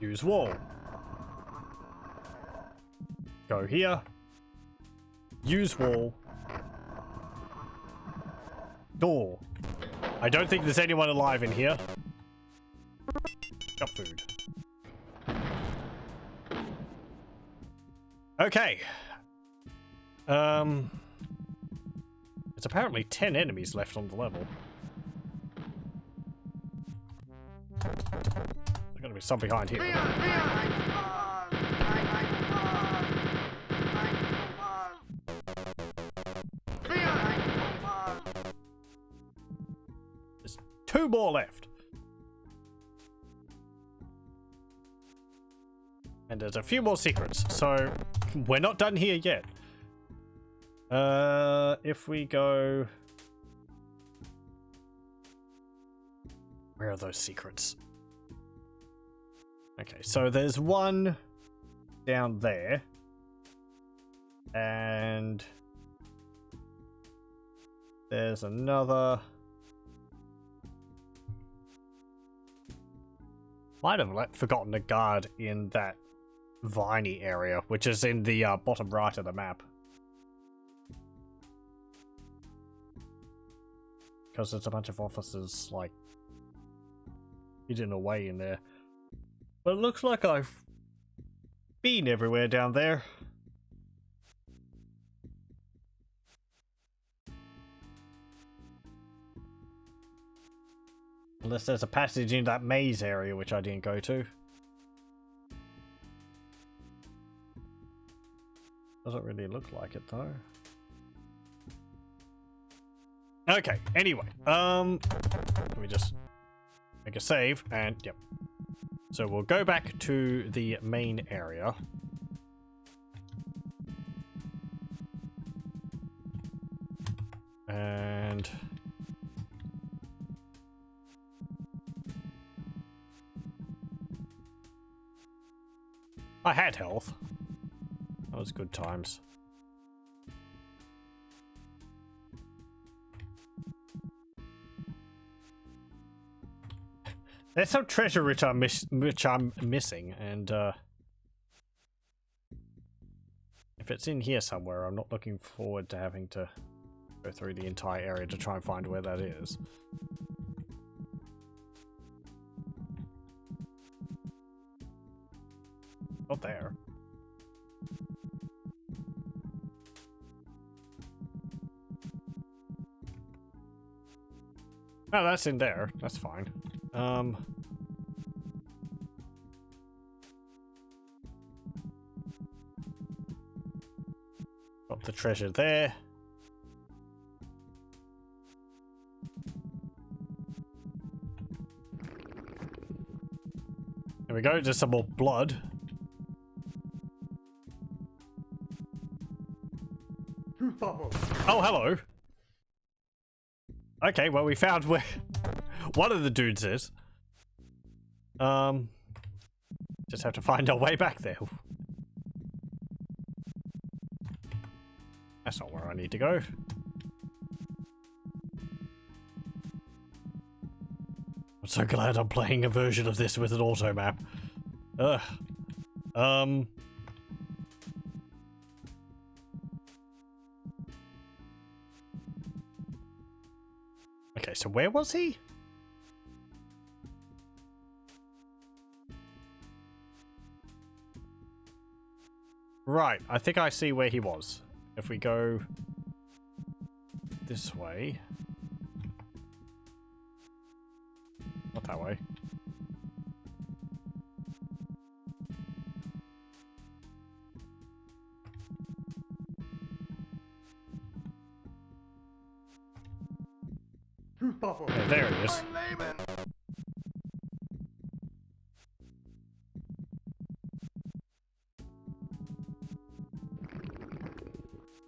Use wall. Go here. Use wall. Door. I don't think there's anyone alive in here. Got food. Okay. There's apparently 10 enemies left on the level. There's gonna be some behind here. There's 2 more left. And there's a few more secrets, so we're not done here yet. If we go... Where are those secrets? Okay, so there's one down there. And there's another... Might have forgotten a guard in that viney area, which is in the bottom right of the map. Because there's a bunch of officers, like, hidden away in there. But it looks like I've been everywhere down there. Unless there's a passage in that maze area, which I didn't go to. Doesn't really look like it, though. Okay, anyway. Let me just make a save, and yep. So we'll go back to the main area. And... I had health. That was good times. There's some treasure which I'm missing, and if it's in here somewhere, I'm not looking forward to having to go through the entire area to try and find where that is. Not there. Oh, that's in there. That's fine. Got the treasure there. There we go. Just some more blood. Oh, hello. Okay, well, we found where one of the dudes is. Just have to find our way back there. That's not where I need to go. I'm so glad I'm playing a version of this with an auto map. Ugh. Okay, so where was he? Right, I think I see where he was. If we go this way. Not that way. Yeah, there it is.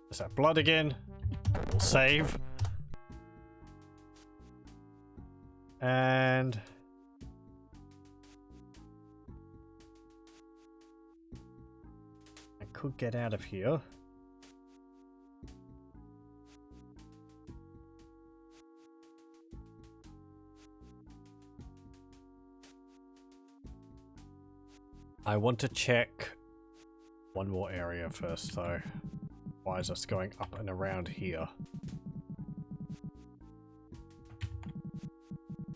There's that blood again. We'll save. And... I could get out of here. I want to check one more area first, though. Why is us going up and around here?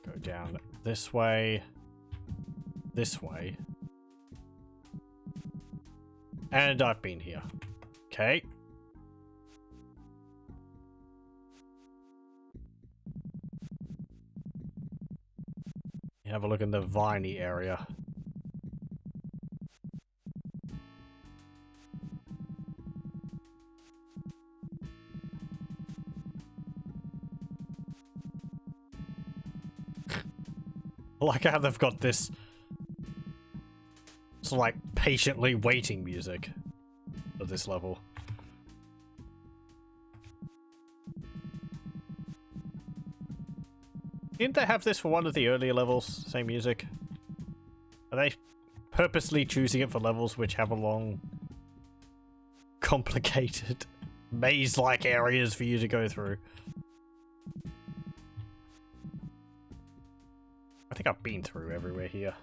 Go down this way. This way. And I've been here. Okay. Have a look in the viney area. I like how they've got this sort of like patiently waiting music for this level. Didn't they have this for one of the earlier levels? Same music? Are they purposely choosing it for levels which have a long, complicated, maze-like areas for you to go through? I think I've been through everywhere here.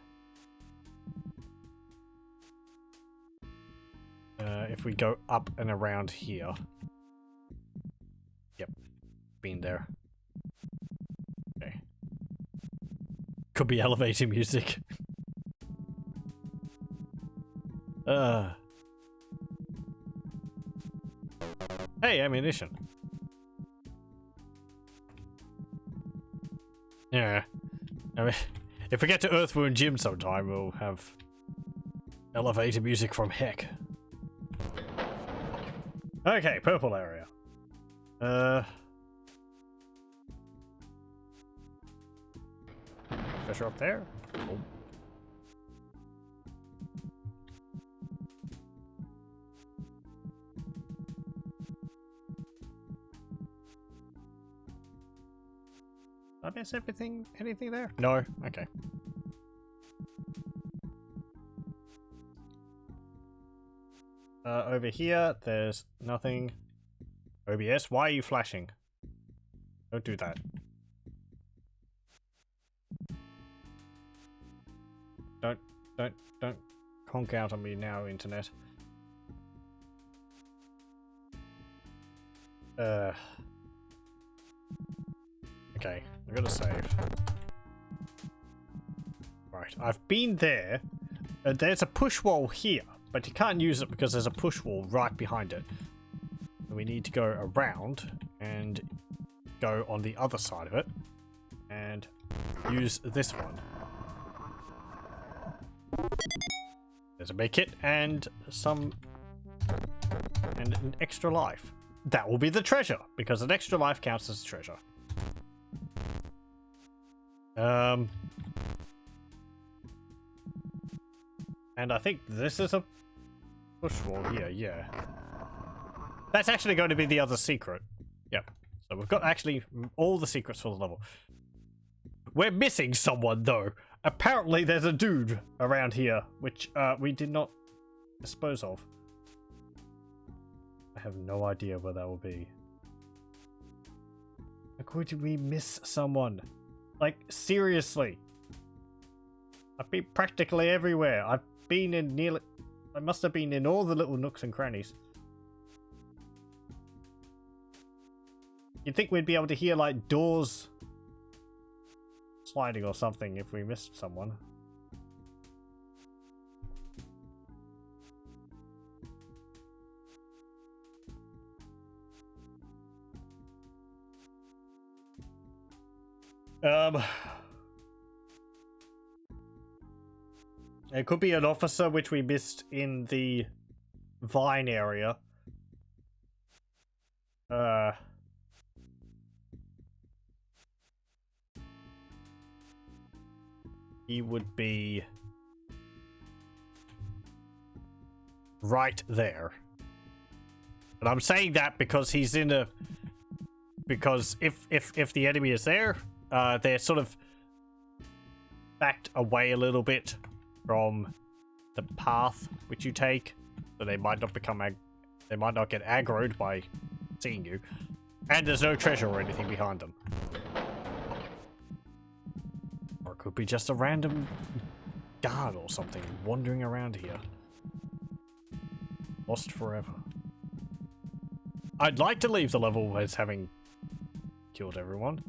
If we go up and around here. Yep. Been there. Okay. Could be elevator music. Hey, ammunition. Yeah. I mean, if we get to Earthwound Gym sometime, we'll have elevator music from heck. Okay, purple area. Pressure up there. Oh. Did I miss anything there? No? Okay. Over here, there's nothing. OBS, why are you flashing? Don't do that. Don't conk out on me now, internet. Okay, I'm gonna save. Right, I've been there. There's a push wall here, but you can't use it because there's a push wall right behind it. We need to go around and go on the other side of it and use this one. There's a med kit and an extra life. That will be the treasure because an extra life counts as a treasure. And I think this is a push wall here, yeah. That's actually going to be the other secret. Yep. So we've got actually all the secrets for the level. We're missing someone though. Apparently there's a dude around here, which we did not dispose of. I have no idea where that will be. Like, where did we miss someone? Like, seriously. I've been practically everywhere. I've been in nearly... I must have been in all the little nooks and crannies. You'd think we'd be able to hear, like, doors sliding or something if we missed someone. It could be an officer which we missed in the Vine area. He would be right there. But I'm saying that because he's in a... Because if the enemy is there, they're sort of backed away a little bit from the path which you take, so they might not become they might not get aggroed by seeing you, and there's no treasure or anything behind them. Or it could be just a random guard or something wandering around here, lost forever. I'd like to leave the level as having killed everyone.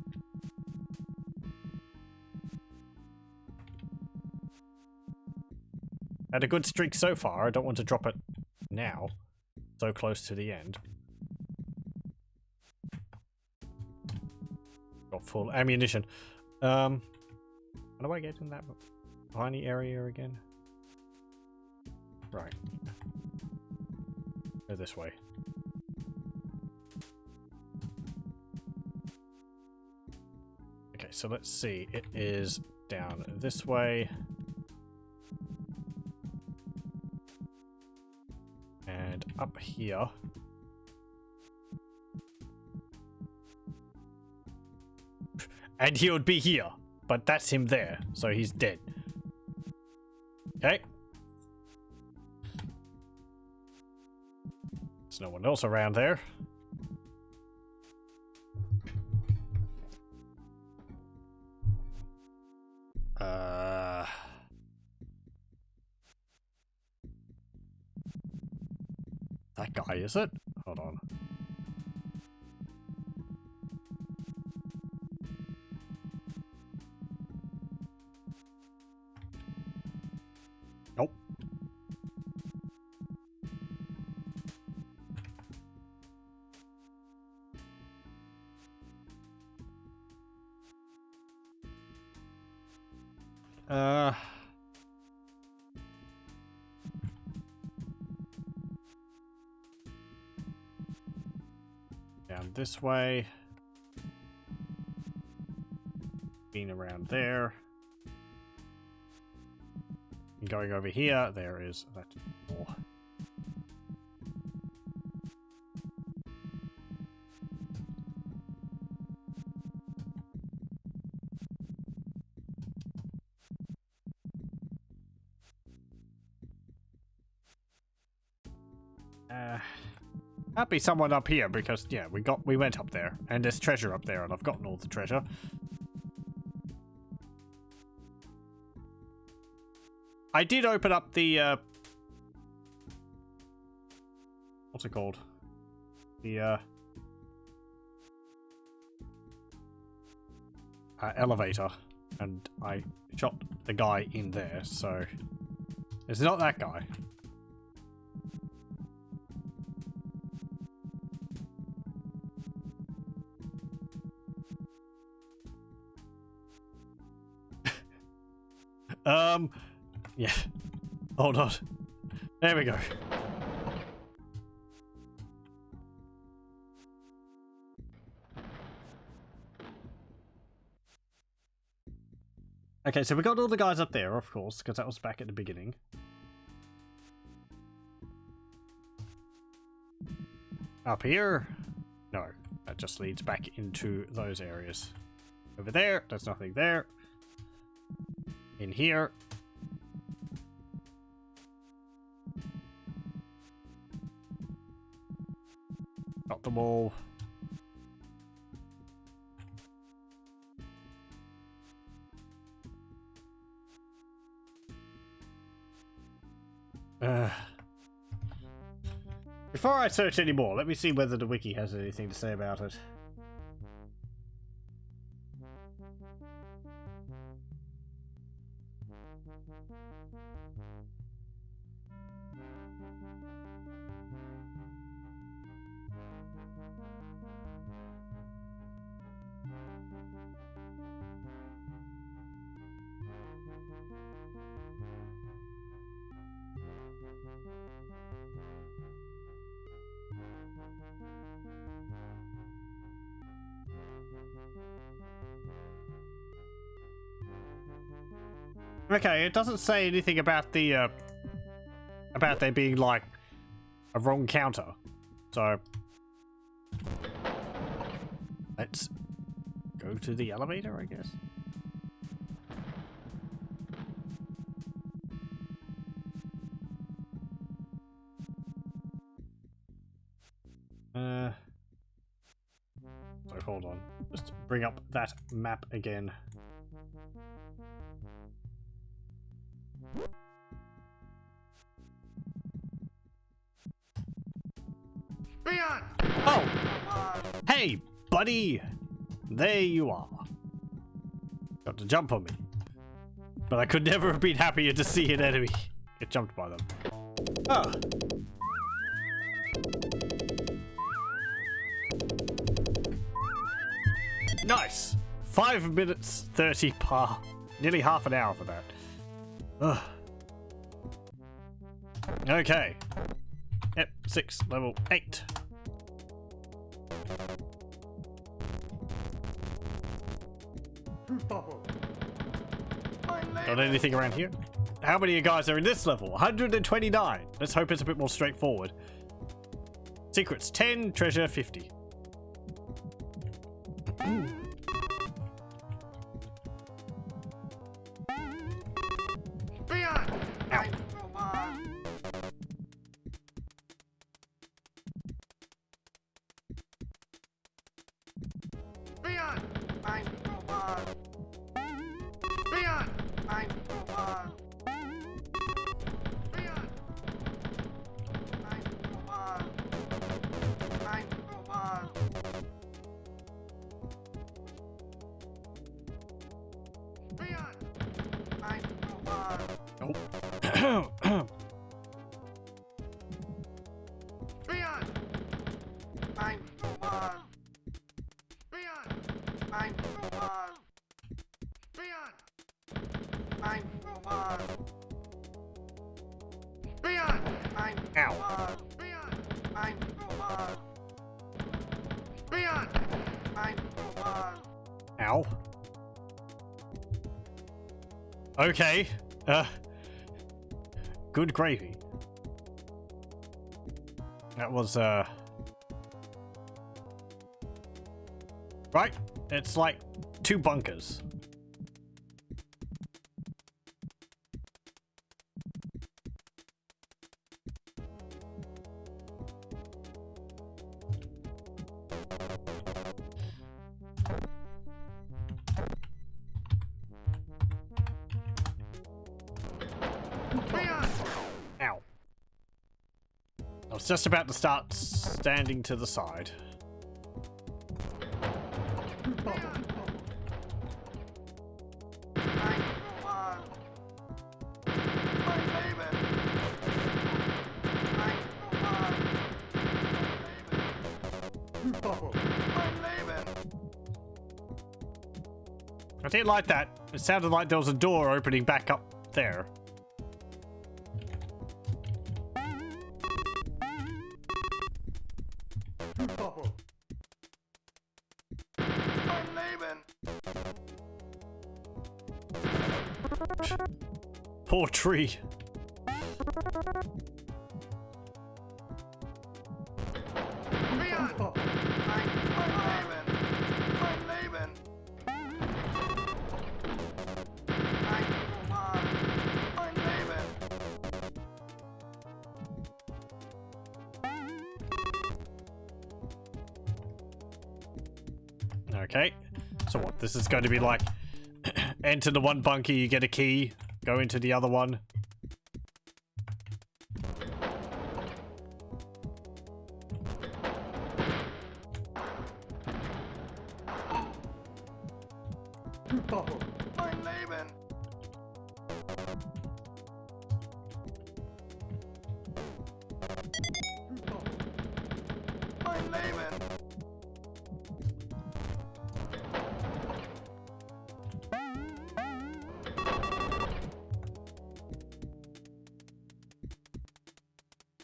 Had a good streak so far. I don't want to drop it now. So close to the end. Got full ammunition. How do I get in that tiny area again? Right. Go this way. Okay, so let's see. It is down this way. And up here. And he would be here. But that's him there. So he's dead. Okay. There's no one else around there. that guy, is it? Hold on. Nope. Down this way. Been around there. And going over here, there is that door. Can't be someone up here because yeah, we went up there and there's treasure up there and I've gotten all the treasure. I did open up the what's it called? The elevator, and I shot the guy in there, so it's not that guy. Yeah. Hold on. There we go. Okay, so we got all the guys up there, of course, because that was back at the beginning. Up here? No, that just leads back into those areas. Over there, there's nothing there. In here. Got them all. Before I search any more, let me see whether the wiki has anything to say about it. Okay, it doesn't say anything about the about there being like a wrong counter. So let's go to the elevator, I guess. So hold on. Just bring up that map again. Oh! Hey, buddy! There you are. Got to jump on me. But I could never have been happier to see an enemy get jumped by them. Ah. Nice! 5 minutes 30 per. Nearly half an hour for that. Ugh. Okay. Yep, 6, level 8. Got anything around here? How many of you guys are in this level? 129. Let's hope it's a bit more straightforward. Secrets 10, treasure 50. Ow. Okay. Good gravy. That was, right? It's like 2 bunkers. Ow. I was just about to start standing to the side. I didn't like that. It sounded like there was a door opening back up there. Poor tree. Okay, so what? This is going to be like enter the one bunker, you get a key, go into the other one.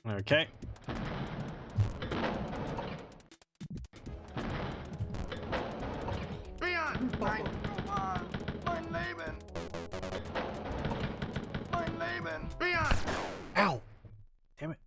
Okay. Ow! Damn it.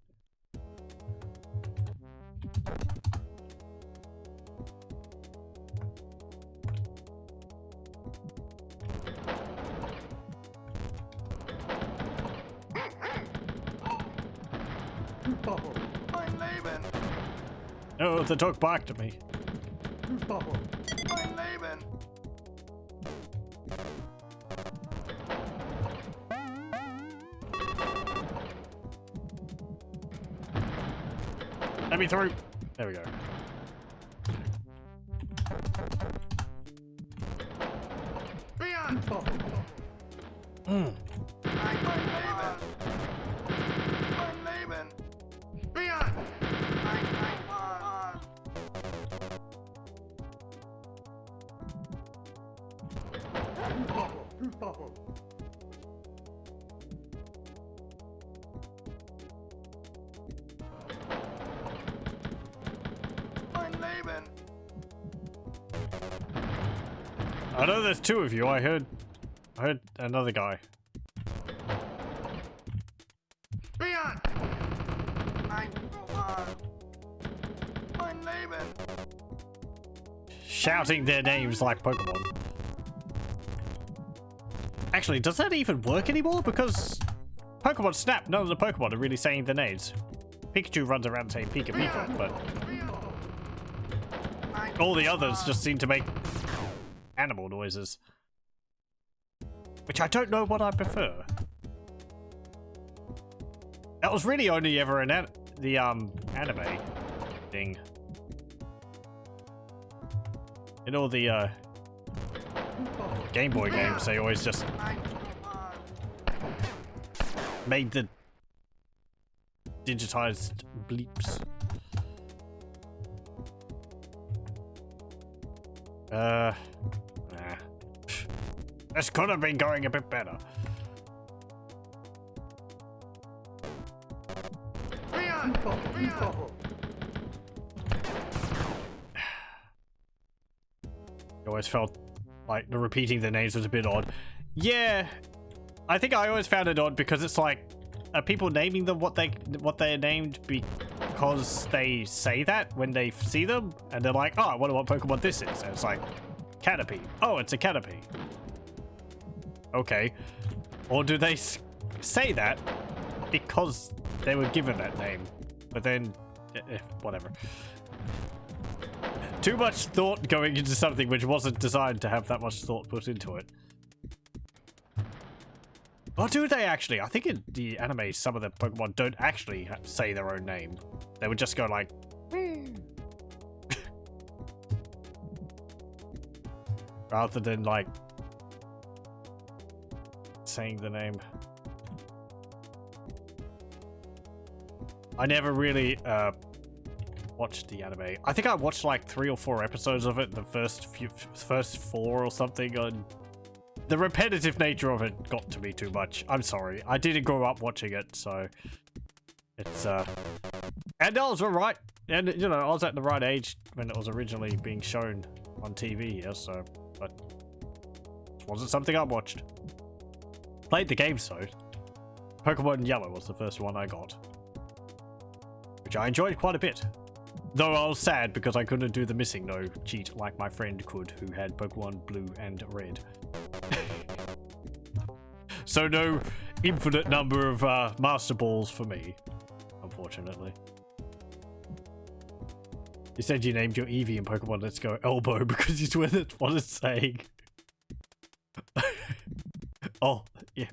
Oh, the dog barked at me. Let me through. There we go. Mm. I know there's 2 of you. I heard another guy. Shouting their names like Pokemon. Actually, does that even work anymore? Because Pokemon Snap, none of the Pokemon are really saying their names. Pikachu runs around saying Pika Pika, but all the others just seem to make animal noises. Which I don't know what I prefer. That was really only ever an anime thing. In all the Game Boy games, they always just made the digitized bleeps. Nah. This could have been going a bit better. I always felt like the repeating the names was a bit odd. Yeah, I think I always found it odd because it's like, are people naming them what they're named because they say that when they see them, and they're like, oh, I wonder what Pokemon this is, and it's like, Caterpie. Oh, it's a Caterpie. Okay, or do they say that because they were given that name, but then whatever. Too much thought going into something which wasn't designed to have that much thought put into it. Or do they actually? I think in the anime, some of the Pokemon don't actually say their own name. They would just go like... rather than like... saying the name. I never really watched the anime. I think I watched like 3 or 4 episodes of it, the first 4 or something, and the repetitive nature of it got to me too much. I'm sorry. I didn't grow up watching it, so it's and I was alright. And you know, I was at the right age when it was originally being shown on TV, yeah, so but it wasn't something I watched. Played the game though. Pokemon Yellow was the first one I got, which I enjoyed quite a bit. Though I was sad because I couldn't do the missing no cheat like my friend could, who had Pokemon Blue and Red. So no infinite number of Master Balls for me, unfortunately. You said you named your Eevee in Pokemon Let's Go Elbow because it's what it's saying. Oh, yeah.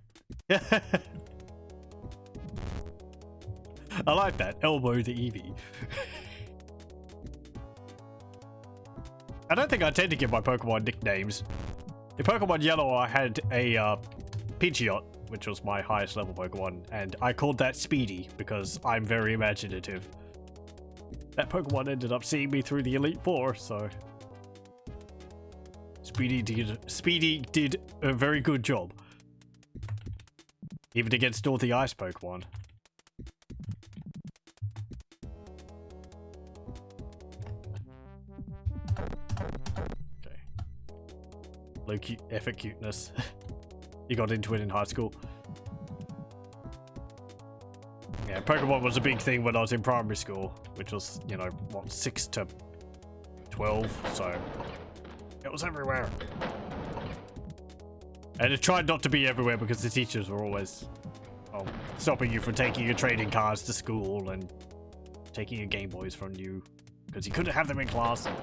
I like that. Elbow the Eevee. I don't think I tend to give my Pokemon nicknames. In Pokemon Yellow, I had a Pidgeot, which was my highest level Pokemon, and I called that Speedy because I'm very imaginative. That Pokemon ended up seeing me through the Elite Four, so Speedy did a very good job, even against all the ice Pokemon. Low cute, effort cuteness. You got into it in high school. Yeah, Pokemon was a big thing when I was in primary school, which was, you know, what, 6 to 12, so it was everywhere. And it tried not to be everywhere because the teachers were always stopping you from taking your trading cards to school and taking your Game Boys from you because you couldn't have them in class and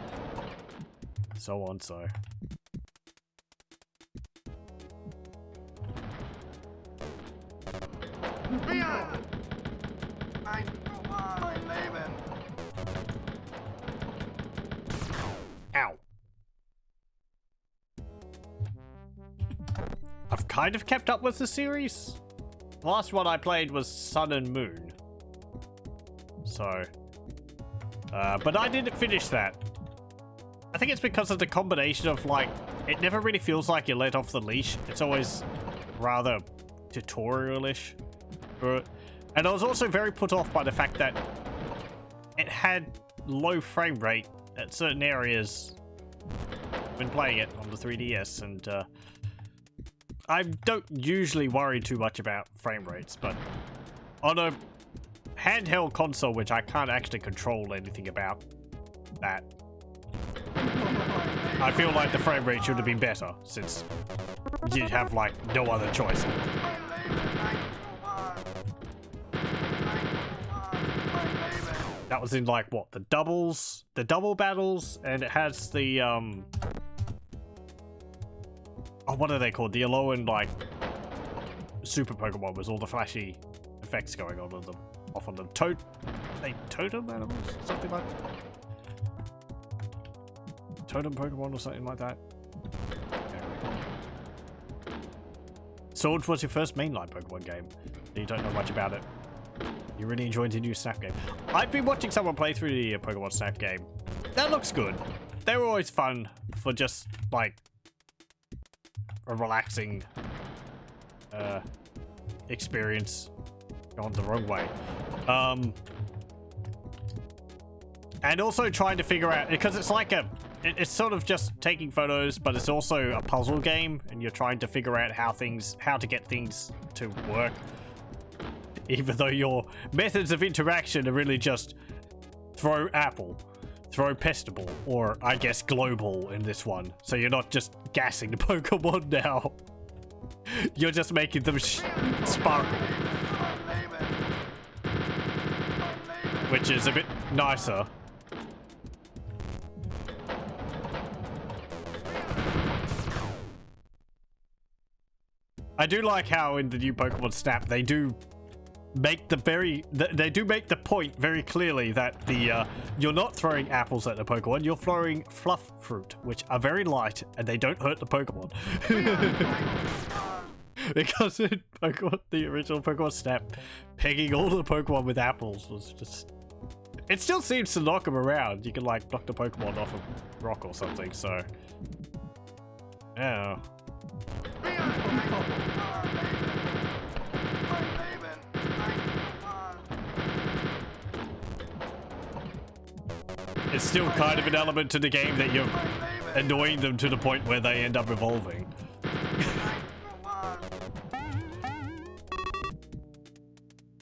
so on, so... Ow. I've kind of kept up with the series. The last one I played was Sun and Moon. So, but I didn't finish that. I think it's because of the combination of, like, it never really feels like you're let off the leash. It's always rather tutorial-ish. And I was also very put off by the fact that it had low frame rate at certain areas when playing it on the 3DS, and I don't usually worry too much about frame rates, but on a handheld console, which I can't actually control anything about that, I feel like the frame rate should have been better, since you have, like, no other choice. That was in, like, what, the double battles, and it has the, oh, what are they called? The Alolan, like, super Pokemon with all the flashy effects going on them, off on them. Totem animals? Something like that? Totem Pokemon or something like that? Sword was your first mainline Pokemon game. You don't know much about it. You really enjoyed the new Snap game. I've been watching someone play through the Pokemon Snap game. That looks good. They were always fun for just, like, a relaxing experience. Gone the wrong way. And also trying to figure out, because it's like it's sort of just taking photos, but it's also a puzzle game, and you're trying to figure out how to get things to work. Even though your methods of interaction are really just throw apple, throw pestable, or I guess global in this one. So you're not just gassing the Pokemon now. You're just making them sparkle. Which is a bit nicer. I do like how in the new Pokemon Snap they do make the point very clearly that you're not throwing apples at the Pokemon, you're throwing fluff fruit, which are very light and they don't hurt the Pokemon. Because in Pokemon, the original Pokemon Snap, pegging all the Pokemon with apples was just... It still seems to knock them around. You can like knock the Pokemon off a rock or something, so... Yeah. It's still kind of an element to the game that you're annoying them to the point where they end up evolving.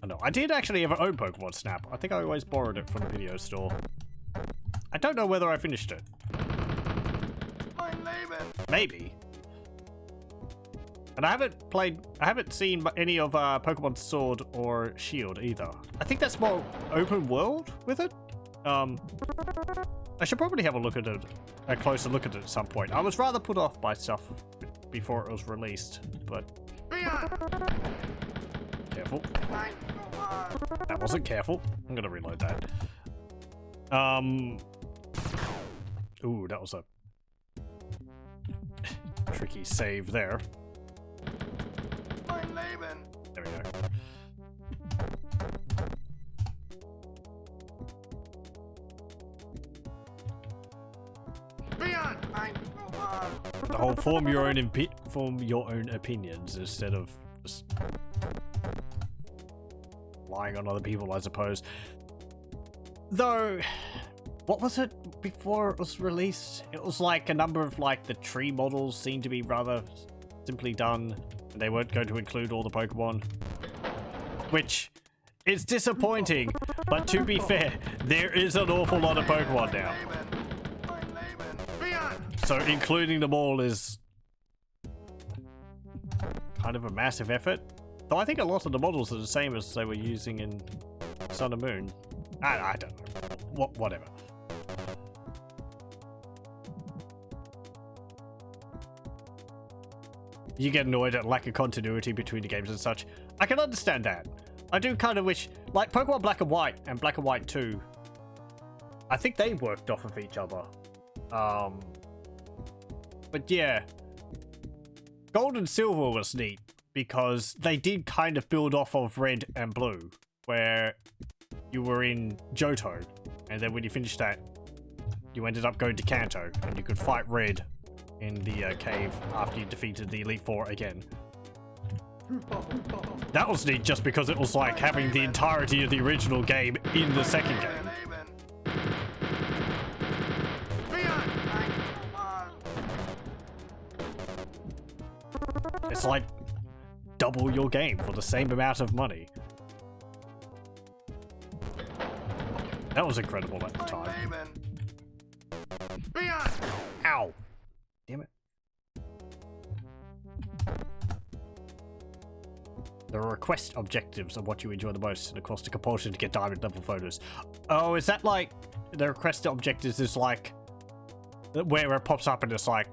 I know. I did actually have own Pokemon Snap. I think I always borrowed it from the video store. I don't know whether I finished it. Maybe. And I haven't seen any of Pokemon Sword or Shield either. I think that's more open world with it. I should probably have a closer look at it at some point. I was rather put off by stuff before it was released, but... Careful. That wasn't careful. I'm gonna reload that. Ooh, that was a tricky save there. There we go. The whole form your own opinions instead of just relying on other people, I suppose. Though, what was it before it was released? It was like a number of like the tree models seemed to be rather simply done. And they weren't going to include all the Pokemon, which is disappointing. But to be fair, there is an awful lot of Pokemon now. So including them all is kind of a massive effort. Though I think a lot of the models are the same as they were using in Sun and Moon. I don't know. Whatever. You get annoyed at lack of continuity between the games and such. I can understand that. I do kind of wish, like Pokemon Black and White and Black and White 2, I think they worked off of each other. But yeah, Gold and Silver was neat because they did kind of build off of Red and Blue, where you were in Johto, and then when you finished that, you ended up going to Kanto, and you could fight Red in the cave after you defeated the Elite Four again. That was neat just because it was like having the entirety of the original game in the second game. It's like double your game for the same amount of money. That was incredible at the time. Ow! Damn it. There are request objectives of what you enjoy the most, and of course the compulsion to get diamond level photos. Oh, is that like the request objectives is like where it pops up and it's like,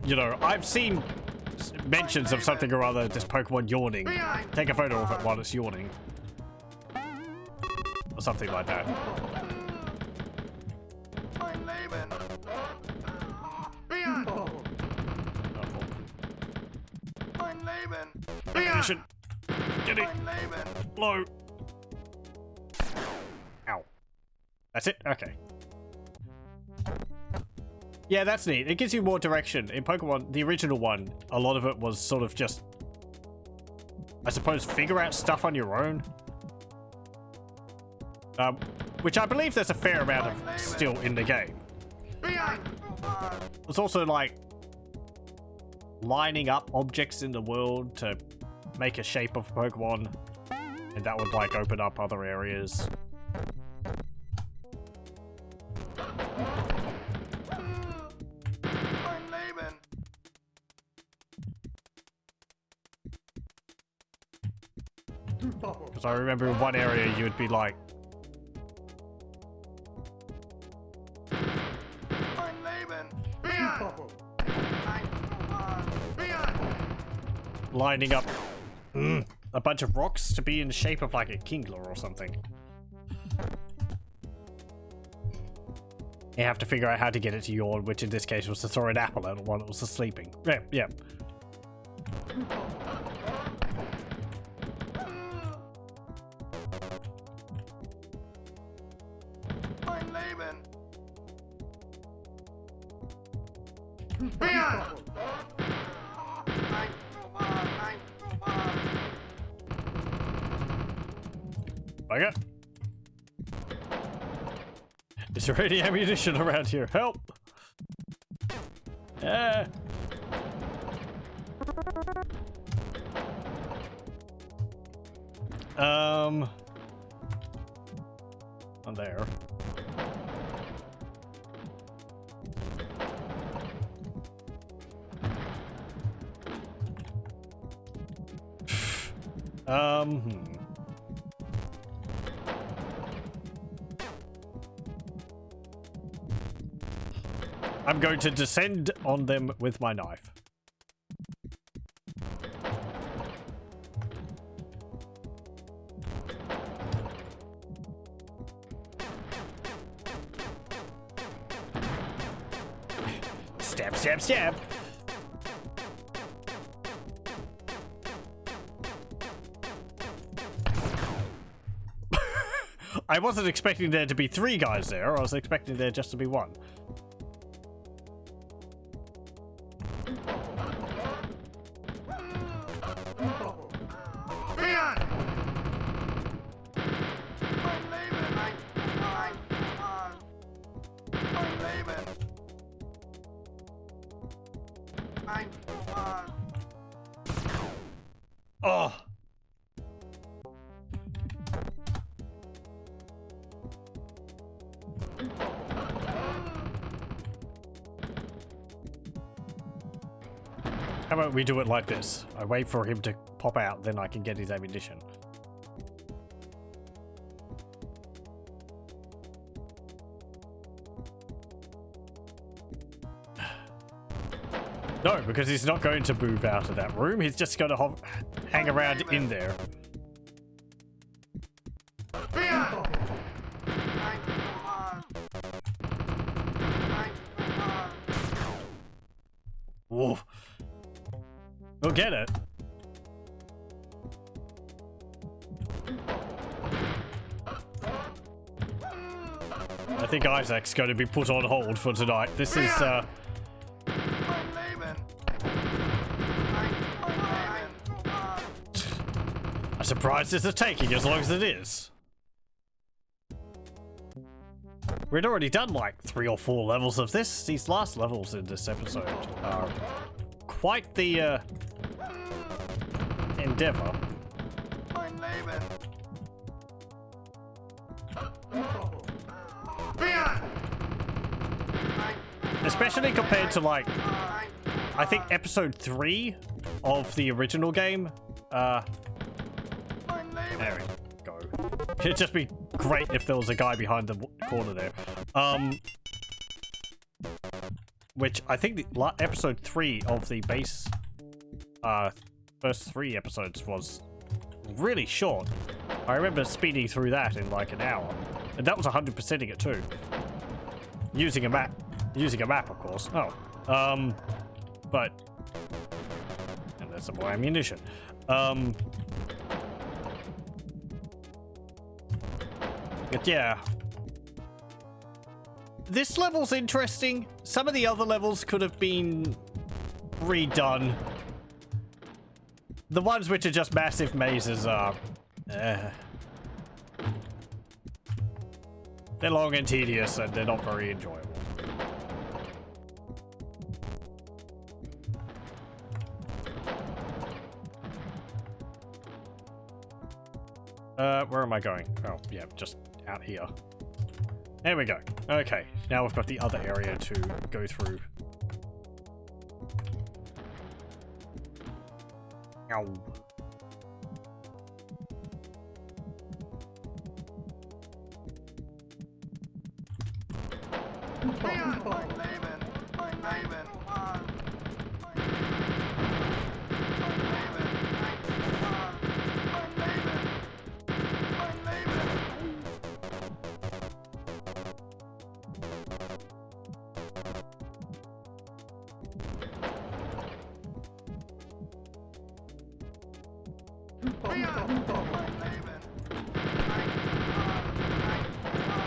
you know, I've seen mentions of something or other, this Pokemon yawning. Take a photo of it while it's yawning. Or something like that. ammunition. Get it. Mein Leben! Blow. Ow. That's it? Okay. Yeah, that's neat. It gives you more direction. In Pokemon, the original one, a lot of it was sort of just, I suppose, figure out stuff on your own. Which I believe there's a fair amount of still in the game. There's also like lining up objects in the world to make a shape of Pokemon, and that would like open up other areas. Mein Leben! Because I remember in one area you would be like Mein Leben! lining up a bunch of rocks to be in the shape of like a Kingler or something. You have to figure out how to get it to yawn, which in this case was to throw an apple at one that was sleeping. Yeah, yeah. Mein Leben! Bugger. Is there any ammunition around here? Help! Yeah. On there. I'm going to descend on them with my knife. Stab, stab, stab. I wasn't expecting there to be 3 guys there. I was expecting there just to be 1. Oh. How about we do it like this? I wait for him to pop out, then I can get his ammunition. No, because he's not going to move out of that room. He's just going to hang around in there. Whoa. We'll get it. I think Isaac's going to be put on hold for tonight. This is, I'm surprised this is taking as long as it is. We'd already done like 3 or 4 levels of this. These last levels in this episode are quite the endeavor. Especially compared to like, I think episode 3 of the original game. There we go. It'd just be great if there was a guy behind the corner there. Which I think the episode 3 of the base, first 3 episodes was really short. I remember speeding through that in like an hour. And that was 100%ing it too. Using a map. Using a map, of course. Oh. But... And there's some more ammunition. But yeah. This level's interesting. Some of the other levels could have been redone. The ones which are just massive mazes are... they're long and tedious, and they're not very enjoyable. Where am I going? Oh, yeah, just out here. There we go. Okay, now we've got the other area to go through. Ow.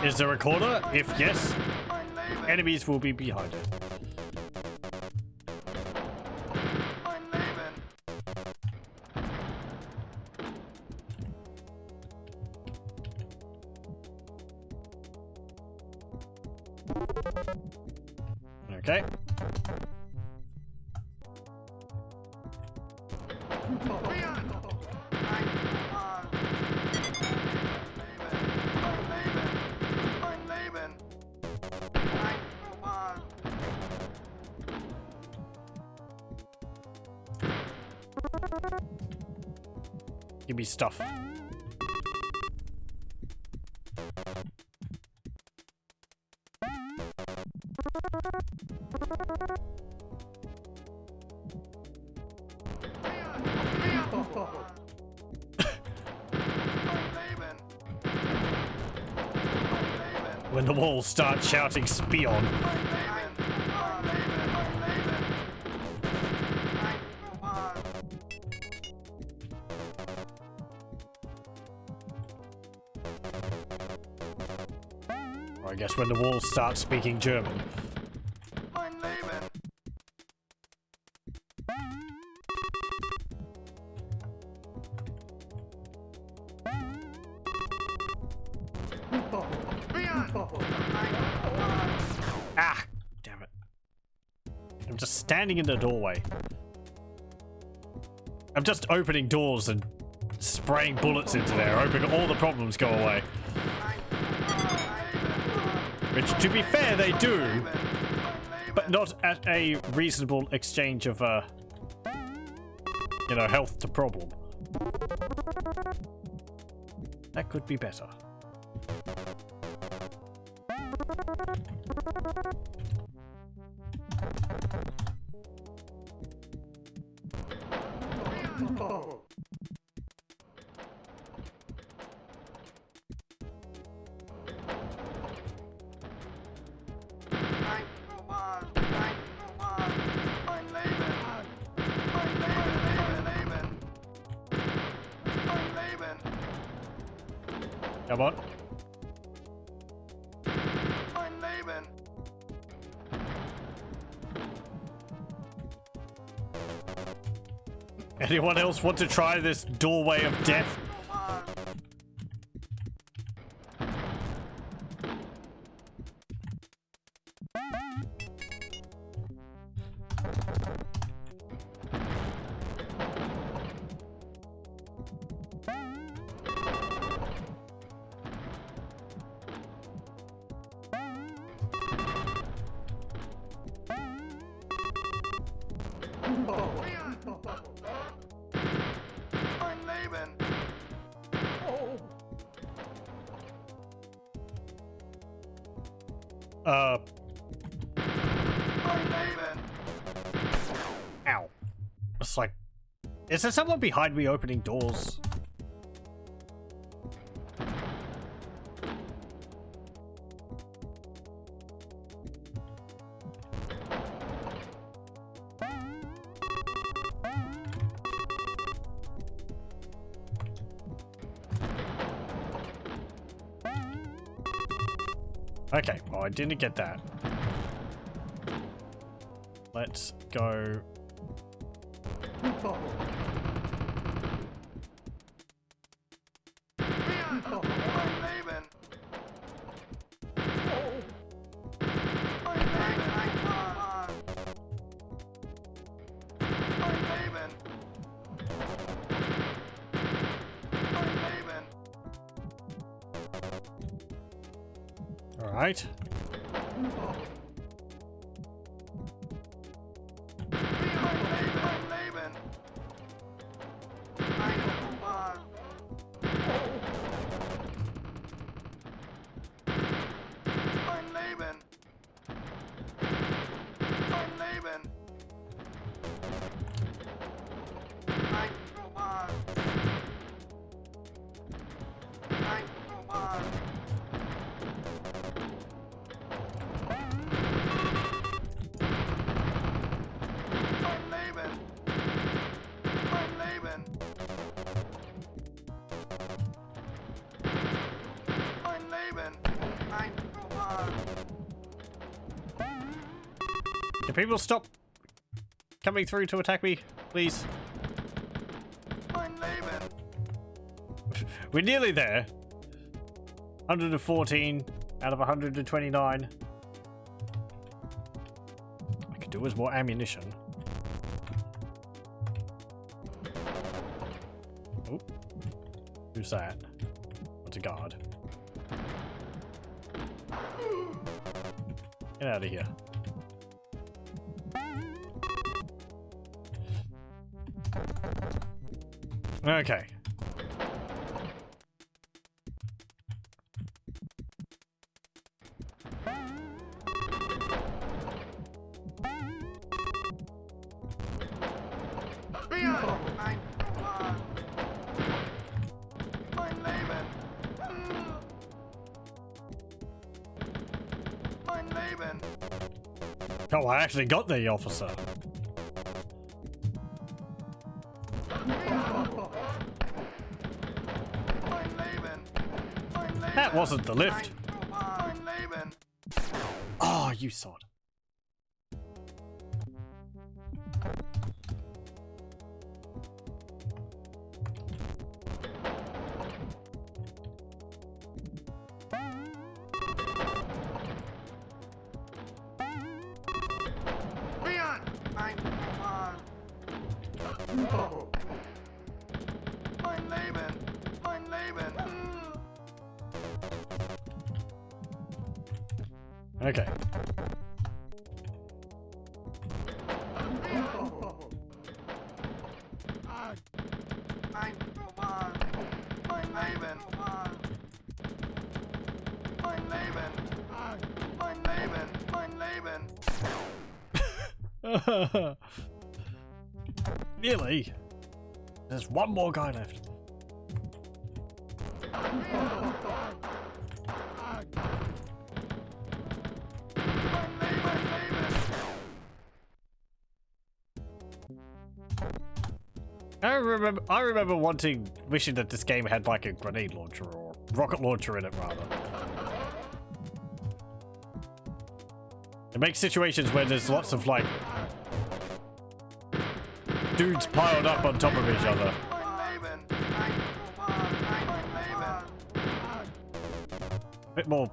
Is there a corner? If yes, enemies will be behind it. Okay. Give me stuff. When the walls start shouting "Spion." Or I guess when the walls start speaking German. Ah, damn it. I'm just standing in the doorway. I'm just opening doors and spraying bullets into there, hoping all the problems go away. Which, to be fair, they do, but not at a reasonable exchange of, you know, health to problem. That could be better. Come on. Anyone else want to try this doorway of death? Ow. It's like, is there someone behind me opening doors? Okay, well, I didn't get that. Let's go. All right. Can people stop coming through to attack me, please? We're nearly there. 114 out of 129. I could do with more ammunition. Oh, who's that? What's a guard? Get out of here. Okay. Oh, I actually got the officer. That wasn't the lift. Oh, you sod. Okay. Nearly. There's one more guy left. I remember wishing that this game had like a grenade launcher or rocket launcher in it, rather. It makes situations where there's lots of like dudes piled up on top of each other. A bit more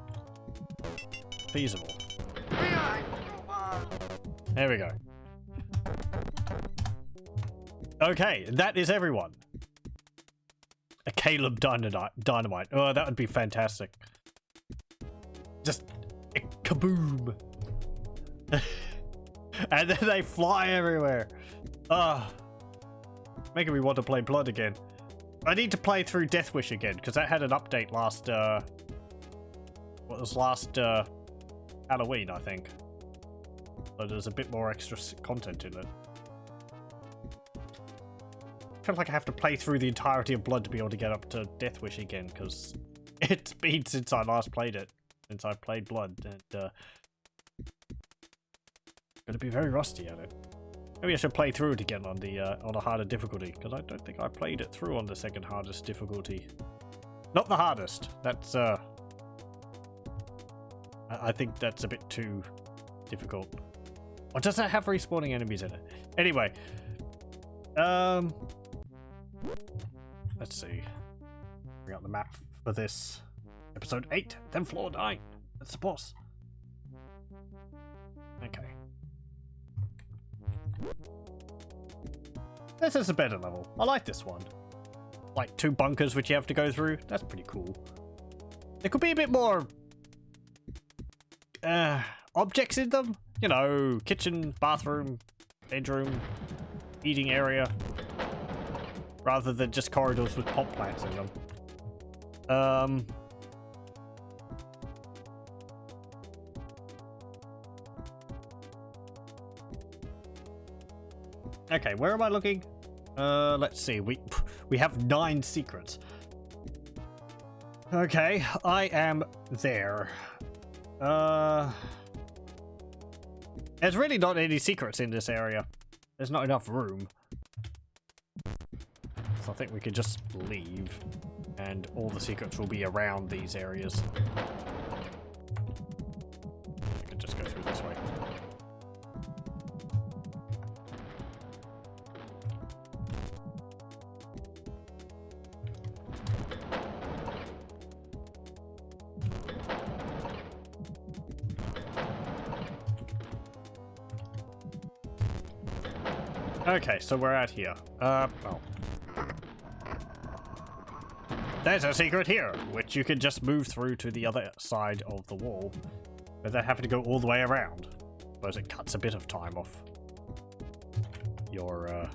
feasible. There we go. Okay, that is everyone. A Caleb dynamite. Oh, that would be fantastic. Just a kaboom. And then they fly everywhere. Making me want to play Blood again. I need to play through Death Wish again, because that had an update last, what was last, Halloween, I think. So there's a bit more extra content in it. I feel like I have to play through the entirety of Blood to be able to get up to Death Wish again, because it's been since I last played it. Since I played Blood, and, gonna be very rusty at it. Maybe I should play through it again on the on a harder difficulty, because I don't think I played it through on the second hardest difficulty. Not the hardest. That's I think that's a bit too difficult. Or does that have respawning enemies in it? Anyway. Let's see. Bring up the map for this. Episode 8, then floor 9. That's the boss. Okay. This is a better level. I like this one. Like 2 bunkers which you have to go through. That's pretty cool. There could be a bit more objects in them. You know, kitchen, bathroom, bedroom, eating area. Rather than just corridors with pot plants in them. Okay, where am I looking? Let's see. We have 9 secrets. Okay, I am there. There's really not any secrets in this area. There's not enough room. So I think we could just leave, and all the secrets will be around these areas. We could just go through this way. Okay, so we're out here. Oh. There's a secret here, which you can just move through to the other side of the wall without having to go all the way around. I suppose it cuts a bit of time off your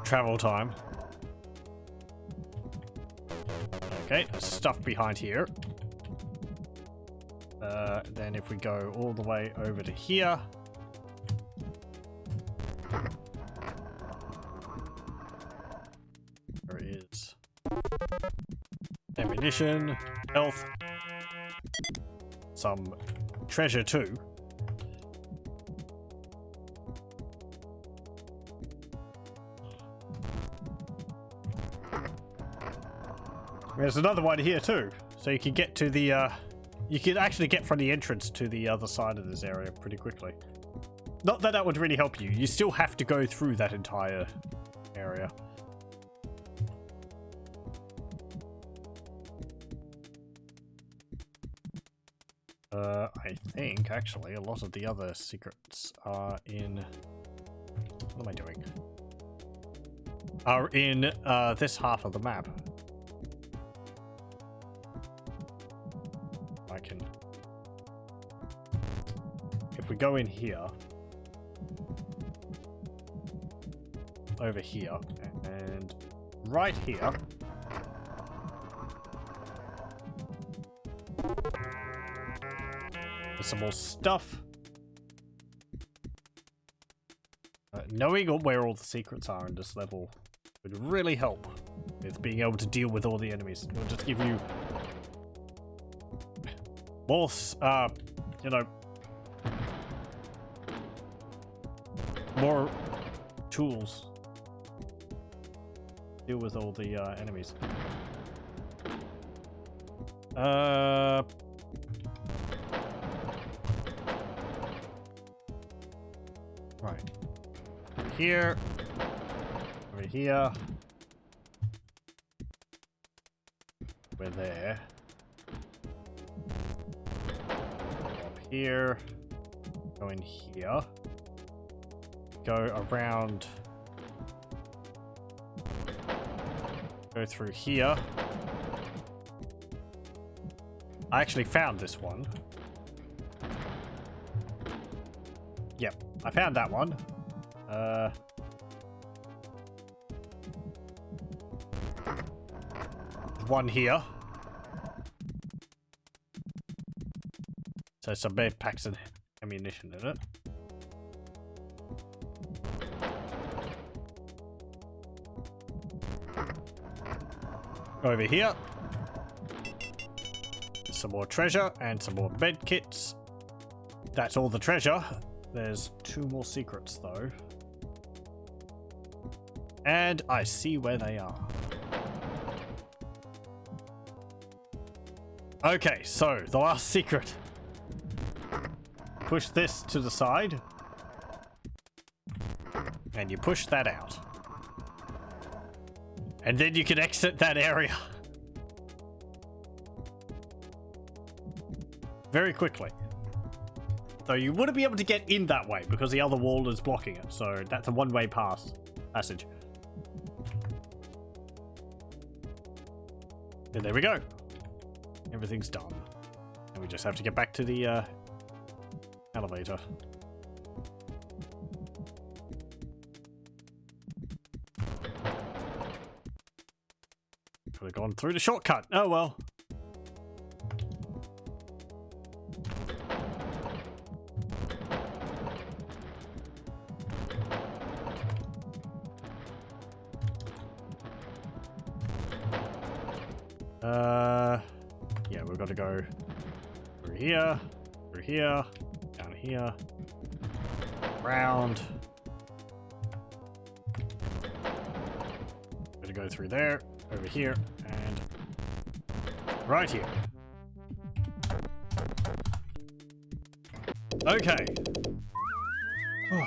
travel time. Okay, there's stuff behind here. Then if we go all the way over to here, there is ammunition, health, some treasure too. There's another one here too, so you can get to the you can actually get from the entrance to the other side of this area pretty quickly. Not that that would really help you. You still have to go through that entire area. I think actually a lot of the other secrets are in... What am I doing? Are in this half of the map. If we go in here, over here, and right here, there's some more stuff. Knowing where all the secrets are in this level would really help with being able to deal with all the enemies. It'll just give you more, you know, more tools to deal with all the enemies. Right. Here. Over here. We're there. Up here. Go in here. Go around. Go through here. I actually found this one. Yep, I found that one. One here. So some bed packs and ammunition in it. Over here. Some more treasure and some more med kits. That's all the treasure. There's 2 more secrets though. And I see where they are. Okay, so the last secret. Push this to the side. And you push that out. And then you can exit that area. Very quickly. Though you wouldn't be able to get in that way because the other wall is blocking it. So that's a one-way passage. And there we go. Everything's done. And we just have to get back to the elevator. Could have gone through the shortcut. Oh well. Yeah, we've got to go through here, down here, round. Gonna go through there, over here, and right here. Okay. Oh.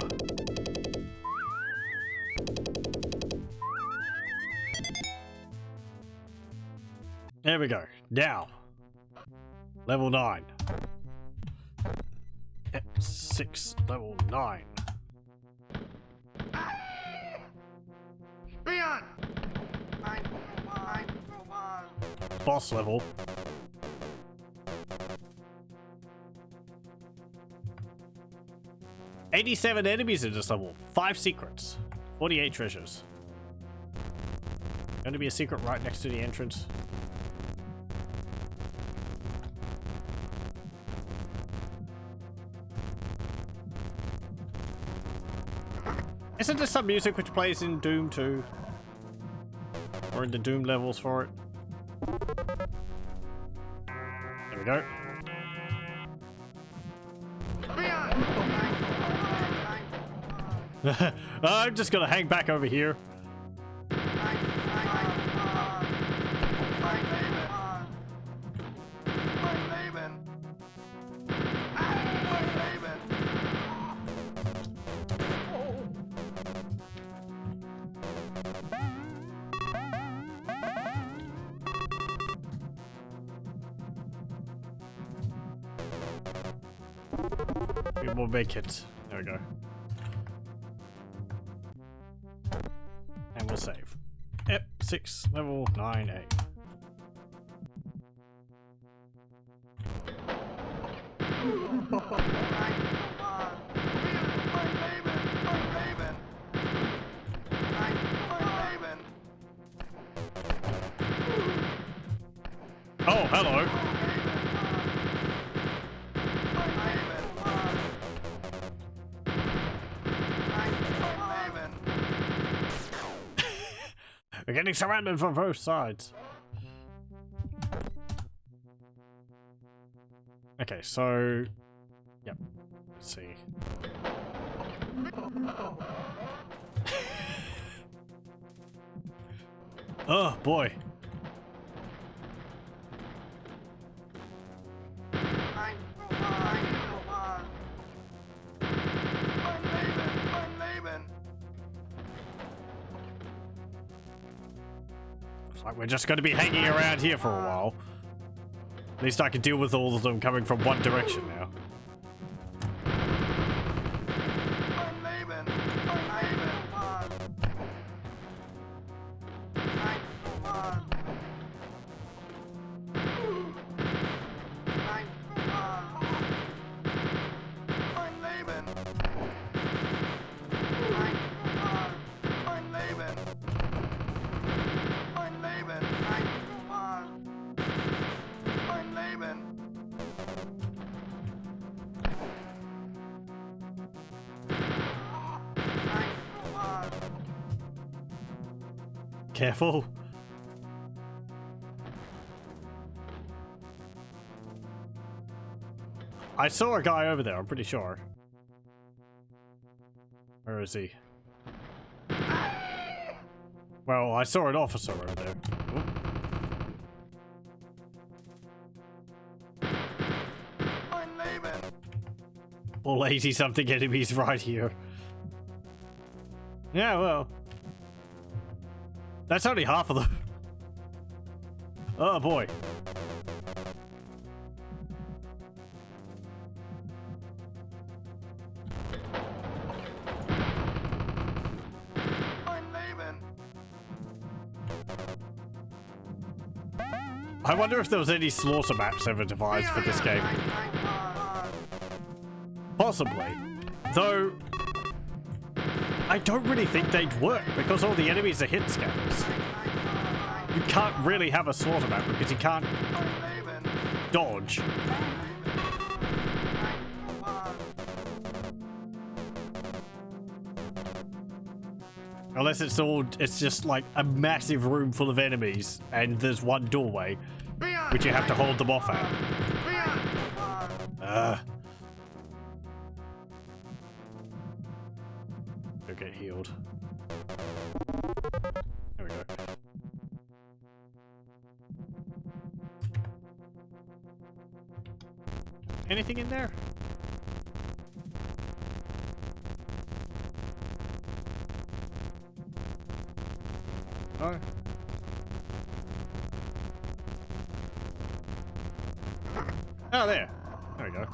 There we go. Now, level 9. 6, level 9. Leon! Boss level. $87 enemies in this level. 5 secrets. 48 treasures. Going to be a secret right next to the entrance. Isn't there some music which plays in Doom 2? Or in the Doom levels for it? There we go. I'm just gonna hang back over here. We'll make it. There we go. And we'll save. Yep, 6, level 9A. Oh, hello. We're getting surrounded from both sides. Okay, so... Yep. Let's see. Oh, boy. Like we're just going to be hanging around here for a while. At least I can deal with all of them coming from one direction now. Careful. I saw a guy over there, I'm pretty sure. Where is he? Well, I saw an officer over there. All 80-something enemies right here. Yeah, well. That's only half of them. Oh boy. I wonder if there was any slaughter maps ever devised for this game. Possibly. Though, I don't really think they'd work because all the enemies are hit scanners. You can't really have a slaughter map because you can't dodge. Unless it's just like a massive room full of enemies and there's one doorway, which you have to hold them off at. Go get healed. There we go. Anything in there? Oh. Oh, there. There we go.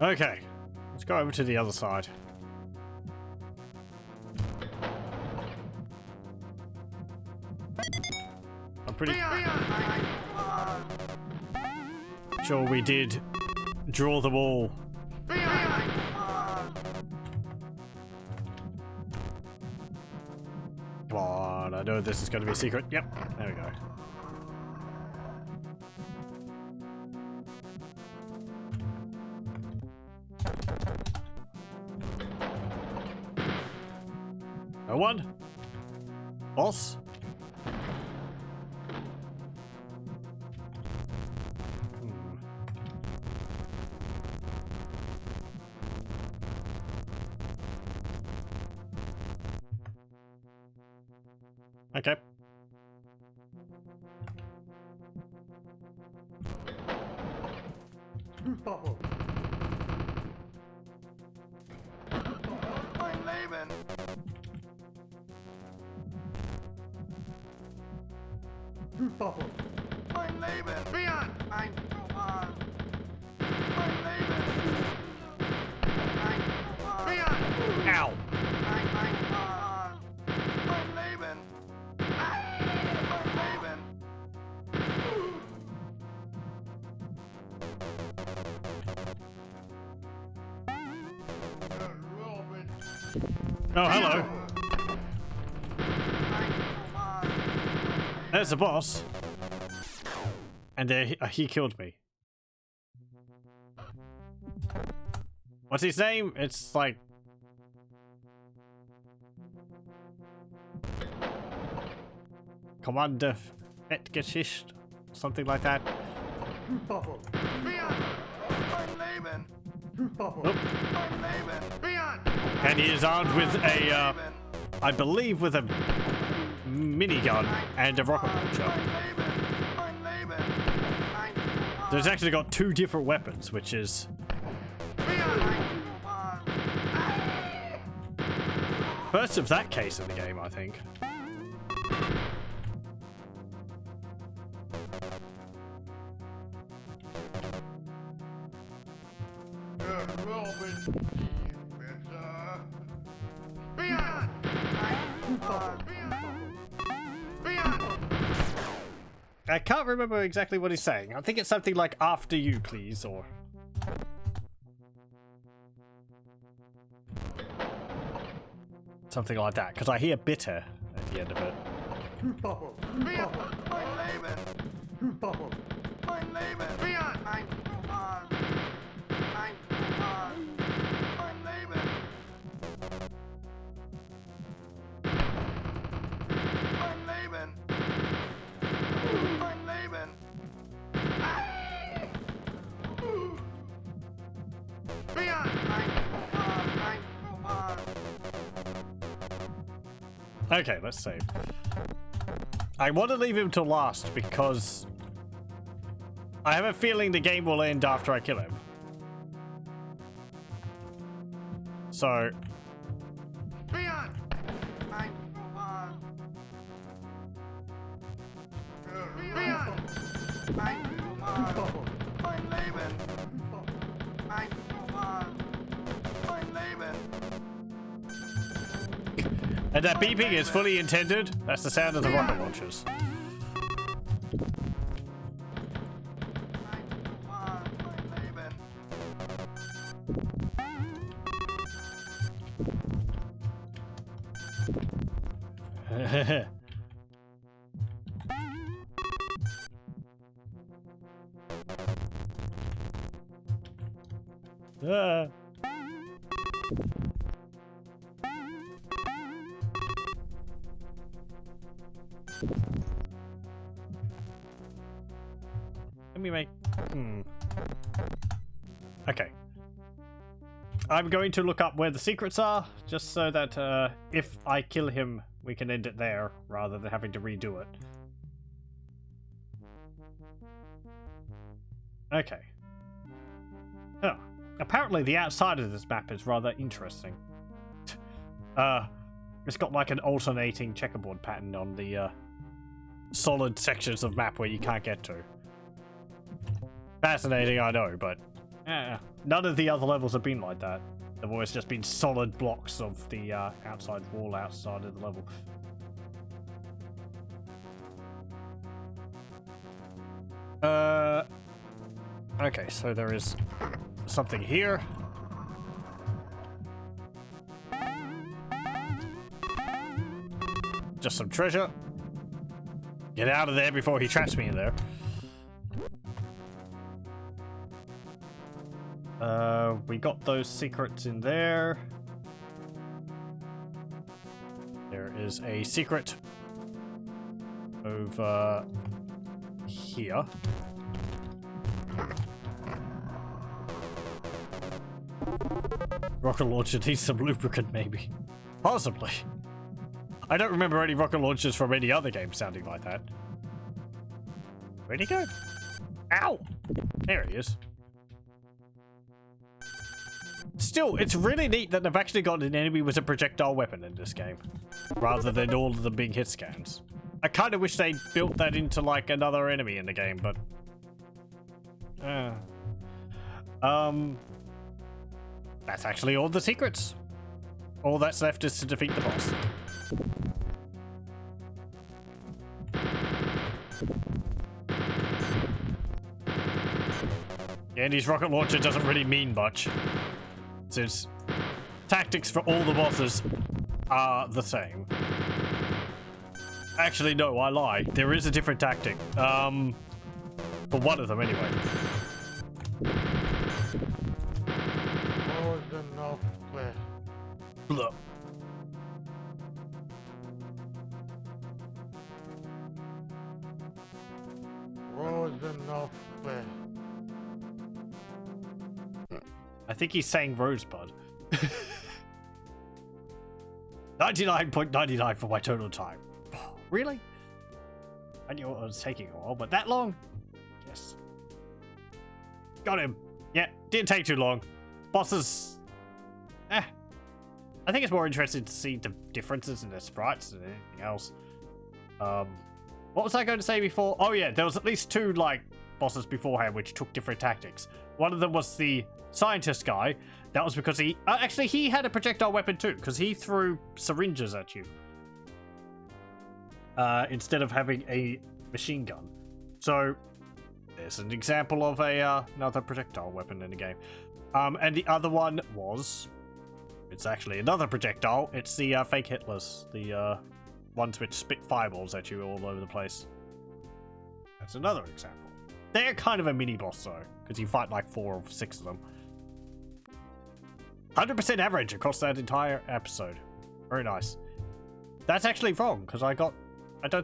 Okay. Let's go over to the other side. I'm pretty sure we did draw them all. Come on, I know this is going to be a secret. Yep, there we go. No one? Boss? Okay. Mein Leben. Mein Leben. Björn. Mein Leben. Björn. Ow! Mein Leben. Mein Leben. Oh, hello. There's the boss. And he killed me. What's his name? It's like... Commander Fettgeschicht, something like that. Mein Leben. Oh. Mein Leben. Björn. And he is armed with a, I believe with a minigun and a rocket launcher. So it's actually got two different weapons, which is first of that case in the game, I think. I can't remember exactly what he's saying. I think it's something like "after you, please," or something like that, because I hear bitter at the end of it. Okay, let's save. I want to leave him till last because I have a feeling the game will end after I kill him. So... Leon! Leon! Mein Leben! Mein Leben! And that beeping is fully intended. That's the sound of the rocket launchers. Ah. Let me make... Okay. I'm going to look up where the secrets are, just so that if I kill him, we can end it there, rather than having to redo it. Okay. Oh. Apparently the outside of this map is rather interesting. It's got like an alternating checkerboard pattern on the solid sections of map where you can't get to. Fascinating, I know, but none of the other levels have been like that. They've always just been solid blocks of the outside wall outside of the level. Okay, so there is something here. Just some treasure. Get out of there before he traps me in there. We got those secrets in there. There is a secret over here. Rocket launcher needs some lubricant, maybe. Possibly. I don't remember any rocket launchers from any other game sounding like that. Where'd he go? Ow! There he is. Still, it's really neat that they've actually got an enemy with a projectile weapon in this game, rather than all of the big hit scans. I kind of wish they built that into like another enemy in the game, but that's actually all the secrets. All that's left is to defeat the boss. Andy's rocket launcher doesn't really mean much, since tactics for all the bosses are the same. Actually, no, I lie. There is a different tactic. For one of them, anyway. Blah. I think he's saying Rosebud. 99.99 for my total time. Really? I knew it was taking a while, but that long? Yes. Got him. Yeah, didn't take too long. Bosses... I think it's more interesting to see the differences in the sprites than anything else. What was I going to say before? Oh yeah, there was at least two, like, bosses beforehand which took different tactics. One of them was the scientist guy. That was because he... actually, he had a projectile weapon too, because he threw syringes at you. Instead of having a machine gun. So, there's an example of another projectile weapon in the game. And the other one was... It's actually another projectile. It's the fake Hitlers. The ones which spit fireballs at you all over the place. That's another example. They're kind of a mini-boss though, because you fight like 4 or 6 of them. 100% average across that entire episode. Very nice. That's actually wrong, because I don't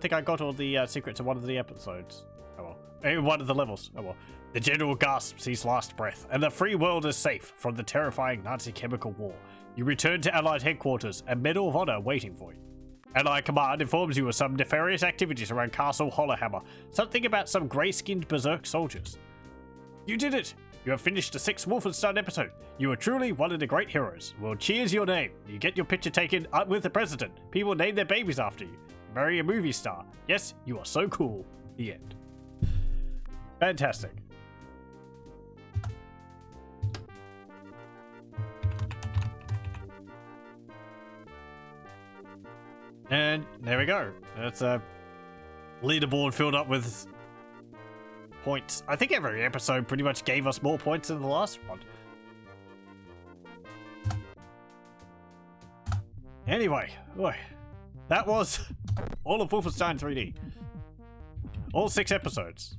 think I got all the secrets in one of the episodes. Oh well. In one of the levels. Oh well. The general gasps his last breath, and the free world is safe from the terrifying Nazi chemical war. You return to Allied headquarters, a Medal of Honor waiting for you. Ally Command informs you of some nefarious activities around Castle Hollowhammer. Something about some grey-skinned berserk soldiers. You did it! You have finished the 6th Wolfenstein episode. You are truly one of the great heroes. We'll cheers your name. You get your picture taken up with the president. People name their babies after you. Marry a movie star. Yes, you are so cool. The end. Fantastic. And there we go. That's a leaderboard filled up with points. I think every episode pretty much gave us more points than the last one. Anyway, boy, that was all of Wolfenstein 3D. All 6 episodes.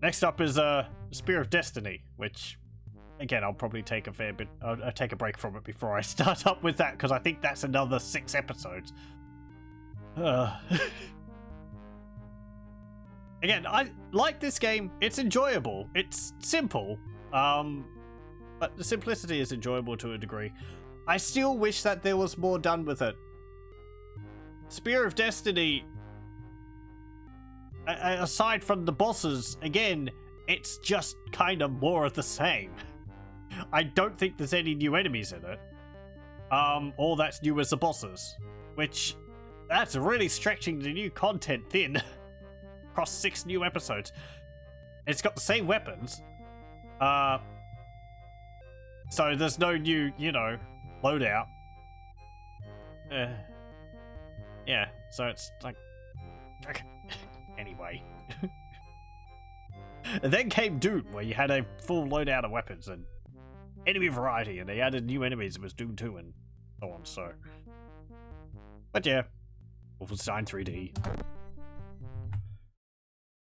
Next up is Spear of Destiny, which, again, I'll probably take a fair bit. I'll take a break from it before I start up with that, because I think that's another 6 episodes. Again, I like this game. It's enjoyable. It's simple, but the simplicity is enjoyable to a degree. I still wish that there was more done with it. Spear of Destiny, aside from the bosses, again, it's just kind of more of the same. I don't think there's any new enemies in it. All that's new is the bosses, which that's really stretching the new content thin. Across 6 new episodes. It's got the same weapons. So there's no new, you know, loadout. Yeah, so it's like... anyway. And then came Doom, where you had a full loadout of weapons and enemy variety, and they added new enemies. It was Doom 2 and so on, so... But yeah, Wolfenstein 3D.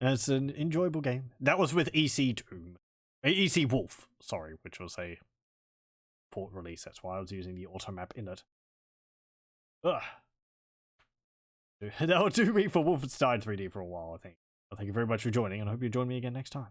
And it's an enjoyable game. That was with EC Doom. EC Wolf, sorry, which was a port release. That's why I was using the auto map in it. Ugh. That'll do me for Wolfenstein 3D for a while, I think. Well, thank you very much for joining, and I hope you join me again next time.